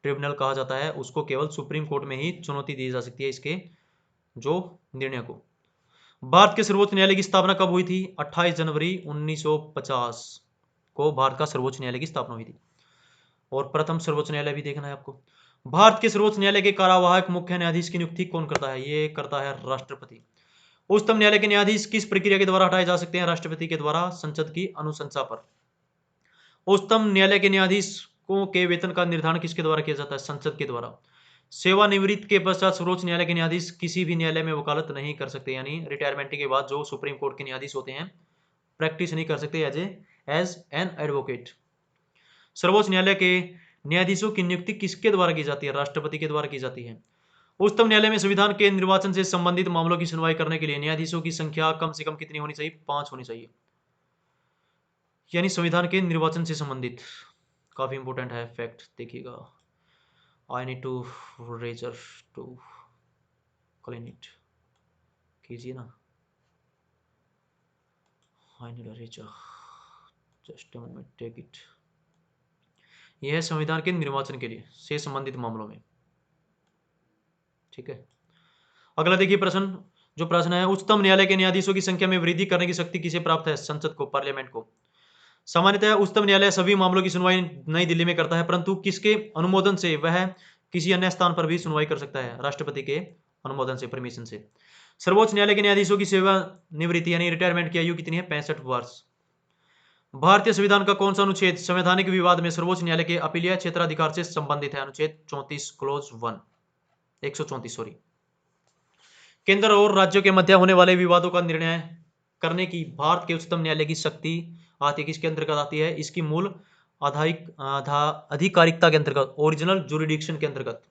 tribunal कहा जाता है, उसको केवल सुप्रीम कोर्ट में ही चुनौती दी जा सकती है इसके जो निर्णय को। भारत के सर्वोच्च न्यायालय की स्थापना कब हुई थी? 28 जनवरी 1950 को भारत का सर्वोच्च न्यायालय की स्थापना हुई थी। और प्रथम सर्वोच्च न्यायालय भी देखना है आपको। भारत के सर्वोच्च न्यायालय के कार्यवाहक मुख्य न्यायाधीश की नियुक्ति कौन करता है? ये करता है राष्ट्रपति। उच्चतम न्यायालय के न्यायाधीश किस प्रक्रिया के द्वारा हटाए जा सकते हैं? राष्ट्रपति के द्वारा, संसद की अनुशंसा पर। उच्चतम न्यायालय के न्यायाधीशों के वेतन का निर्धारण किसके द्वारा किया जाता है? संसद के द्वारा। सेवानिवृत्ति के पश्चात सर्वोच्च न्यायालय के न्यायाधीश किसी भी न्यायालय में वकालत नहीं कर सकते, यानी रिटायरमेंट के बाद जो सुप्रीम कोर्ट के न्यायाधीश होते हैं प्रैक्टिस नहीं कर सकते एज एन एडवोकेट। सर्वोच्च न्यायालय के न्यायाधीशों की नियुक्ति किसके द्वारा की जाती है? राष्ट्रपति के द्वारा की जाती है। उच्चतम न्यायालय में संविधान के निर्वाचन से संबंधित मामलों की सुनवाई करने के लिए न्यायाधीशों की संख्या कम से कम कितनी होनी चाहिए? 5 होनी चाहिए, यानी संविधान के निर्वाचन से संबंधित। काफी इंपोर्टेंट है फैक्ट, देखिएगा। I need to razor to clean it, कीजिए ना। I need a razor, just a moment, take it. यह है संविधान के निर्वाचन के लिए से संबंधित मामलों में, ठीक है। अगला देखिए प्रश्न, जो प्रश्न है, उच्चतम न्यायालय के न्यायाधीशों की संख्या में वृद्धि करने की शक्ति किसे प्राप्त है? संसद को, पार्लियामेंट को। सामान्यतः उच्चतम न्यायालय सभी मामलों की सुनवाई नई दिल्ली में करता है, परंतु किसके अनुमोदन से वह किसी अन्य स्थान पर भी सुनवाई कर सकता है? राष्ट्रपति के अनुमोदन से, परमिशन से। सर्वोच्च न्यायालय के न्यायाधीशों की सेवानिवृत्ति यानी रिटायरमेंट की आयु कितनी है? 65 वर्ष। भारतीय संविधान का कौन सा अनुच्छेद संवैधानिक विवाद में सर्वोच्च न्यायालय के अपीलीय क्षेत्राधिकार से संबंधित है? अनुच्छेद 34 क्लोज 1, 134 सॉरी। केंद्र और राज्यों के मध्य होने वाले विवादों का निर्णय करने की भारत के उच्चतम न्यायालय की शक्ति आती है, किसके अंतर्गत आती है? इसकी मूल आधिकारिकता के अंतर्गत, ओरिजिनल जुरिडिक्शन के अंतर्गत।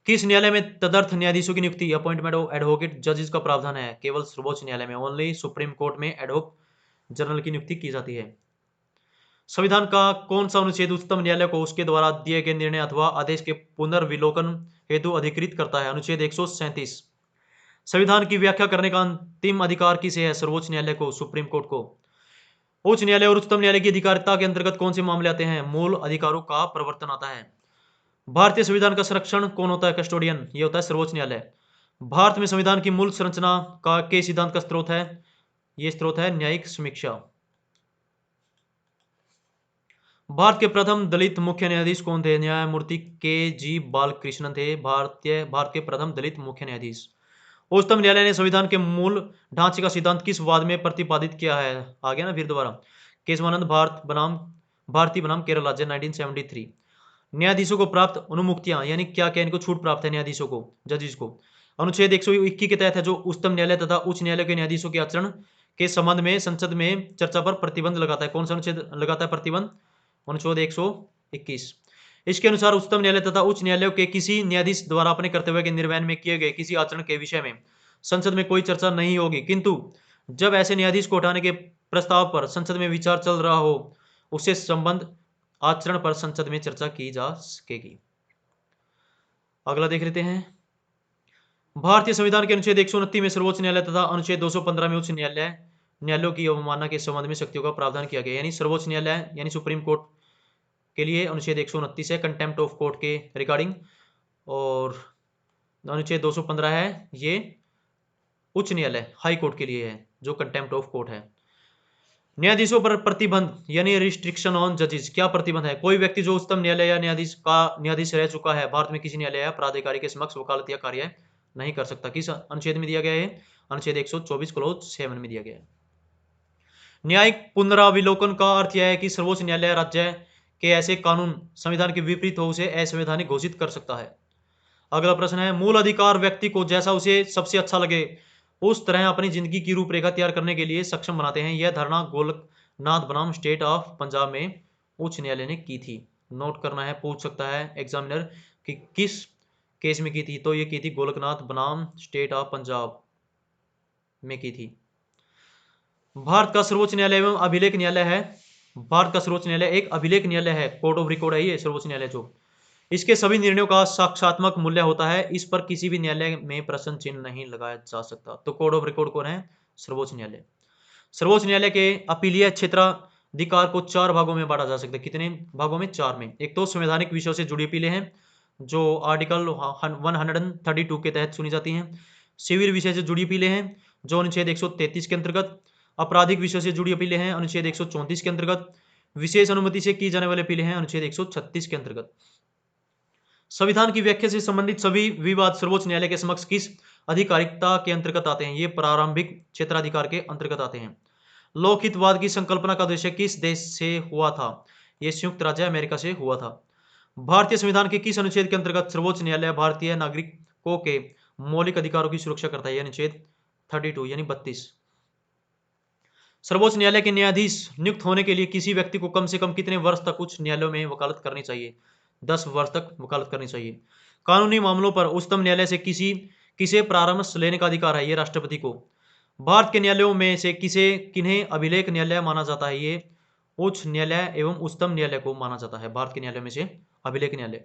किस न्यायालय में तदर्थ न्यायाधीशों की नियुक्ति, अपॉइंटमेंट ऑफ एडवोकेट जजेस का प्रावधान है? केवल सर्वोच्च न्यायालय में, ओनली सुप्रीम कोर्ट में एडवोकेट जनरल की नियुक्ति की जाती है। संविधान का कौन सा अनुच्छेद उच्चतम न्यायालय को उसके द्वारा दिए गए निर्णय अथवा आदेश के पुनर्विलोकन हेतु अधिकृत करता है? अनुच्छेद 137। संविधान की व्याख्या करने का अंतिम अधिकार किसे है? सर्वोच्च न्यायालय को, सुप्रीम कोर्ट को। उच्च न्यायालय और उच्चतम न्यायालय की अधिकारिता के अंतर्गत कौन से मामले आते हैं? मूल अधिकारों का प्रवर्तन आता है। भारतीय संविधान का संरक्षण कौन होता है? कस्टोडियन, ये होता है सर्वोच्च न्यायालय। भारत में संविधान की मूल संरचना का के सिद्धांत का स्रोत है? ये स्रोत है न्यायिक समीक्षा। भारत के प्रथम दलित मुख्य न्यायाधीश कौन थे? न्यायमूर्ति के.जी. बालकृष्णन थे भारत के प्रथम दलित मुख्य न्यायाधीश। उच्चतम न्यायालय ने संविधान के मूल ढांचे का सिद्धांत किस वाद में प्रतिपादित किया है? आ गया ना फिर दोबारा। केशवानंद भारती बनाम केरल राज्य 1973। न्यायाधीशों को प्राप्त अनुमुक्तियां, यानी क्या क्या इनको छूट प्राप्त है न्यायाधीशों को, जजेस को? अनुच्छेद 121 के तहत है, जो उच्चतम न्यायालय तथा उच्च न्यायालय के न्यायाधीशों के आचरण के संबंध में संसद में चर्चा पर प्रतिबंध लगाता है। कौन सा अनुच्छेद लगाता है प्रतिबंध? अनुच्छेद 121। इसके अनुसार उच्चतम न्यायालय तथा उच्च न्यायालयों के किसी न्यायाधीश द्वारा अपने कर्तव्य के निर्वहन में किए गए किसी आचरण के विषय में संसद में कोई चर्चा नहीं होगी, किंतु जब ऐसे न्यायाधीश को हटाने के प्रस्ताव पर संसद में विचार चल रहा हो, उससे संबंध आचरण पर संसद में चर्चा की जा सकेगी। अगला देख लेते हैं। भारतीय संविधान के अनुच्छेद 129 में सर्वोच्च न्यायालय तथा अनुच्छेद 215 में उच्च न्यायालयों की अवमानना के संबंध में शक्तियों का प्रावधान किया गया। यानी सर्वोच्च न्यायालय यानी सुप्रीम कोर्ट के लिए अनुच्छेद 129 है कंटेम्प्ट ऑफ कोर्ट के रिगार्डिंग, और अनुच्छेद 215 है ये उच्च न्यायालय हाई कोर्ट के लिए है जो कंटेम्प्ट ऑफ कोर्ट है। न्यायाधीशों पर प्रतिबंध यानी रिस्ट्रिक्शन ऑन जजेस। क्या प्रतिबंध है? कोई व्यक्ति जो उच्चतम न्यायालय या न्यायाधीश रह चुका है भारत में किसी न्यायालय या प्राधिकारी के समक्ष वकालत या कार्य नहीं कर सकता। किस अनुच्छेद में दिया गया है? अनुच्छेद 124 क्लॉज 7 में दिया गया है। न्यायिक पुनराविलोकन का अर्थ यह है कि सर्वोच्च न्यायालय राज्य के ऐसे कानून संविधान के विपरीत हो उसे असंवैधानिक घोषित कर सकता है। अगला प्रश्न है, मूल अधिकार व्यक्ति को जैसा उसे सबसे अच्छा लगे उस तरह अपनी जिंदगी की रूपरेखा तैयार करने के लिए सक्षम बनाते हैं। यह धारणा गोलकनाथ बनाम स्टेट ऑफ पंजाब में उच्च न्यायालय ने की थी। नोट करना है, पूछ सकता है एग्जामिनर कि किस केस में की थी, तो ये की थी गोलकनाथ बनाम स्टेट ऑफ पंजाब में की थी। भारत का सर्वोच्च न्यायालय एवं अभिलेख न्यायालय है। भारत का सर्वोच्च न्यायालय एक अभिलेख न्यायालय है, कोर्ट ऑफ रिकॉर्ड है ये सर्वोच्च न्यायालय जो। इसके सभी निर्णयों का साक्ष्यात्मक मूल्य होता है, इस पर किसी भी न्यायालय में प्रश्न चिन्ह नहीं लगाया जा सकता। तो कोर्ट ऑफ रिकॉर्ड कौन है? सर्वोच्च न्यायालय। सर्वोच्च न्यायालय के अपीलीय क्षेत्राधिकार को 4 भागों में बांटा जा सकता है। कितने भागों में? 4 में। एक तो संवैधानिक विषयों से जुड़ी अपीलें हैं जो आर्टिकल 132 के तहत सुनी जाती हैं। सिविल विषय से जुड़ी अपीलें हैं जो अनुच्छेद 133 के अंतर्गत। आपराधिक विषयों से जुड़ी अपीलें हैं अनुच्छेद 134 के अंतर्गत। विशेष अनुमति से की जाने वाली अपीलें हैं अनुच्छेद 136 के अंतर्गत। संविधान की व्याख्या से संबंधित सभी विवाद सर्वोच्च न्यायालय के समक्ष किस आधिकारिकता के अंतर्गत आते हैं? ये प्रारंभिक क्षेत्राधिकार के अंतर्गत आते हैं। लोकहितवाद की संकल्पना का उद्देश्य किस देश से हुआ था? ये संयुक्त राज्य अमेरिका से हुआ था। भारतीय संविधान के किस अनुच्छेद के अंतर्गत सर्वोच्च न्यायालय भारतीय नागरिकों के मौलिक अधिकारों की सुरक्षा करता है? अनुच्छेद 32 यानी 32। सर्वोच्च न्यायालय के न्यायाधीश नियुक्त होने के लिए किसी व्यक्ति को कम से कम कितने वर्ष तक उच्च न्यायालयों में वकालत करनी चाहिए? 10 वर्ष तक वकालत करनी चाहिए। कानूनी मामलों पर उच्चतम न्यायालय से किसे परामर्श लेने का अधिकार है? ये राष्ट्रपति को। भारत के न्यायालयों में से किन्हें अभिलेख न्यायालय माना जाता है? ये उच्च न्यायालय एवं उच्चतम न्यायालय को माना जाता है। भारत के न्यायालयों में से अभिलेख न्यायालय।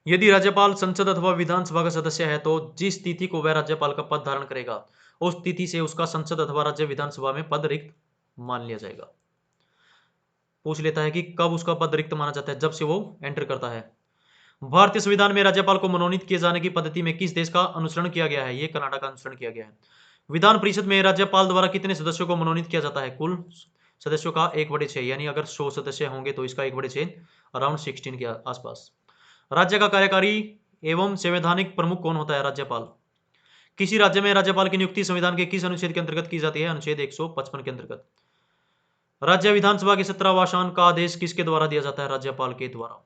यदि राज्यपाल संसद अथवा विधानसभा का सदस्य है तो जिस तिथि को वह राज्यपाल का पद धारण करेगा उस तिथि से उसका संसद अथवा राज्य विधानसभा में पद रिक्त मान लिया जाएगा। पूछ लेता है कि कब उसका पद रिक्त माना जाता है? जब से वो एंटर करता है। भारतीय संविधान में राज्यपाल को मनोनीत किए जाने की पद्धति में किस देश का अनुसरण किया गया है? ये कनाडा का अनुसरण किया गया है। विधान परिषद में राज्यपाल द्वारा कितने सदस्यों को मनोनीत किया जाता है? कुल सदस्यों का 1/6, यानी अगर 100 सदस्य होंगे तो इसका 1/6 अराउंड 16 के आसपास। राज्य का कार्यकारी एवं संवैधानिक प्रमुख कौन होता है? राज्यपाल। किसी राज्य में राज्यपाल की नियुक्ति संविधान के किस अनुच्छेद के अंतर्गत की जाती है? अनुच्छेद 155 के अंतर्गत। राज्य विधानसभा के सत्रावसान का आदेश किसके द्वारा दिया जाता है? राज्यपाल के द्वारा।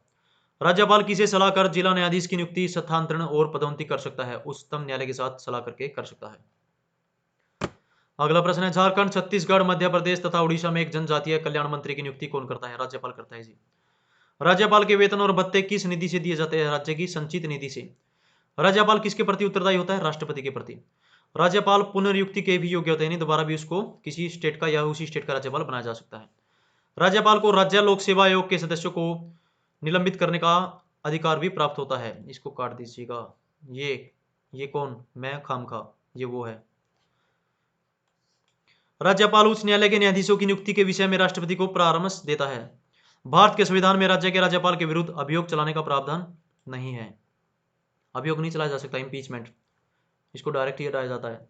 राज्यपाल किसे सलाह कर जिला न्यायाधीश की नियुक्ति, स्थानांतरण और पदोन्नति कर सकता है? उच्चतम न्यायालय के साथ सलाह करके कर सकता है। अगला प्रश्न है, झारखंड, छत्तीसगढ़, मध्य प्रदेश तथा उड़ीसा में एक जनजातीय कल्याण मंत्री की नियुक्ति कौन करता है? राज्यपाल करता है जी। राज्यपाल के वेतन और भत्ते किस निधि से दिए जाते हैं? राज्य की संचित निधि से। राज्यपाल किसके प्रति उत्तरदायी होता है? राष्ट्रपति के प्रति। राज्यपाल पुनर्नियुक्ति के भी योग्य होते हैं, दोबारा भी उसको किसी स्टेट का या उसी स्टेट का राज्यपाल बनाया जा सकता है। राज्यपाल को राज्य लोक सेवा आयोग के सदस्यों को निलंबित करने का अधिकार भी प्राप्त होता है। इसको काट दीजिएगा, ये कौन? मैं खामखा, ये वो है। राज्यपाल उच्च न्यायालय के न्यायाधीशों की नियुक्ति के विषय में राष्ट्रपति को परामर्श देता है। भारत के संविधान में राज्य के राज्यपाल के विरुद्ध अभियोग चलाने का प्रावधान नहीं है। अभियोग नहीं चलाया जा सकता, इंपीचमेंट, इसको डायरेक्ट ही हटाया जाता है।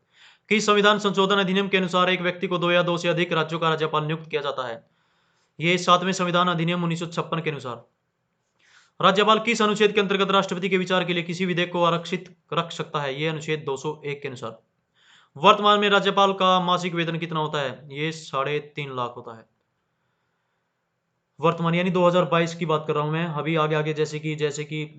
कि संविधान संशोधन अधिनियम के अनुसार एक व्यक्ति को 2 या 2 से अधिक राज्यों का राज्यपाल नियुक्त किया जाता है। ये 7वें संविधान अधिनियम 1956 के अनुसार। राज्यपाल किस अनुच्छेद के अंतर्गत राष्ट्रपति के विचार के लिए किसी विधेयक को आरक्षित रख सकता है? ये अनुच्छेद 201 के अनुसार। वर्तमान में राज्यपाल का मासिक वेतन कितना होता है? ये 3.5 लाख होता है। वर्तमान यानी 2022 की बात कर रहा हूं मैं। अभी आगे जैसे कि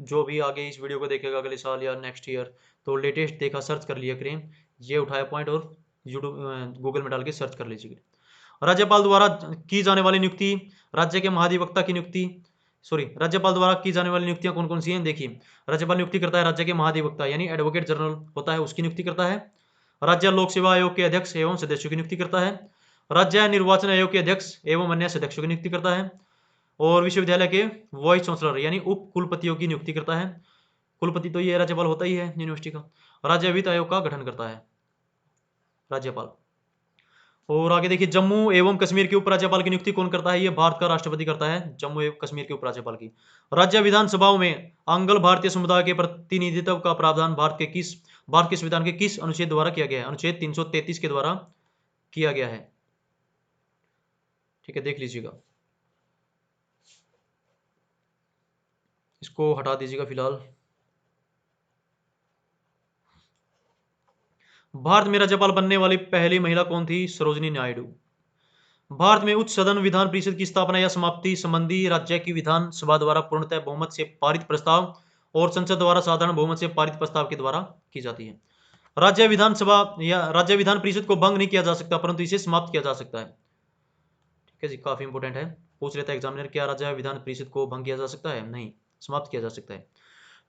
जो भी आगे इस वीडियो को देखेगा अगले साल या नेक्स्ट ईयर, तो लेटेस्ट देखा, सर्च कर लिया करें, ये उठाया पॉइंट और यूट्यूब गूगल में डाल के सर्च कर लीजिएगा। राज्यपाल द्वारा की जाने वाली नियुक्ति, राज्य के महाधिवक्ता की नियुक्ति, राज्यपाल द्वारा की जाने वाली नियुक्तियां कौन कौन सी हैं? देखिए, राज्यपाल नियुक्ति करता है राज्य के महाधिवक्ता यानी एडवोकेट जनरल होता है, उसकी नियुक्ति करता है। राज्य लोक सेवा आयोग के अध्यक्ष एवं सदस्यों की नियुक्ति करता है। राज्य निर्वाचन आयोग के अध्यक्ष एवं अन्य सदस्यों की नियुक्ति करता है। और विश्वविद्यालय के वाइस चांसलर यानी उप कुलपतियों की नियुक्ति करता है। कुलपति तो ये राज्यपाल होता ही है यूनिवर्सिटी का। राज्य वित्त आयोग का गठन करता है राज्यपाल। और आगे देखिए, जम्मू एवं कश्मीर के उपराज्यपाल की नियुक्ति कौन करता है? ये भारत का राष्ट्रपति करता है जम्मू एवं कश्मीर के उपराज्यपाल की। राज्य विधानसभाओं में आंग्ल भारतीय समुदाय के प्रतिनिधित्व का प्रावधान भारत के संविधान के किस अनुच्छेद द्वारा किया गया है? अनुच्छेद 333 के द्वारा किया गया है। ठीक है, देख लीजिएगा, इसको हटा दीजिएगा फिलहाल। भारत में राज्यपाल बनने वाली पहली महिला कौन थी? सरोजिनी नायडू। भारत में उच्च सदन विधान परिषद की स्थापना या समाप्ति संबंधी राज्य की विधानसभा द्वारा पूर्णतः बहुमत से पारित प्रस्ताव और संसद द्वारा साधारण बहुमत से पारित प्रस्ताव के द्वारा की जाती है। राज्य विधानसभा या राज्य विधान परिषद को भंग नहीं किया जा सकता, परंतु इसे समाप्त किया जा सकता है। ठीक है जी, काफी इंपोर्टेंट है, पूछ लेता है एग्जामिनर, क्या राज्य विधान परिषद को भंग किया जा सकता है? नहीं, समाप्त किया जा सकता है।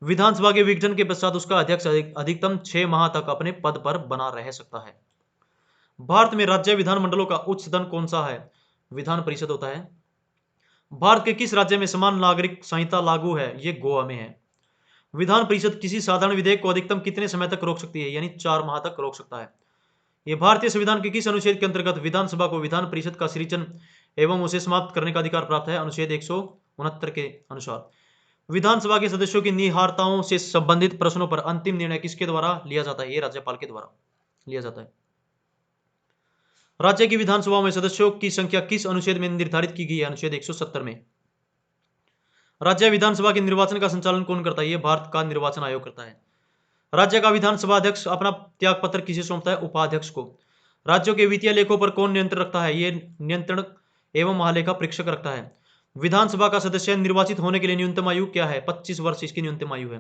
विधानसभा के विघटन के पश्चात उसका अध्यक्ष अधिकतम 6 माह तक अपने पद पर बना रह सकता है। भारत में राज्य विधानमंडलों का उच्च सदन कौन सा है? विधान परिषद होता है। भारत के किस राज्य में समान नागरिक संहिता लागू है? ये गोवा में है। विधान परिषद किसी साधारण विधेयक को अधिकतम कितने समय तक रोक सकती है? यानी 4 माह तक रोक सकता है। यह भारतीय संविधान के किस अनुच्छेद के अंतर्गत विधानसभा को विधान परिषद का सृजन एवं उसे समाप्त करने का अधिकार प्राप्त है? अनुच्छेद 169 के अनुसार। विधानसभा के सदस्यों की निहारताओं से संबंधित प्रश्नों पर अंतिम निर्णय किसके द्वारा लिया जाता है? ये राज्यपाल के द्वारा लिया जाता है। राज्य की विधानसभा में सदस्यों की संख्या किस अनुच्छेद में निर्धारित की गई है? अनुच्छेद 170 में। राज्य विधानसभा के निर्वाचन का संचालन कौन करता है? यह भारत का निर्वाचन आयोग करता है। राज्य का विधानसभा अध्यक्ष अपना त्याग पत्र किसे सौंपता है? उपाध्यक्ष को। राज्यों के वित्तीय लेखों पर कौन नियंत्रण रखता है? यह नियंत्रण एवं महालेखा परीक्षक रखता है। विधानसभा का सदस्य निर्वाचित होने के लिए न्यूनतम आयु क्या है? 25 वर्ष इसकी न्यूनतम आयु है।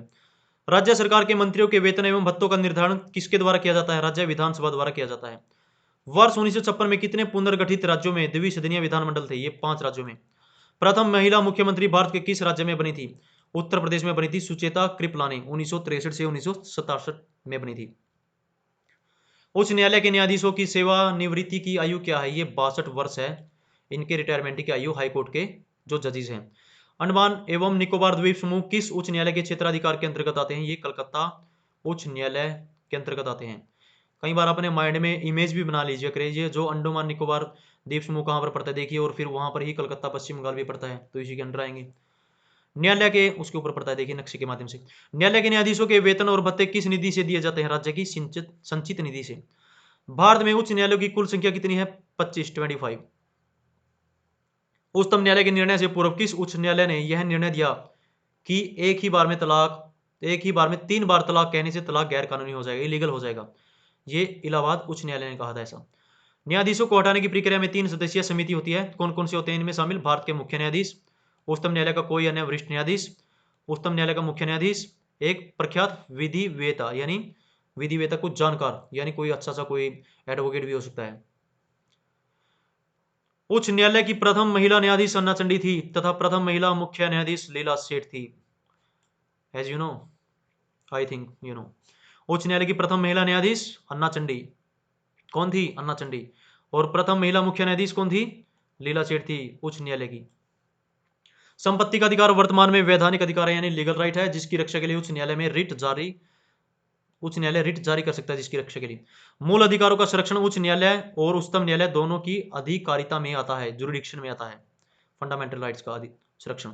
राज्य सरकार के मंत्रियों के वेतन एवं भत्तों का निर्धारण किसके द्वारा किया जाता है? राज्य विधानसभा द्वारा किया जाता है। वर्ष 1956 में कितने पुनर्गठित राज्यों में द्विसदनीय विधानमंडल थे? ये 5 राज्यों में। प्रथम महिला मुख्यमंत्री भारत के किस राज्य में बनी थी? उत्तर प्रदेश में बनी थी, सुचेता कृपलानी 1963 से 1967 में बनी थी। उच्च न्यायालय के न्यायाधीशों की सेवानिवृत्ति की आयु क्या है? ये 62 वर्ष है इनके रिटायरमेंट की आयु, हाईकोर्ट के जो जजेस हैं। अंडमान एवं निकोबार द्वीप समूह किस उच्च न्यायालय के क्षेत्राधिकार के अंतर्गत आते हैं? ये कलकत्ता उच्च न्यायालय के अंतर्गत आते हैं। कई बार अपने माइंड में इमेज भी बना लीजिए करिए, जो अंडमान निकोबार द्वीप समूह कहाँ पर पड़ता है देखिए, और फिर वहां पर ही कलकत्ता पश्चिम बंगाल भी पड़ता है, तो इसी के अंडर आएंगे। न्यायालय के उसके ऊपर पड़ता है देखिए नक्शे के माध्यम से। न्यायालय के न्यायाधीशों के वेतन और भत्ते किस निधि से दिए जाते हैं? राज्य की संचित निधि से। भारत में उच्च न्यायालयों की कुल संख्या कितनी है? 25। उच्चतम न्यायालय के निर्णय से पूर्व किस उच्च न्यायालय ने यह निर्णय दिया कि एक ही बार में 3 बार तलाक कहने से तलाक गैर कानूनी हो जाएगा, इलीगल हो जाएगा? ये इलाहाबाद उच्च न्यायालय ने कहा था ऐसा। न्यायाधीशों को हटाने की प्रक्रिया में 3 सदस्यीय समिति होती है, कौन कौन से होते हैं इनमें शामिल? भारत के मुख्य न्यायाधीश, उच्चतम न्यायालय का कोई अन्य वरिष्ठ न्यायाधीश, उच्चतम न्यायालय का मुख्य न्यायाधीश, एक प्रख्यात विधिवेता यानी विधिवेता कुछ जानकार यानी कोई अच्छा सा कोई एडवोकेट भी हो सकता है। उच्च न्यायालय की प्रथम महिला न्यायाधीश अन्ना चंडी थी तथा प्रथम महिला मुख्य न्यायाधीश लीला सेठ थी। As you know, I think you know. उच्च न्यायालय की प्रथम महिला न्यायाधीश अन्ना चंडी कौन थी? अन्ना चंडी। और प्रथम महिला मुख्य न्यायाधीश कौन थी? लीला सेठ थी उच्च न्यायालय की। संपत्ति का अधिकार वर्तमान में वैधानिक अधिकार है यानी लीगल राइट है, जिसकी रक्षा के लिए उच्च न्यायालय रिट जारी कर सकता है, जिसकी रक्षा के लिए। मूल अधिकारों का संरक्षण उच्च न्यायालय और उच्चतम न्यायालय दोनों की अधिकारिता में आता है, जुरिडिक्शन में आता है। फंडामेंटल राइट्स का संरक्षण।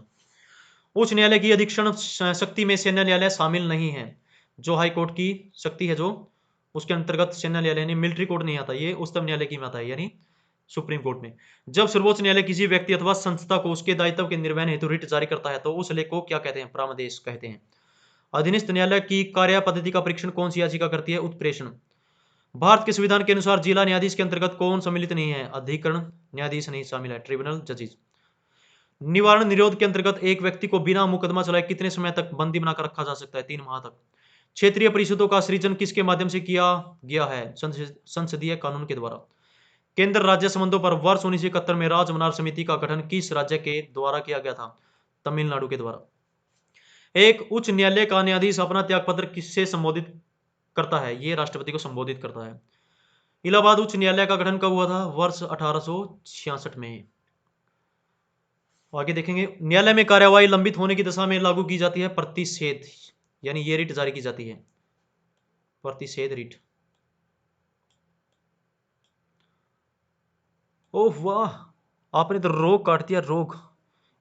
उच्च न्यायालय की अधीक्षण शक्ति में सेना न्यायालय शामिल नहीं है। जो हाई कोर्ट की शक्ति है जो उसके अंतर्गत सेना न्यायालय यानी मिलिट्री कोर्ट नहीं आता, ये उच्चतम न्यायालय की में आता है यानी सुप्रीम कोर्ट में। जब सर्वोच्च न्यायालय किसी व्यक्ति अथवा संस्था को उसके दायित्व के निर्वहन हेतु रिट जारी करता है तो उस लेख को क्या कहते हैं? प्रामदेश कहते हैं। अधीनस्थ न्यायालय की कार्य पद्धति का परीक्षण कौन सी याचिका करती है? उत्प्रेषण। भारत के संविधान के अनुसार जिला न्यायाधीश के अंतर्गत कौन सम्मिलित नहीं है? अधिकरण न्यायाधीश नहीं शामिल है, ट्रिब्यूनल जजेस। निवारण निरोध के अंतर्गत एक व्यक्ति को बिना मुकदमा चलाए कितने समय तक बंदी बनाकर रखा जा सकता है? 3 माह तक। क्षेत्रीय परिषदों का सृजन किसके माध्यम से किया गया है? संसदीय कानून के द्वारा। केंद्र राज्य संबंधों पर वर्ष 1971 में राजमनार समिति का गठन किस राज्य के द्वारा किया गया था? तमिलनाडु के द्वारा। एक उच्च न्यायालय का न्यायाधीश अपना त्यागपत्र किससे संबोधित करता है? ये राष्ट्रपति को संबोधित करता है। इलाहाबाद उच्च न्यायालय का गठन कब हुआ था? वर्ष 1866 में। आगे देखेंगे, न्यायालय में कार्यवाही लंबित होने की दशा में लागू की जाती है प्रतिषेध, यानी ये रिट जारी की जाती है, प्रतिषेध रिट। ओह वाह, आपने तो रोग काट दिया, रोग।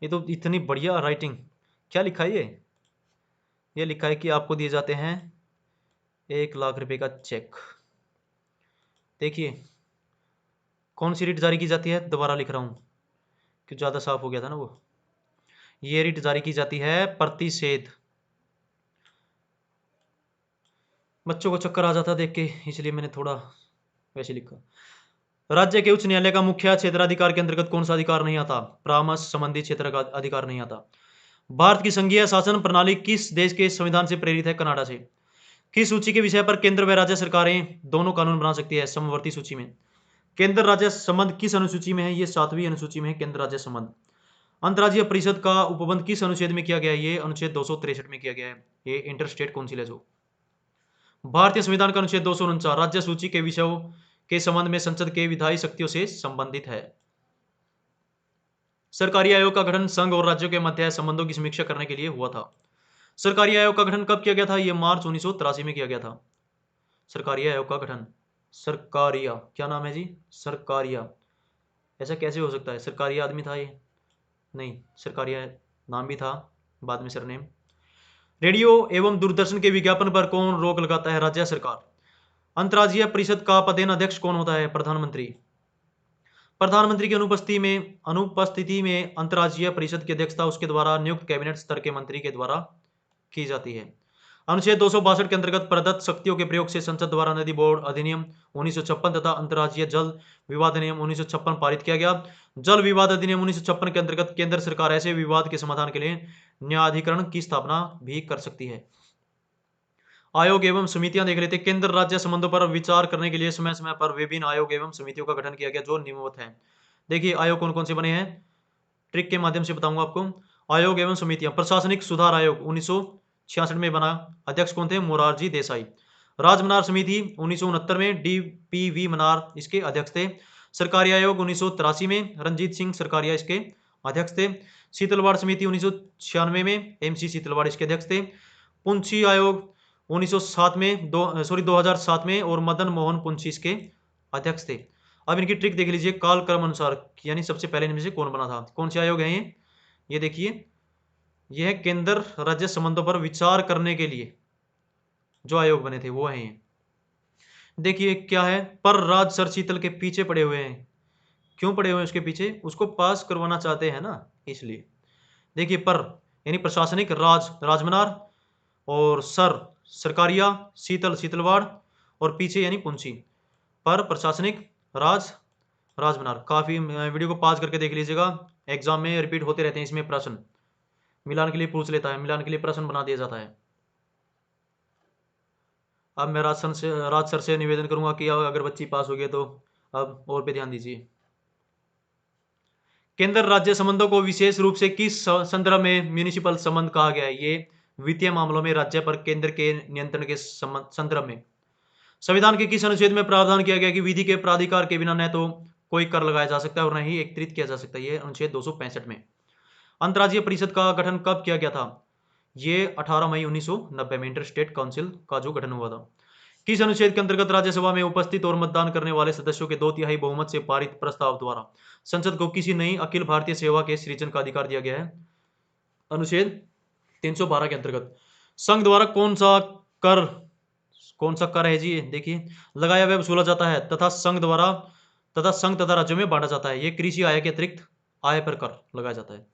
ये तो इतनी बढ़िया राइटिंग। क्या लिखा है ये लिखा है कि आपको दिए जाते हैं 1 लाख रुपए का चेक। देखिए कौन सी रिट जारी की जाती है, दोबारा लिख रहा हूं कि ज्यादा साफ हो गया था ना वो। ये रिट जारी की जाती है प्रतिषेध। बच्चों को चक्कर आ जाता देख के, इसलिए मैंने थोड़ा वैसे लिखा। राज्य के उच्च न्यायालय का मुख्य क्षेत्राधिकार के अंतर्गत कौन सा अधिकार नहीं आता? परामर्श संबंधी क्षेत्र का अधिकार नहीं आता। भारत की संघीय शासन प्रणाली किस देश के संविधान से प्रेरित है? कनाडा से। किस सूची के विषय पर केंद्र व राज्य सरकारें दोनों कानून बना सकती है? समवर्ती सूची में। केंद्र राज्य संबंध किस अनुसूची में है? ये 7वीं अनुसूची में है, केंद्र राज्य संबंध। अंतर्राज्यीय परिषद का उपबंध किस अनुच्छेद में किया गया है? ये अनुच्छेद 263 में किया गया है। ये इंटर स्टेट काउंसिल है जो। भारतीय संविधान का अनुच्छेद 249 राज्य सूची के विषयों के संबंध में संसद के विधायी शक्तियों से संबंधित है। सरकारी आयोग का गठन संघ और राज्यों के मध्य संबंधों की समीक्षा करने के लिए हुआ था। सरकारी आयोग का गठन कब किया गया था? यह मार्च 1983 में किया गया था। सरकारी आयोग का गठन, सरकारिया, क्या नाम है जी? सरकारिया। ऐसा कैसे हो सकता है? सरकारिया आदमी था ये? नहीं, सरकारिया नाम भी था, बाद में सरनेम। रेडियो एवं दूरदर्शन के विज्ञापन पर कौन रोक लगाता है? राज्य सरकार। अंतर्राज्यीय परिषद का पदेन अध्यक्ष कौन होता है? प्रधानमंत्री। प्रधानमंत्री की अनुपस्थिति में अंतर्राज्यीय परिषद की अध्यक्षता उसके द्वारा नियुक्त कैबिनेट स्तर के मंत्री के द्वारा की जाती है। अनुच्छेद 262 के अंतर्गत प्रदत्त शक्तियों के प्रयोग से संसद द्वारा नदी बोर्ड अधिनियम 1956 तथा अंतर्राज्यीय जल विवाद अधिनियम 1956 पारित किया गया। जल विवाद अधिनियम 1956 के अंतर्गत केंद्र सरकार ऐसे विवाद के समाधान के लिए न्यायाधिकरण की स्थापना भी कर सकती है। आयोग एवं समितियां देख लेते हैं। केंद्र राज्य संबंधों पर विचार करने के लिए समय समय पर विभिन्न आयोग एवं समितियों का गठन किया गया जो निम्नवत हैं। देखिए आयोग कौन कौन से बने हैं, ट्रिक के माध्यम से बताऊंगा आपको। आयोग एवं समितियां, प्रशासनिक सुधार आयोग 1966 में बना, अध्यक्ष कौन थे? मोरारजी देसाई। राजमनार समिति 1969 में DPV मनार इसके अध्यक्ष थे। सरकारी आयोग 1983 में रंजीत सिंह सरकारिया इसके अध्यक्ष थे। शीतलवाड़ समिति 1996 में MC शीतलवाड़ इसके अध्यक्ष थे। पुंछी आयोग 1907 में 2007 में और मदन मोहन पुंछी इसके अध्यक्ष थे। अब इनकी ट्रिक देख लीजिए, काल क्रम अनुसार, यानी सबसे पहले इनमें से कौन बना था? कौन से आयोग हैं ये देखिए, ये है केंद्र राज्य संबंधों पर विचार करने के लिए जो आयोग बने थे वो हैं ये। देखिए क्या है, पर राज सर शीतल के पीछे पड़े हुए हैं। क्यों पड़े हुए हैं उसके पीछे? उसको पास करवाना चाहते हैं ना, इसलिए। देखिए पर यानी प्रशासनिक राज राजमनार, और सर सरकारिया, शीतल शीतलवाड़, और पीछे यानी पुंछी। पर प्रशासनिक राज राजमनार। काफी वीडियो को पॉज करके देख लीजिएगा, एग्जाम में रिपीट होते रहते हैं इसमें प्रश्न, मिलान के लिए पूछ लेता है, मिलान के लिए प्रश्न बना दिया जाता है। अब मैं राज सर से निवेदन करूंगा कि अगर बच्ची पास हो गई तो अब और पे ध्यान दीजिए। केंद्र राज्य संबंधों को विशेष रूप से किस संदर्भ में म्यूनिसिपल संबंध कहा गया है? ये वित्तीय मामलों में राज्य पर केंद्र के नियंत्रण के संदर्भ में। संविधान के किस अनुच्छेद में प्रावधान किया गया कि विधि के प्राधिकार के बिना न तो कोई कर लगाया जा सकता है और न ही एकत्रित किया जा सकता है? ये अनुच्छेद 265 में। अंतर्राज्यीय परिषद का गठन कब किया गया था? ये 18 मई 1990 में इंटर स्टेट काउंसिल का जो गठन हुआ था। किस अनुच्छेद के अंतर्गत राज्यसभा में उपस्थित और मतदान करने वाले सदस्यों के 2/3 बहुमत से पारित प्रस्ताव द्वारा संसद को किसी नई अखिल भारतीय सेवा के सृजन का अधिकार दिया गया है? अनुच्छेद 312 के अंतर्गत। संघ द्वारा कौन सा कर है जी? देखिए, लगाया व वसूला जाता है तथा संघ तथा राज्यों में बांटा जाता है। ये कृषि आय के अतिरिक्त आय पर कर लगाया जाता है।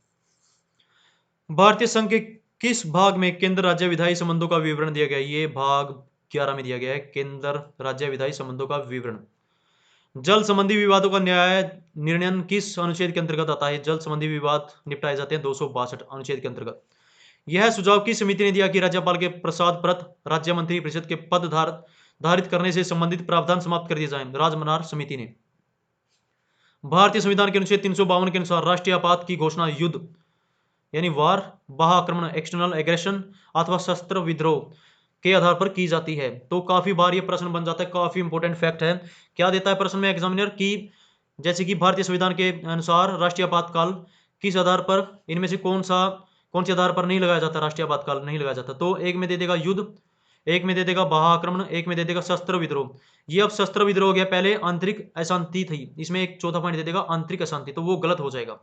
भारतीय संघ के किस भाग में केंद्र राज्य विधायी संबंधों का विवरण दिया गया है? ये भाग 11 में दिया गया है, केंद्र राज्य विधायी संबंधों का विवरण। जल संबंधी विवादों का न्याय निर्णय किस अनुच्छेद के अंतर्गत आता है? जल संबंधी विवाद निपटाए जाते हैं 262 अनुच्छेद के अंतर्गत। यह सुझाव किस समिति ने दिया कि राज्यपाल के प्रसाद परत राज्य मंत्री परिषद के पद धारित करने से संबंधित प्रावधान समाप्त कर दिए जाएं? राजमनार समिति ने। भारतीय संविधान के अनुच्छेद 352 के अनुसार राष्ट्रीय आपात की घोषणा युद्ध यानी वार, बाह्य आक्रमण एक्सटर्नल एग्रेशन अथवा शस्त्र विद्रोह के आधार पर की जाती है। तो काफी बार ये प्रश्न बन जाता है, काफी इंपॉर्टेंट फैक्ट है। क्या देता है प्रश्न में एग्जामिनर की, जैसे कि भारतीय संविधान के अनुसार राष्ट्रीय आपातकाल किस आधार पर, इनमें से कौन से आधार पर नहीं लगाया जाता, राष्ट्रीय आपातकाल नहीं लगाया जाता? तो एक में दे देगा युद्ध, एक में दे देगा बाह्य आक्रमण, एक में दे देगा शस्त्र विद्रोह। ये अब शस्त्र विद्रोह हो गया, पहले आंतरिक अशांति थी, इसमें एक चौथा पॉइंट दे देगा आंतरिक अशांति, तो वो गलत हो जाएगा।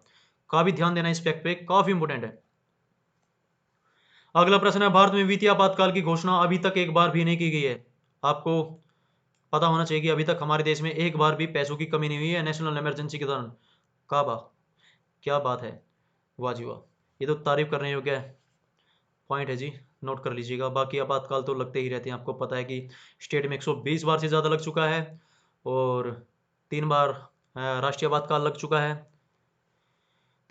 काफी ध्यान देना इस फैक्ट पे, काफी इंपॉर्टेंट है। अगला प्रश्न है, भारत में वित्तीय आपातकाल की घोषणा अभी तक एक बार भी नहीं की गई है। आपको पता होना चाहिए कि अभी तक हमारे देश में एक बार भी पैसों की कमी नहीं हुई है नेशनल इमरजेंसी के दौरान। क्या बात है, वाह जी वाह, ये तो तारीफ करने योग्य पॉइंट है जी, नोट कर लीजिएगा। बाकी आपातकाल तो लगते ही रहते हैं, आपको पता है कि स्टेट में 120 बार से ज़्यादा लग चुका है और 3 बार राष्ट्रीय आपातकाल लग चुका है।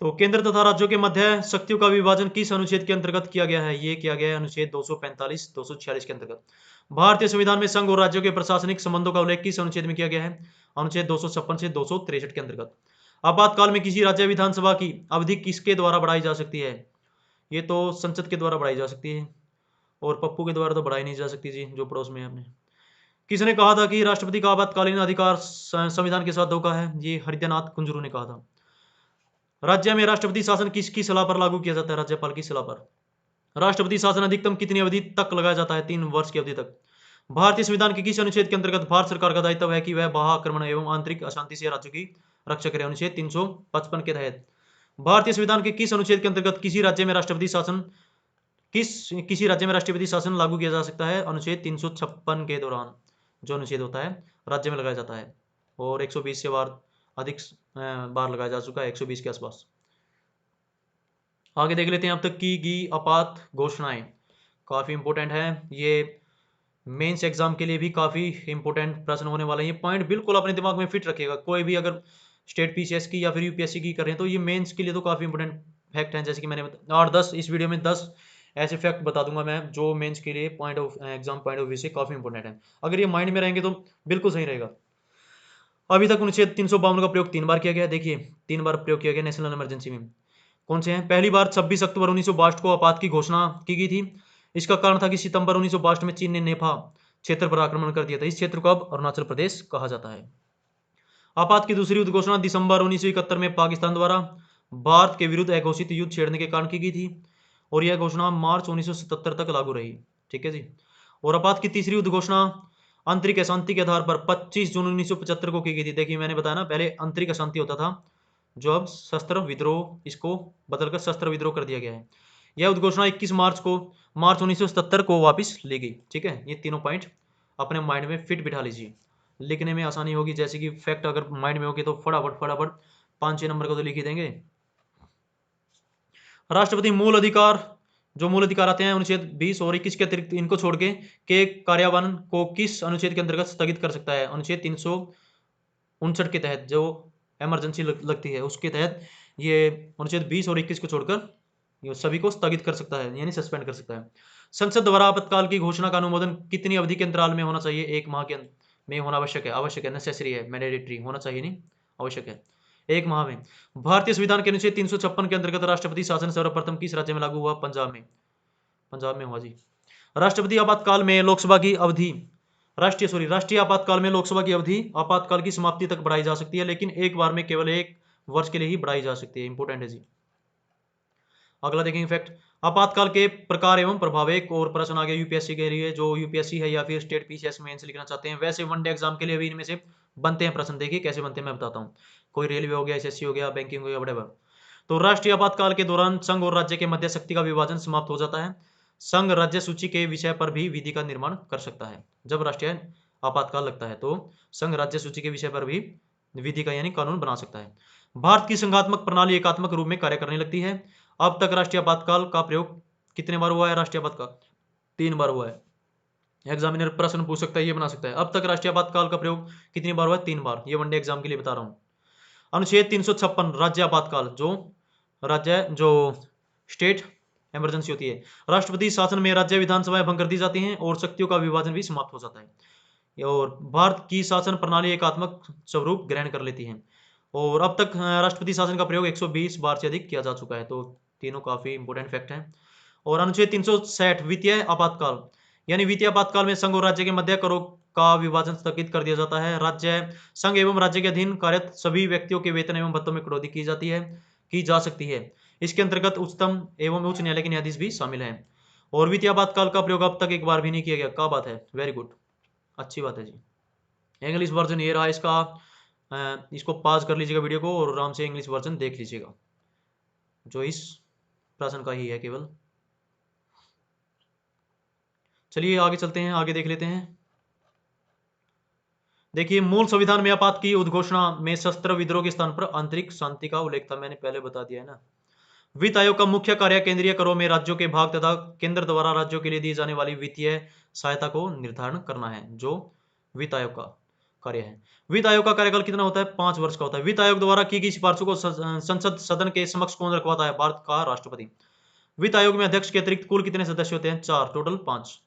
तो केंद्र तथा राज्यों के मध्य शक्तियों का विभाजन किस अनुच्छेद के अंतर्गत किया गया है? ये किया गया है अनुच्छेद 245, 246 के अंतर्गत। भारतीय संविधान में संघ और राज्यों के प्रशासनिक संबंधों का उल्लेख किस अनुच्छेद में किया गया है? अनुच्छेद 256 से 263 के अंतर्गत। आपातकाल में किसी राज्य विधानसभा की अवधि किसके द्वारा बढ़ाई जा सकती है? ये तो संसद के द्वारा बढ़ाई जा सकती है, और पप्पू के द्वारा तो बढ़ाई नहीं जा सकती जी, जो पड़ोस में है अपने। किसने कहा था कि राष्ट्रपति का आपातकालीन अधिकार संविधान के साथ धोखा है? ये हरिद्रनाथ कुंजरू ने कहा था। राज्य में राष्ट्रपति शासन किसकी सलाह पर लागू किया जाता है? राज्यपाल की सलाह पर। राष्ट्रपति शासन अधिकतम कितनी अवधि तक लगाया जाता है? 3 वर्ष की अवधि तक। भारतीय संविधान के किस अनुच्छेद के अंतर्गत भारत सरकार का दायित्व है कि वह बाह्य आक्रमण एवं आंतरिक अशांति से राज्यों की रक्षा करे? अनुच्छेद 355 के तहत। भारतीय संविधान के किस अनुच्छेद के अंतर्गत किसी राज्य में राष्ट्रपति शासन लागू किया जा सकता है? अनुच्छेद 356 के दौरान जो अनुच्छेद होता है राज्य में लगाया जाता है, और 120 से बार अधिक बार लगाया जा चुका है, 120 के आसपास। आगे देख लेते हैं अब तक की गई आपात घोषणाएं, काफी इंपॉर्टेंट है ये, मेंस एग्जाम के लिए भी काफी इंपॉर्टेंट प्रश्न होने वाले हैं। ये पॉइंट बिल्कुल अपने दिमाग में फिट रखिएगा, कोई भी अगर स्टेट पीसीएस की या फिर यूपीएससी की कर रहे हैं तो ये मेंस के लिए तो काफी इंपॉर्टेंट फैक्ट हैं। जैसे कि मैंने 8-10 इस वीडियो में 10 ऐसे फैक्ट बता दूंगा मैं जो मेंस के लिए point of exam point of view से काफी इंपॉर्टेंट है। अगर ये माइंड में रहेंगे तो बिल्कुल सही रहेगा। अभी तक अनुच्छेद 352 का प्रयोग 3 बार किया गया, देखिए 3 बार प्रयोग किया गया नेशनल इमरजेंसी में। कौन से हैं? पहली बार 26 अक्टूबर 1962 को आपात की घोषणा की गई थी। इसका कारण था कि सितंबर 1962 में चीन ने नेफा क्षेत्र पर आक्रमण कर दिया था। इस क्षेत्र को अब अरुणाचल प्रदेश कहा जाता है। आपात की दूसरी युद्ध घोषणा दिसंबर 1971 में पाकिस्तान द्वारा भारत के विरुद्ध अघोषित युद्ध छेड़ने के कारण की गई थी, और यह घोषणा मार्च 1977 तक लागू रही। ठीक है जी। और आपात की तीसरी युद्ध घोषणा आंतरिक अशांति के आधार पर 25 जून 1975 को की गई थी। देखिए मैंने बताया ना, पहले आंतरिक अशांति होता था, जो अब शस्त्र विद्रोह, इसको बदलकर शस्त्र विद्रोह कर दिया गया है। यह उद्घोषणा 21 मार्च 1977 को वापस ली गई। ठीक है, ये तीनों पॉइंट अपने माइंड में फिट बिठा लीजिए, लिखने में आसानी होगी। जैसे कि फैक्ट अगर माइंड में होगी तो फटाफट 5-6 नंबर को तो लिख ही देंगे। राष्ट्रपति मूल अधिकार आते हैं अनुच्छेद 20 और 21 के अतिरिक्त, इनको छोड़ के कार्यान्वयन को किस अनुच्छेद के अंतर्गत स्थगित कर सकता है? अनुच्छेद 359 के तहत, जो इमरजेंसी लगती है उसके तहत ये अनुच्छेद 20 और 21 को छोड़कर ये सभी को स्थगित कर सकता है, यानी सस्पेंड कर सकता है। संसद द्वारा आपातकाल की घोषणा का अनुमोदन कितनी अवधि के अंतराल में होना चाहिए? 1 माह के में होना आवश्यक है, नेसेसरी है, मैंडेटरी होना चाहिए, नहीं आवश्यक है, 1 माह में। भारतीय संविधान के अनुच्छेद 356 के अंतर्गत राष्ट्रपति शासन सर्वप्रथम किस राज्य में लागू हुआ? पंजाब में हुआ जी। राष्ट्रीय आपातकाल में लोकसभा की अवधि राष्ट्रीय आपातकाल में लोकसभा की अवधि आपातकाल की समाप्ति तक बढ़ाई जा सकती है, लेकिन एक बार में केवल 1 वर्ष के लिए ही बढ़ाई जा सकती है। इंपोर्टेंट है जी। अगला देखेंगे फैक्ट, आपातकाल के प्रकार एवं प्रभाव। एक और प्रश्न आ गया यूपीएससी के लिए, जो यूपीएससी है या फिर स्टेट पीसीएस मेंस लिखना चाहते हैं, वैसे वनडे एग्जाम के लिए भी इनमें से बनते हैं प्रश्न। देखिए कैसे बनते हैं मैं बताता हूँ। कोई रेलवे हो गया, एसएससी हो गया, बैंकिंग हो गया, व्हाटएवर। तो राष्ट्रीय आपातकाल के दौरान संघ और राज्य के मध्य शक्ति का विभाजन समाप्त हो जाता है। संघ राज्य सूची के विषय पर भी विधि का निर्माण कर सकता है। जब राष्ट्रीय आपातकाल लगता है तो संघ राज्य सूची के विषय पर भी विधि का यानी कानून बना सकता है। भारत की संघात्मक प्रणाली एकात्मक रूप में कार्य करने लगती है। अब तक राष्ट्रीय आपातकाल का प्रयोग कितने बार हुआ है? राष्ट्रीय आपातकाल 3 बार हुआ है। एग्जामिनर प्रश्न पूछ सकता है, ये बना सकता है। अब तक राष्ट्रीय आपातकाल का प्रयोग कितनी बार हुआ है? 3 बार। ये वनडे एग्जाम के लिए बता रहा हूं। अनुच्छेद 356 राज्य आपातकाल, जो स्टेट इमरजेंसी होती है। राष्ट्रपति शासन में राज्य विधानसभाएं भंग कर दी जाती हैं और शक्तियों का विभाजन भी समाप्त हो जाता है और भारत की शासन प्रणाली एकात्मक स्वरूप ग्रहण कर लेती है। और अब तक राष्ट्रपति शासन का प्रयोग 120 बार से अधिक किया जा चुका है। तो तीनों काफी इंपोर्टेंट फैक्ट हैं। और अनुच्छेद 360 वित्तीय आपातकाल, यानी वित्तीय आपातकाल में संघ और राज्य के मध्य करों का विभाजन स्थगित कर दिया जाता है। राज्य संघ एवं राज्य के अधीन कार्यरत सभी व्यक्तियों के वेतन एवं भत्तों में कटौती की जा सकती है। इसके अंतर्गत उच्चतम एवं उच्च न्यायालय के न्यायाधीश भी शामिल हैं। और वित्तीय आपातकाल का प्रयोग अब तक एक बार भी नहीं किया गया। क्या बात है, वेरी गुड, अच्छी बात है जी। इंग्लिश वर्जन ये रहा इसका, इसको पॉज कर लीजिएगा वीडियो को और आराम से इंग्लिश वर्जन देख लीजिएगा, जो इस प्रश्न का ही है केवल। चलिए आगे चलते हैं, आगे देख लेते हैं। देखिए, मूल संविधान में आपात की उद्घोषणा में शस्त्र विद्रोह के स्थान पर आंतरिक शांति का उल्लेख था। मैंने पहले बता दिया है ना। वित्त आयोग का मुख्य कार्य केंद्रीय करों में राज्यों के भाग तथा केंद्र द्वारा राज्यों के लिए दी जाने वाली वित्तीय सहायता को निर्धारण करना है, जो वित्त आयोग का कार्य है। वित्त आयोग का कार्यकाल कितना होता है? 5 वर्ष का होता है। वित्त आयोग द्वारा की गई सिफारिशों को संसद सदन के समक्ष कौन रखवाता है? भारत का राष्ट्रपति। वित्त आयोग में अध्यक्ष के अतिरिक्त कुल कितने सदस्य होते हैं? 4, टोटल 5।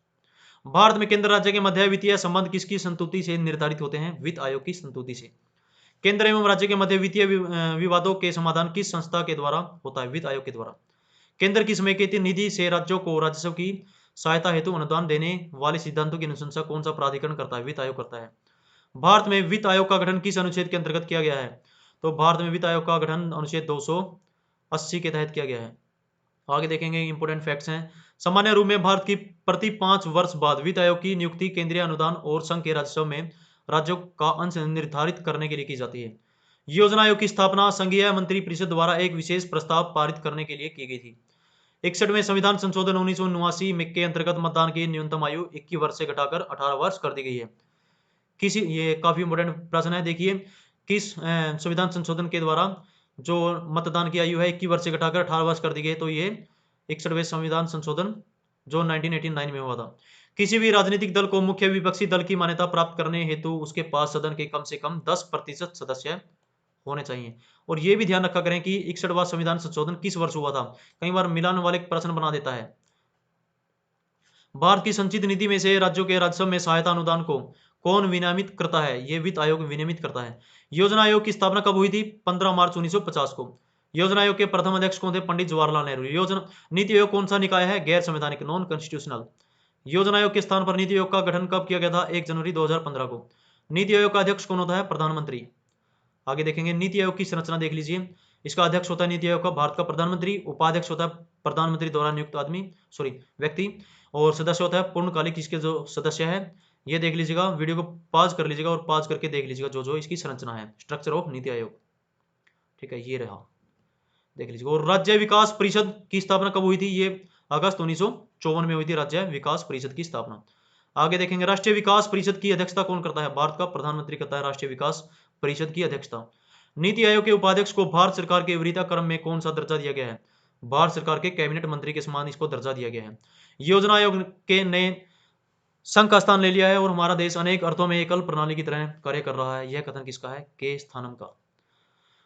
भारत में केंद्र राज्य के मध्य वित्तीय संबंध किसकी संस्तुति से निर्धारित होते हैं? वित्त आयोग की संस्तुति से। केंद्र एवं राज्य के मध्य वित्तीय विवादों के समाधान किस संस्था के द्वारा होता है? वित्त आयोग के द्वारा। केंद्र की समेकित निधि से राज्यों को राजस्व की सहायता हेतु अनुदान देने वाले सिद्धांतों की अनुशंसा कौन सा प्राधिकरण करता है? वित्त आयोग करता है। भारत में वित्त आयोग का गठन किस अनुच्छेद के अंतर्गत किया गया है? तो भारत में वित्त आयोग का गठन अनुच्छेद 280 के तहत किया गया है। आगे देखेंगे, इंपोर्टेंट फैक्ट्स हैं। सामान्य रूप में भारत की प्रति 5 वर्ष बाद वित्त आयोग की नियुक्ति केंद्रीय अनुदान और संघ के राजस्व में राज्यों का अंश निर्धारित करने के लिए की जाती है। योजना आयोग की स्थापना संघीय मंत्री परिषद द्वारा एक विशेष प्रस्ताव पारित करने के लिए की गई थी। 61वें संविधान संशोधन 1979 के अंतर्गत मतदान की न्यूनतम आयु 21 वर्ष से घटाकर 18 वर्ष कर दी गई है। ये काफी इंपोर्टेंट प्रश्न है। देखिए, किस संविधान संशोधन के द्वारा जो मतदान की आयु है 21 वर्ष से घटाकर 18 वर्ष कर दी गई? तो ये 61वें संविधान संशोधन जो 1989 में हुआ था। किसी भी राजनीतिक दल को मुख्य विपक्षी दल की मान्यता प्राप्त करने हेतु उसके पास सदन के कम से कम 10% सदस्य होने चाहिए। और ये भी ध्यान रखा करें कि 61वां संविधान संशोधन किस वर्ष हुआ था। कई बार मिलान वाले प्रश्न बना देता है। भारत की संचित निधि में से राज्यों के राजस्व में सहायता अनुदान को कौन विनियमित करता है? ये वित्त आयोग विनियमित करता है। योजना आयोग की स्थापना कब हुई थी? 15 मार्च 1950 को। योजना आयोग के प्रथम अध्यक्ष कौन थे? पंडित जवाहरलाल नेहरू। योजना नीति आयोग कौन सा निकाय है? गैर संवैधानिक, नॉन कॉन्स्टिट्यूशनल। योजना आयोग के स्थान पर नीति आयोग का गठन कब किया गया था? 1 जनवरी 2015 को। नीति आयोग का अध्यक्ष कौन होता है? प्रधानमंत्री। आगे देखेंगे, नीति आयोग की संरचना देख लीजिए। इसका अध्यक्ष होता है नीति आयोग का भारत का प्रधानमंत्री, उपाध्यक्ष होता है प्रधानमंत्री द्वारा नियुक्त व्यक्ति, और सदस्य होता है पूर्णकालिक। इसके जो सदस्य है ये देख लीजिएगा, वीडियो को पॉज कर लीजिएगा और पॉज करके देख लीजिएगा जो जो इसकी संरचना है, स्ट्रक्चर ऑफ नीति आयोग। ठीक है, ये रहा, देख लीजिएगा। और राज्य विकास परिषद की स्थापना कब हुई थी? ये अगस्त 1954 में हुई थी, राज्य विकास परिषद की स्थापना। आगे देखेंगे, राष्ट्रीय विकास परिषद की अध्यक्षता कौन करता है? भारत का प्रधानमंत्री करता है राष्ट्रीय विकास परिषद की अध्यक्षता। नीति आयोग के उपाध्यक्ष को भारत सरकार के वरीयता क्रम में कौन सा दर्जा दिया गया है? भारत सरकार के कैबिनेट मंत्री के समान इसको दर्जा दिया गया है। योजना आयोग के नए संघ का स्थान ले लिया है और हमारा देश अनेक अर्थों में एकल प्रणाली की तरह कार्य कर रहा है। यह कथन किसका है? के स्थानम का।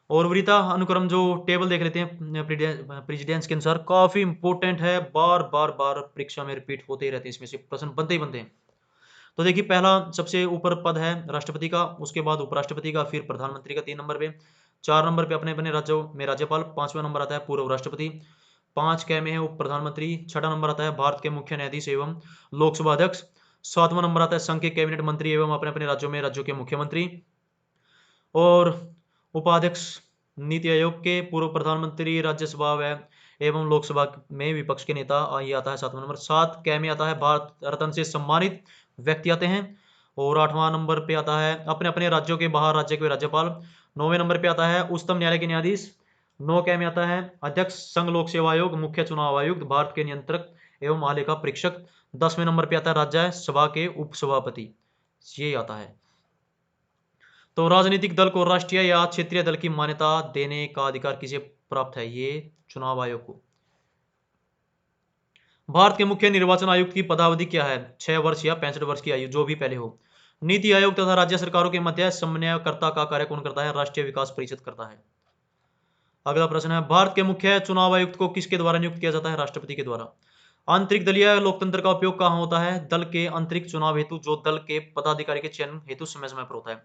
और वरीयता अनुक्रम जो टेबल देख लेते हैं प्रेसिडेंस के अनुसार, काफी इंपोर्टेंट है, बार बार परीक्षा में रिपीट होते ही रहते हैं, इसमें से प्रश्न बनते ही बनते हैं। तो देखिए, पहला सबसे ऊपर पद है राष्ट्रपति का, उसके बाद उपराष्ट्रपति का, फिर प्रधानमंत्री का 3 नंबर पे, 4 नंबर पे अपने अपने राज्यों में राज्यपाल, 5वां नंबर आता है पूर्व राष्ट्रपति, 5 कै में है उप प्रधानमंत्री, 6वां नंबर आता है भारत के मुख्य न्यायाधीश एवं लोकसभा अध्यक्ष, 7वां नंबर आता है संघ के कैबिनेट मंत्री एवं अपने अपने राज्यों के मुख्यमंत्री, और उपाध्यक्ष नीति आयोग के, पूर्व प्रधानमंत्री, राज्यसभा एवं लोकसभा में विपक्ष के नेता, ये आता है 7वां नंबर। 7 कै में आता है भारत रत्न से सम्मानित व्यक्ति आते हैं। और 8वां नंबर पे आता है अपने अपने राज्यों के बाहर राज्य के राज्यपाल। 9वें नंबर पे आता है उच्चतम न्यायालय के न्यायाधीश। 9 कै में आता है अध्यक्ष संघ लोक सेवा आयोग, मुख्य चुनाव आयुक्त, भारत के नियंत्रक एवं महालेखा परीक्षक। 10वें नंबर पे आता है राज्य सभा के उपसभापति, ये आता है। तो राजनीतिक दल को राष्ट्रीय या क्षेत्रीय दल की मान्यता देने का अधिकार किसे प्राप्त है? ये चुनाव आयोग को। भारत के मुख्य निर्वाचन आयुक्त की पदावधि क्या है? 6 वर्ष या 65 वर्ष की आयु, जो भी पहले हो। नीति आयोग तथा राज्य सरकारों के मध्य समन्वयकर्ता का कार्य कौन करता है? राष्ट्रीय विकास परिषद करता है। अगला प्रश्न है, भारत के मुख्य चुनाव आयुक्त को किसके द्वारा नियुक्त किया जाता है? राष्ट्रपति के द्वारा। आंतरिक दलीय लोकतंत्र का उपयोग कहाँ होता है? दल के आंतरिक चुनाव हेतु, जो दल के पदाधिकारी के चयन हेतु समय समय पर होता है।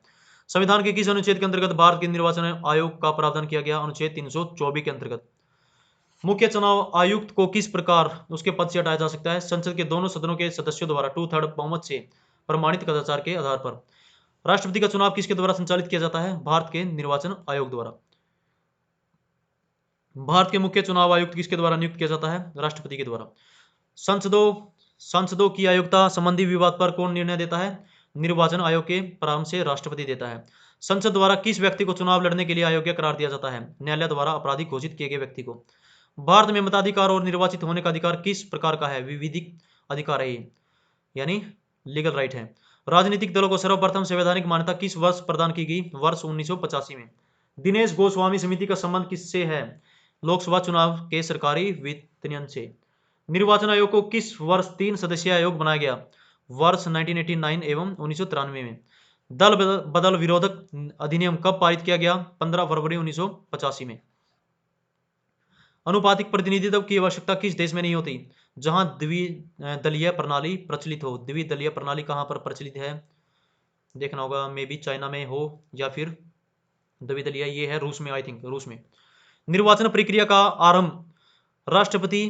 संविधान के किस अनुच्छेद के अंतर्गत भारत के निर्वाचन आयोग का प्रावधान किया गया? अनुच्छेद 324 के अंतर्गत। मुख्य चुनाव आयुक्त को किस प्रकार उसके पद से हटाया जा सकता है? संसद के दोनों सदनों के सदस्यों द्वारा 2/3 बहुमत से प्रमाणित कदाचार के आधार पर। राष्ट्रपति का चुनाव किसके द्वारा संचालित किया जाता है? भारत के निर्वाचन आयोग द्वारा। भारत के मुख्य चुनाव आयुक्त किसके द्वारा नियुक्त किया जाता है? राष्ट्रपति के द्वारा। सांसदों की आयोग्यता संबंधी विवाद पर कौन निर्णय देता है? निर्वाचन आयोग के परामर्श से राष्ट्रपति देता है। संसद द्वारा किस व्यक्ति को चुनाव लड़ने के लिए अयोग्य करार दिया जाता है? न्यायालय द्वारा अपराधी घोषित किए गए व्यक्ति को। भारत में मताधिकार और निर्वाचित होने का अधिकार किस प्रकार का है? विधिक अधिकार है, यानी लीगल राइट है। राजनीतिक दलों को सर्वप्रथम संवैधानिक मान्यता किस वर्ष प्रदान की गई? वर्ष 1985 में। दिनेश गोस्वामी समिति का संबंध किससे है? लोकसभा चुनाव के सरकारी वित्तयन से। निर्वाचन आयोग को किस वर्ष 3 सदस्यीय आयोग बनाया गया? वर्ष 1989 एवं 1993 में। दल बदल विरोधक अधिनियम कब पारित किया गया? 15 फरवरी 1985 में। अनुपातिक प्रतिनिधित्व की आवश्यकता किस देश में नहीं होती? जहां द्विदलीय प्रणाली प्रचलित हो। द्विदलीय प्रणाली कहां पर प्रचलित है? देखना होगा, मे बी चाइना में हो या फिर द्विदलीय ये है रूस में, आई थिंक रूस में। निर्वाचन प्रक्रिया का आरंभ राष्ट्रपति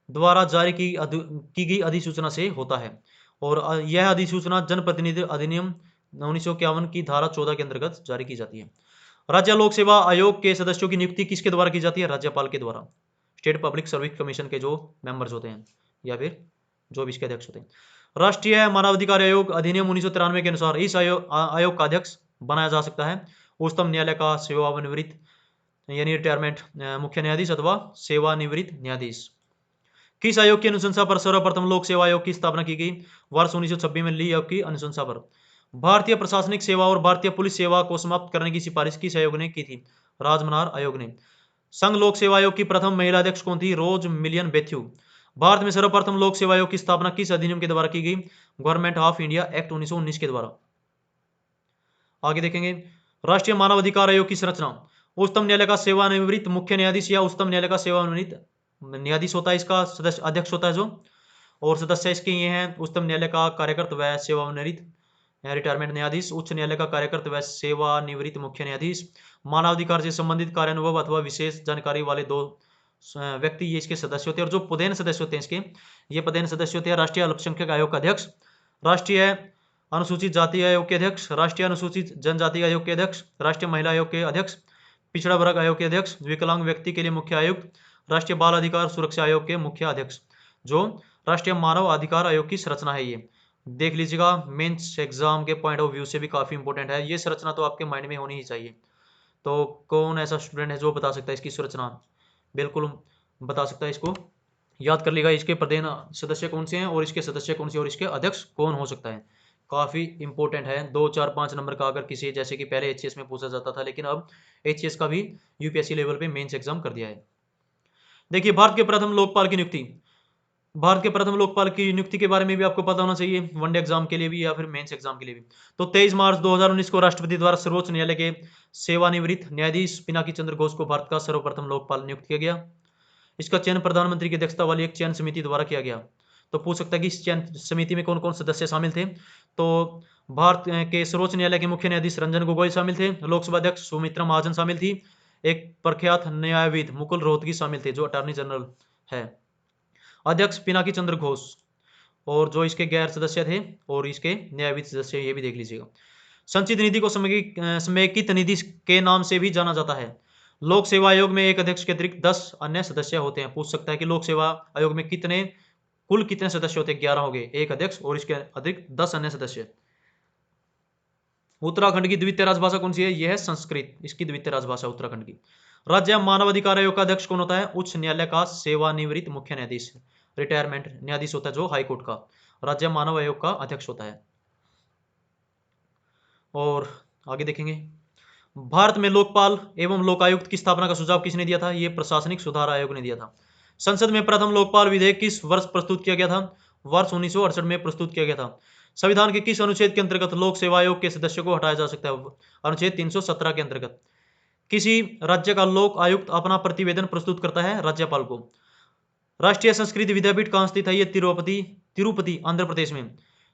द्वारा जारी की गई अधिसूचना से होता है, और यह अधिसूचना जनप्रतिनिधि अधिनियम 1951 की धारा 14 के अंतर्गत जारी की जाती है। राज्य लोक सेवा आयोग के सदस्यों की नियुक्ति किसके द्वारा की जाती है? राज्यपाल के द्वारा। स्टेट पब्लिक सर्विस कमीशन के जो मेंबर्स होते हैं या फिर जो भी इसके अध्यक्ष होते हैं। राष्ट्रीय मानवाधिकार आयोग अधिनियम 1993 के अनुसार इस आयोग का अध्यक्ष बनाया जा सकता है उच्चतम न्यायालय का सेवानिवृत्त यानी रिटायरमेंट मुख्य न्यायाधीश अथवा सेवानिवृत्त न्यायाधीश। किस आयोग की अनुशंसा पर सर्वप्रथम लोक सेवा आयोग की स्थापना की गई? वर्ष 1926 में ली आयोग की अनुशंसा पर। भारतीय प्रशासनिक सेवा और भारतीय पुलिस सेवा को समाप्त करने की सिफारिश किस आयोग ने की थी? राजमनार आयोग ने। संघ लोक सेवा आयोग की प्रथम महिला अध्यक्ष कौन थी? रोज मिलियन बेथ्यू। भारत में सर्वप्रथम लोक सेवा आयोग की स्थापना किस अधिनियम के द्वारा की गई? गवर्नमेंट ऑफ इंडिया एक्ट 1919 के द्वारा। आगे देखेंगे, राष्ट्रीय मानव अधिकार आयोग की संरचना। उच्चतम न्यायालय का सेवानिवृत्त मुख्य न्यायाधीश या उच्चतम न्यायालय का सेवानिवृत्त न्यायाधीश होता है, इसका सदस्य अध्यक्ष होता है जो, और सदस्य इसके ये हैं उच्चतम न्यायालय का कार्यकर्ता व सेवानिवृत्त रिटायरमेंट न्यायाधीश, उच्च न्यायालय का कार्यकर्ता व सेवानिवृत्त मुख्य न्यायाधीश, मानवाधिकार से संबंधित कार्यानुभव अथवा विशेष जानकारी वाले 2 व्यक्ति ये इसके सदस्य होते हैं। और जो पदेन सदस्य होते हैं इसके, ये पदेन सदस्य होते हैं राष्ट्रीय अल्पसंख्यक आयोग का अध्यक्ष, राष्ट्रीय अनुसूचित जाति आयोग के अध्यक्ष, राष्ट्रीय अनुसूचित जनजाति आयोग के अध्यक्ष, राष्ट्रीय महिला आयोग के अध्यक्ष, पिछड़ा वर्ग आयोग के अध्यक्ष, विकलांग व्यक्ति के लिए मुख्य आयुक्त, राष्ट्रीय बाल अधिकार सुरक्षा आयोग के मुख्य अध्यक्ष। जो राष्ट्रीय मानव अधिकार आयोग की संरचना है, ये देख लीजिएगा, मेंस एग्जाम के पॉइंट ऑफ व्यू से भी काफी इंपॉर्टेंट है। ये संरचना तो आपके माइंड में होनी ही चाहिए। तो कौन ऐसा स्टूडेंट है जो बता सकता है इसकी संरचना? बिल्कुल बता सकता है, इसको याद कर लीजिएगा। इसके प्रधान सदस्य कौन से हैं और इसके सदस्य कौन से और इसके अध्यक्ष कौन हो सकता है। काफी इंपॉर्टेंट है। 2, 4, 5 नंबर का अगर किसी, जैसे कि पहले एचएस में पूछा जाता था, लेकिन अब एचएस का भी यूपीएससी लेवल पे मेंस एग्जाम कर दिया है। देखिए, भारत के प्रथम लोकपाल की नियुक्ति। भारत के प्रथम लोकपाल की नियुक्ति के बारे में भी आपको पता होना चाहिए, वनडे एग्जाम के लिए भी या फिर मेंस एग्जाम के लिए भी। तो 23 मार्च 2019 को राष्ट्रपति द्वारा सर्वोच्च न्यायालय के सेवानिवृत्त न्यायाधीश पिनाकी चंद्र घोष को भारत का सर्वप्रथम लोकपाल नियुक्त किया गया। इसका चयन प्रधानमंत्री की अध्यक्षता वाली एक चयन समिति द्वारा किया गया। तो पूछ सकता है कि इस चयन समिति में कौन कौन सदस्य शामिल थे? तो भारत के सर्वोच्च न्यायालय के मुख्य न्यायाधीश रंजन गोगोई शामिल थे, लोकसभा अध्यक्ष सुमित्रा महाजन शामिल थी, एक प्रख्यात न्यायविद मुकुल रोहतगी शामिल थे जो अटॉर्नी जनरल है, अध्यक्ष पिनाकी चंद्र घोष, और जो इसके गैर सदस्य थे और इसके न्यायविद सदस्य, ये भी देख लीजिएगा। संचित निधि को समेकित निधि के नाम से भी जाना जाता है। लोक सेवा आयोग में एक अध्यक्ष के अतिरिक्त 10 अन्य सदस्य होते हैं। पूछ सकता है कि लोक सेवा आयोग में कुल कितने सदस्य होते हैं? 11 हो गए, एक अध्यक्ष और इसके अतिरिक्त 10 अन्य सदस्य। उत्तराखंड की द्वितीय राजभाषा कौन सी है? यह है संस्कृत, इसकी द्वितीय राजभाषा उत्तराखंड की। राज्य मानव अधिकार आयोग का अध्यक्ष कौन होता है? उच्च न्यायालय का सेवानिवृत्त मुख्य न्यायाधीश, रिटायरमेंट न्यायाधीश होता है जो हाईकोर्ट का। राज्य मानव आयोग का अध्यक्ष होता है। और आगे देखेंगे, भारत में लोकपाल एवं लोकायुक्त की स्थापना का सुझाव किसने दिया था? यह प्रशासनिक सुधार आयोग ने दिया था। संसद में प्रथम लोकपाल विधेयक किस वर्ष प्रस्तुत किया गया था? वर्ष 1968 में प्रस्तुत किया गया था। संविधान के किस अनुच्छेद के अंतर्गत लोक सेवा आयोग के सदस्यों को हटाया जा सकता है? अनुच्छेद 317 के अंतर्गत। किसी राज्य का लोक आयुक्त अपना प्रतिवेदन प्रस्तुत करता है राज्यपाल को। राष्ट्रीय संस्कृत विद्यापीठ कहाँ स्थित है? ये तिरुपति आंध्र प्रदेश में।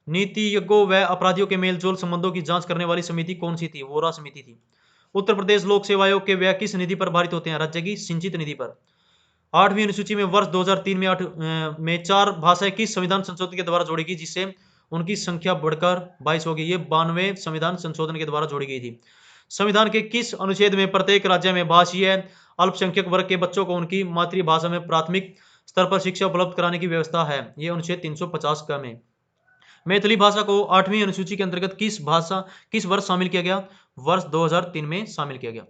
नीतिज्ञों व अपराधियों के मेलजोल संबंधों की जांच करने वाली समिति कौन सी थी? वोरा समिति थी। उत्तर प्रदेश लोक सेवा आयोग के व्यय किस निधि पर भारित होते हैं? राज्य की सिंचित निधि पर। 8वीं अनुसूची में वर्ष 2003 में 4 भाषाएं किस संविधान संशोधन के द्वारा जोड़ी गई जिससे उनकी संख्या बढ़कर 22 हो गई? ये 92वें संविधान संशोधन के द्वारा जोड़ी गई थी। संविधान के किस अनुच्छेद में प्रत्येक राज्य में भाषीय अल्पसंख्यक वर्ग के बच्चों को उनकी मातृभाषा में प्राथमिक स्तर पर शिक्षा उपलब्ध कराने की व्यवस्था है? ये अनुच्छेद 350 का में। मैथिली भाषा को 8वीं अनुसूची के अंतर्गत किस वर्ष शामिल किया गया? वर्ष 2003 में शामिल किया गया।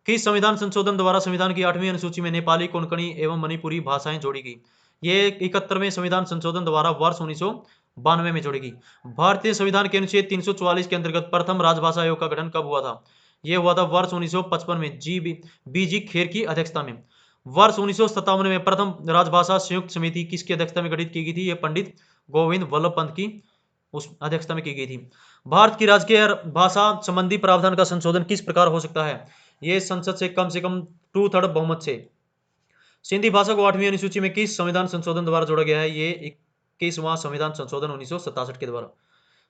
किस संविधान संशोधन द्वारा संविधान की 8वीं अनुसूची में नेपाली, कोंकणी एवं मणिपुरी भाषाएं जोड़ी गई? ये 71वें संविधान संशोधन द्वारा वर्ष 1992 में जोड़ी गई। भारतीय संविधान के अनुच्छेद 344 के अंतर्गत प्रथम राजभाषा आयोग का गठन कब हुआ था? यह हुआ था वर्ष 1955 में BG खेर की अध्यक्षता में। वर्ष 1957 में प्रथम राजभाषा संयुक्त समिति किसकी अध्यक्षता में गठित की गई थी? यह पंडित गोविंद वल्लभ पंत की उस अध्यक्षता में की गई थी। भारत की राजकीय भाषा संबंधी प्रावधान का संशोधन किस प्रकार हो सकता है? ये संसद से कम 2/3 बहुमत से। सिंधी भाषा को 8वीं अनुसूची में किस संविधान संशोधन द्वारा जोड़ा गया है? ये 21वां संविधान संशोधन 1967 के द्वारा।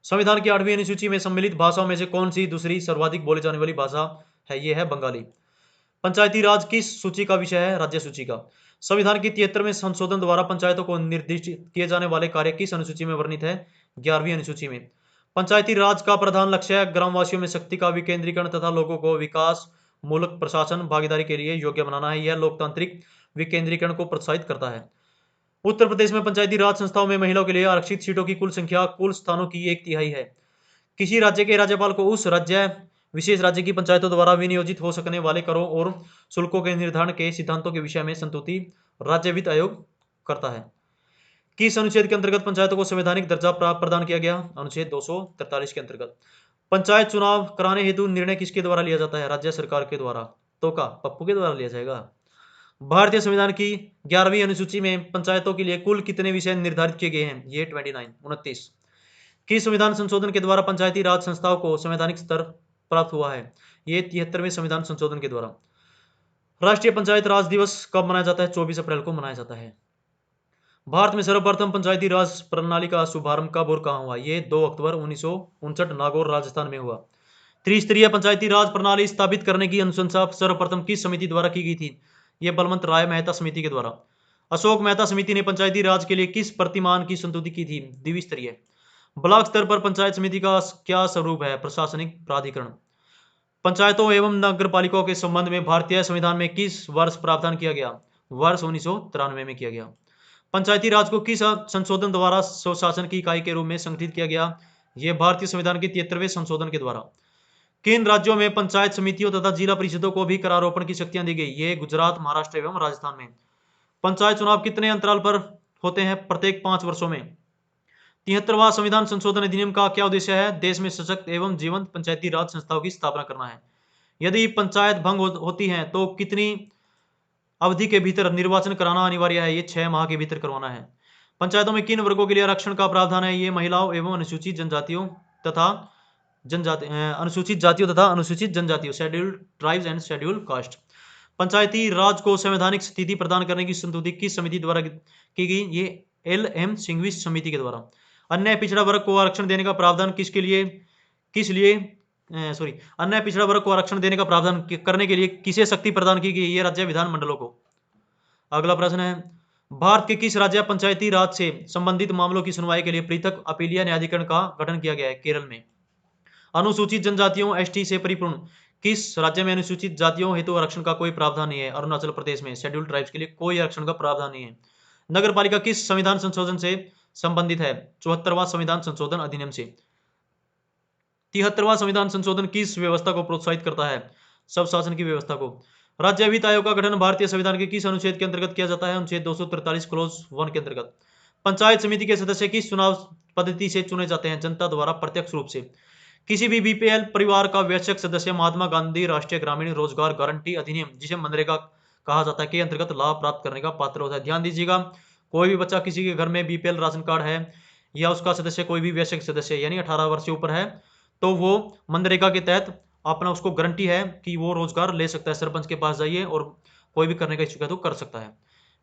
संविधान की 8वीं अनुसूची में सम्मिलित भाषाओं में से कौन सी दूसरी सर्वाधिक बोली जाने वाली भाषा है? ये है बंगाली। पंचायती राज किस सूची का विषय है? राज्य सूची का। संविधान की 73वें संशोधन द्वारा पंचायतों को निर्दिष्ट किए जाने वाले कार्य किस अनुसूची में वर्णित है? 11वीं अनुसूची में। पंचायती राज का प्रधान लक्ष्य ग्रामवासियों में शक्ति का विकेंद्रीकरण तथा लोगों को विकास मूलक प्रशासन भागीदारी के लिए योग्य बनाना है। यह लोकतांत्रिक विकेंद्रीकरण को प्रोत्साहित करता है। उत्तर प्रदेश में पंचायती राज संस्थाओं में महिलाओं के लिए आरक्षित सीटों की कुल संख्या कुल स्थानों की 1/3 है। किसी राज्य के राज्यपाल को उस विशेष राज्य की पंचायतों द्वारा विनियोजित हो सकने वाले करों और शुल्कों के निर्धारण के सिद्धांतों के विषय में संतुति राज्य वित्त आयोग करता है। किस अनुच्छेद के अंतर्गत पंचायतों को संवैधानिक दर्जा प्रदान किया गया? अनुच्छेद 243 के अंतर्गत। पंचायत चुनाव कराने हेतु निर्णय किसके द्वारा लिया जाता है? राज्य सरकार के द्वारा। तो का पप्पू के द्वारा लिया जाएगा। भारतीय संविधान की 11वीं अनुसूची में पंचायतों के लिए कुल कितने विषय निर्धारित किए गए हैं? ये 29। किस संविधान संशोधन के द्वारा पंचायती राज संस्थाओं को संवैधानिक स्तर प्राप्त हुआ है? ये 73वें संविधान संशोधन के द्वारा। राष्ट्रीय पंचायत राज दिवस कब मनाया जाता है? 24 अप्रैल को मनाया जाता है। भारत में सर्वप्रथम पंचायती राज प्रणाली का शुभारंभ कब और कहां हुआ? ये 2 अक्टूबर 1959 नागौर राजस्थान में हुआ। त्रिस्तरीय पंचायती राज प्रणाली स्थापित करने की अनुशंसा सर्वप्रथम किस समिति द्वारा की गई थी? ये बलवंत राय मेहता समिति के द्वारा। अशोक मेहता समिति ने पंचायती राज के लिए किस प्रतिमान की संस्तुति की थी? द्विस्तरीय। ब्लॉक स्तर पर पंचायत समिति का क्या स्वरूप है? प्रशासनिक प्राधिकरण। पंचायतों एवं नगरपालिकाओं के संबंध में भारतीय संविधान में किस वर्ष प्रावधान किया गया? वर्ष 1993 में किया गया। पंचायती राज को किस संशोधन द्वारा स्वशासन की इकाई के रूप में संगठित किया गया? यह भारतीय संविधान के 73वें संशोधन के द्वारा। किन राज्यों में पंचायत समितियों तथा जिला परिषदों को भी करारोपण की शक्तियां दी गई? ये गुजरात, महाराष्ट्र एवं राजस्थान में। पंचायत चुनाव कितने अंतराल पर होते हैं? प्रत्येक 5 वर्षों में। 73वां संविधान संशोधन अधिनियम का क्या उद्देश्य है? देश में सशक्त एवं जीवंत पंचायती राज संस्थाओं की स्थापना करना है। यदि पंचायत भंग होती है तो कितनी अवधि के भीतर निर्वाचन कराना अनिवार्य है? ये 6 माह के भीतर करवाना है। पंचायतों में किन वर्गों के लिए आरक्षण का प्रावधान है? ये महिलाओं एवं अनुसूचित जातियों तथा अनुसूचित जनजातियों scheduled tribes and scheduled caste. Panchayati Raj को संवैधानिक स्थिति प्रदान करने की संस्तुति किस समिति द्वारा की गई? ये LM सिंघवी समिति के द्वारा। अन्य पिछड़ा वर्ग को आरक्षण देने का प्रावधान अन्य पिछड़ा वर्ग को आरक्षण देने का प्रावधान करने के लिए किसे शक्ति प्रदान की गई? ये राज्य विधानमंडलों को। अगला प्रश्न है, भारत के किस राज्य पंचायती राज से संबंधित मामलों की सुनवाई के लिए पृथक अपीलीय न्यायाधिकरण का गठन किया गया है? केरल में। अनुसूचित जनजातियों ST से परिपूर्ण किस राज्य में अनुसूचित जातियों हेतु आरक्षण का कोई प्रावधान नहीं है? अरुणाचल प्रदेश में। शेड्यूल्ड ट्राइब्स के लिए कोई आरक्षण का प्रावधान नहीं है। नगरपालिका किस संविधान संशोधन से संबंधित है? 74वां संविधान संशोधन अधिनियम से। 73वां संविधान संशोधन किस व्यवस्था को प्रोत्साहित करता है? सब शासन की व्यवस्था को। राज्य वित्त आयोग का गठन भारतीय संविधान के किस अनुच्छेद के अंतर्गत किया जाता है? अनुच्छेद 243 क्लोज 1 के अंतर्गत। पंचायत समिति के सदस्य किस चुनाव पद्धति से चुने जाते हैं? जनता द्वारा प्रत्यक्ष रूप से। किसी भी BPL परिवार का वयस्क सदस्य महात्मा गांधी राष्ट्रीय ग्रामीण रोजगार गारंटी अधिनियम, जिसे मनरेगा कहा जाता है, के अंतर्गत लाभ प्राप्त करने का पात्र होता है। ध्यान दीजिएगा, कोई भी बच्चा किसी के घर में BPL राशन कार्ड है या उसका सदस्य कोई भी वयस्क सदस्य यानी 18 वर्ष से ऊपर है तो वो मनरेगा के तहत अपना उसको गारंटी है कि वो रोजगार ले सकता है। सरपंच के पास जाइए और कोई भी करने का इच्छुक है तो कर सकता है।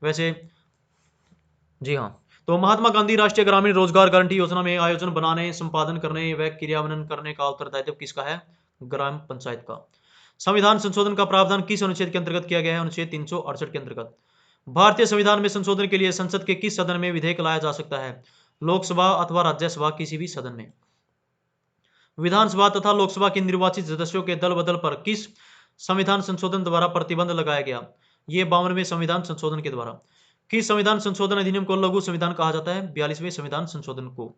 वैसे जी हाँ, तो महात्मा गांधी राष्ट्रीय ग्रामीण रोजगार गारंटी योजना में आयोजन बनाने, संपादन करने व क्रियान्वयन करने का उत्तरदायित्व किसका है? ग्राम पंचायत का। संविधान संशोधन का प्रावधान किस अनुच्छेद के अंतर्गत किया गया है? अनुच्छेद 368 के अंतर्गत। भारतीय संविधान में संशोधन के लिए संसद के किस सदन में विधेयक लाया जा सकता है? लोकसभा अथवा राज्यसभा, किसी भी सदन में। विधानसभा तथा लोकसभा के निर्वाचित सदस्यों के दल बदल पर किस संविधान संशोधन द्वारा प्रतिबंध लगाया गया? ये 52वें संविधान संशोधन के द्वारा। किस संविधान संशोधन अधिनियम को लघु संविधान कहा जाता है? 42वें संविधान संशोधन को।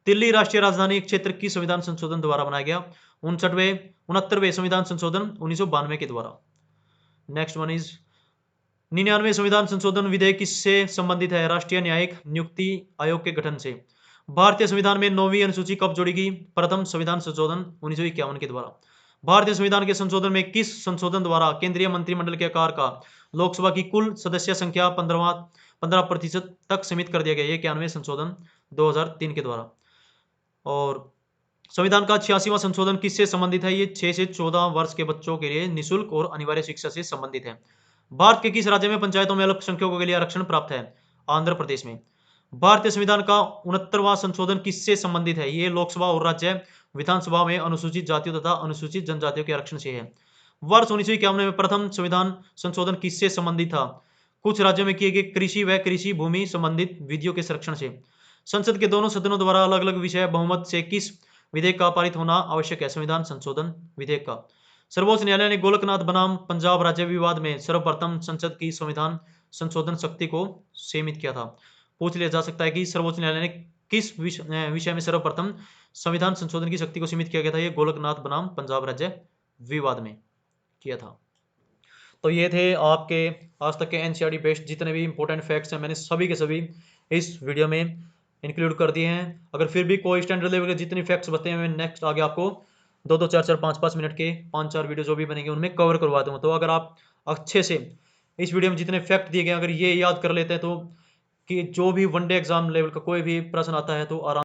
दिल्ली राष्ट्रीय राजधानी क्षेत्र किस संविधान संशोधन द्वारा बनाया गया? 69वें संविधान संशोधन 1992 के द्वारा। नेक्स्ट वन इज 99वें संविधान संशोधन विधेयक किससे संबंधित है? राष्ट्रीय न्यायिक नियुक्ति आयोग के गठन से। भारतीय संविधान में 9वीं अनुसूची कब जोड़ी गई? प्रथम संविधान संशोधन 1951 के द्वारा। भारतीय संविधान के संशोधन में किस संशोधन द्वारा केंद्रीय मंत्रिमंडल के आकार का लोकसभा की कुल सदस्य संख्या 15% तक सीमित कर दिया गया? 91वें संशोधन 2003 के द्वारा। और संविधान का 86वां संशोधन किससे संबंधित है? ये 6 से 14 वर्ष के बच्चों के लिए निःशुल्क और अनिवार्य शिक्षा से संबंधित है। भारत के किस राज्य में पंचायतों में अल्पसंख्यकों के लिए आरक्षण प्राप्त है? आंध्र प्रदेश में। भारतीय संविधान का 69वां संशोधन किससे संबंधित है? ये लोकसभा और राज्य विधानसभा में अनुसूचित जातियों तथा अनुसूचित जनजातियों के आरक्षण से है। वर्ष 1951 में प्रथम संविधान संशोधन किससे संबंधित था? कुछ राज्यों में किए गए कृषि व कृषि भूमि संबंधित विधियों के संरक्षण से। संसद के दोनों सदनों द्वारा अलग अलग विषय बहुमत से किस विधेयक का पारित होना आवश्यक है? संविधान संशोधन विधेयक का। सर्वोच्च न्यायालय ने गोलकनाथ बनाम पंजाब राज्य विवाद में सर्वप्रथम संसद की संविधान संशोधन शक्ति को सीमित किया था। पूछ लिया जा सकता है कि सर्वोच्च न्यायालय ने किस विषय में सर्वप्रथम संविधान संशोधन की शक्ति को सीमित किया गया था? ये गोलकनाथ बनाम पंजाब राज्य विवाद में किया था। तो ये थे आपके आज तक के एनसीईआरटी बेस्ड जितने भी इंपॉर्टेंट फैक्ट्स हैं, मैंने सभी के सभी इस वीडियो में इंक्लूड कर दिए हैं। अगर फिर भी कोई स्टैंडर्ड लेवल के जितने फैक्ट्स बताए हैं, मैं नेक्स्ट आगे आपको 2-2, 4-4, 5-5 मिनट के 5-4 वीडियो जो भी बनेंगे उनमें कवर करवा दूंगा। तो अगर आप अच्छे से इस वीडियो में जितने फैक्ट दिए गए अगर ये याद कर लेते हैं तो कि जो भी वनडे एग्जाम लेवल का कोई भी प्रश्न आता है तो आराम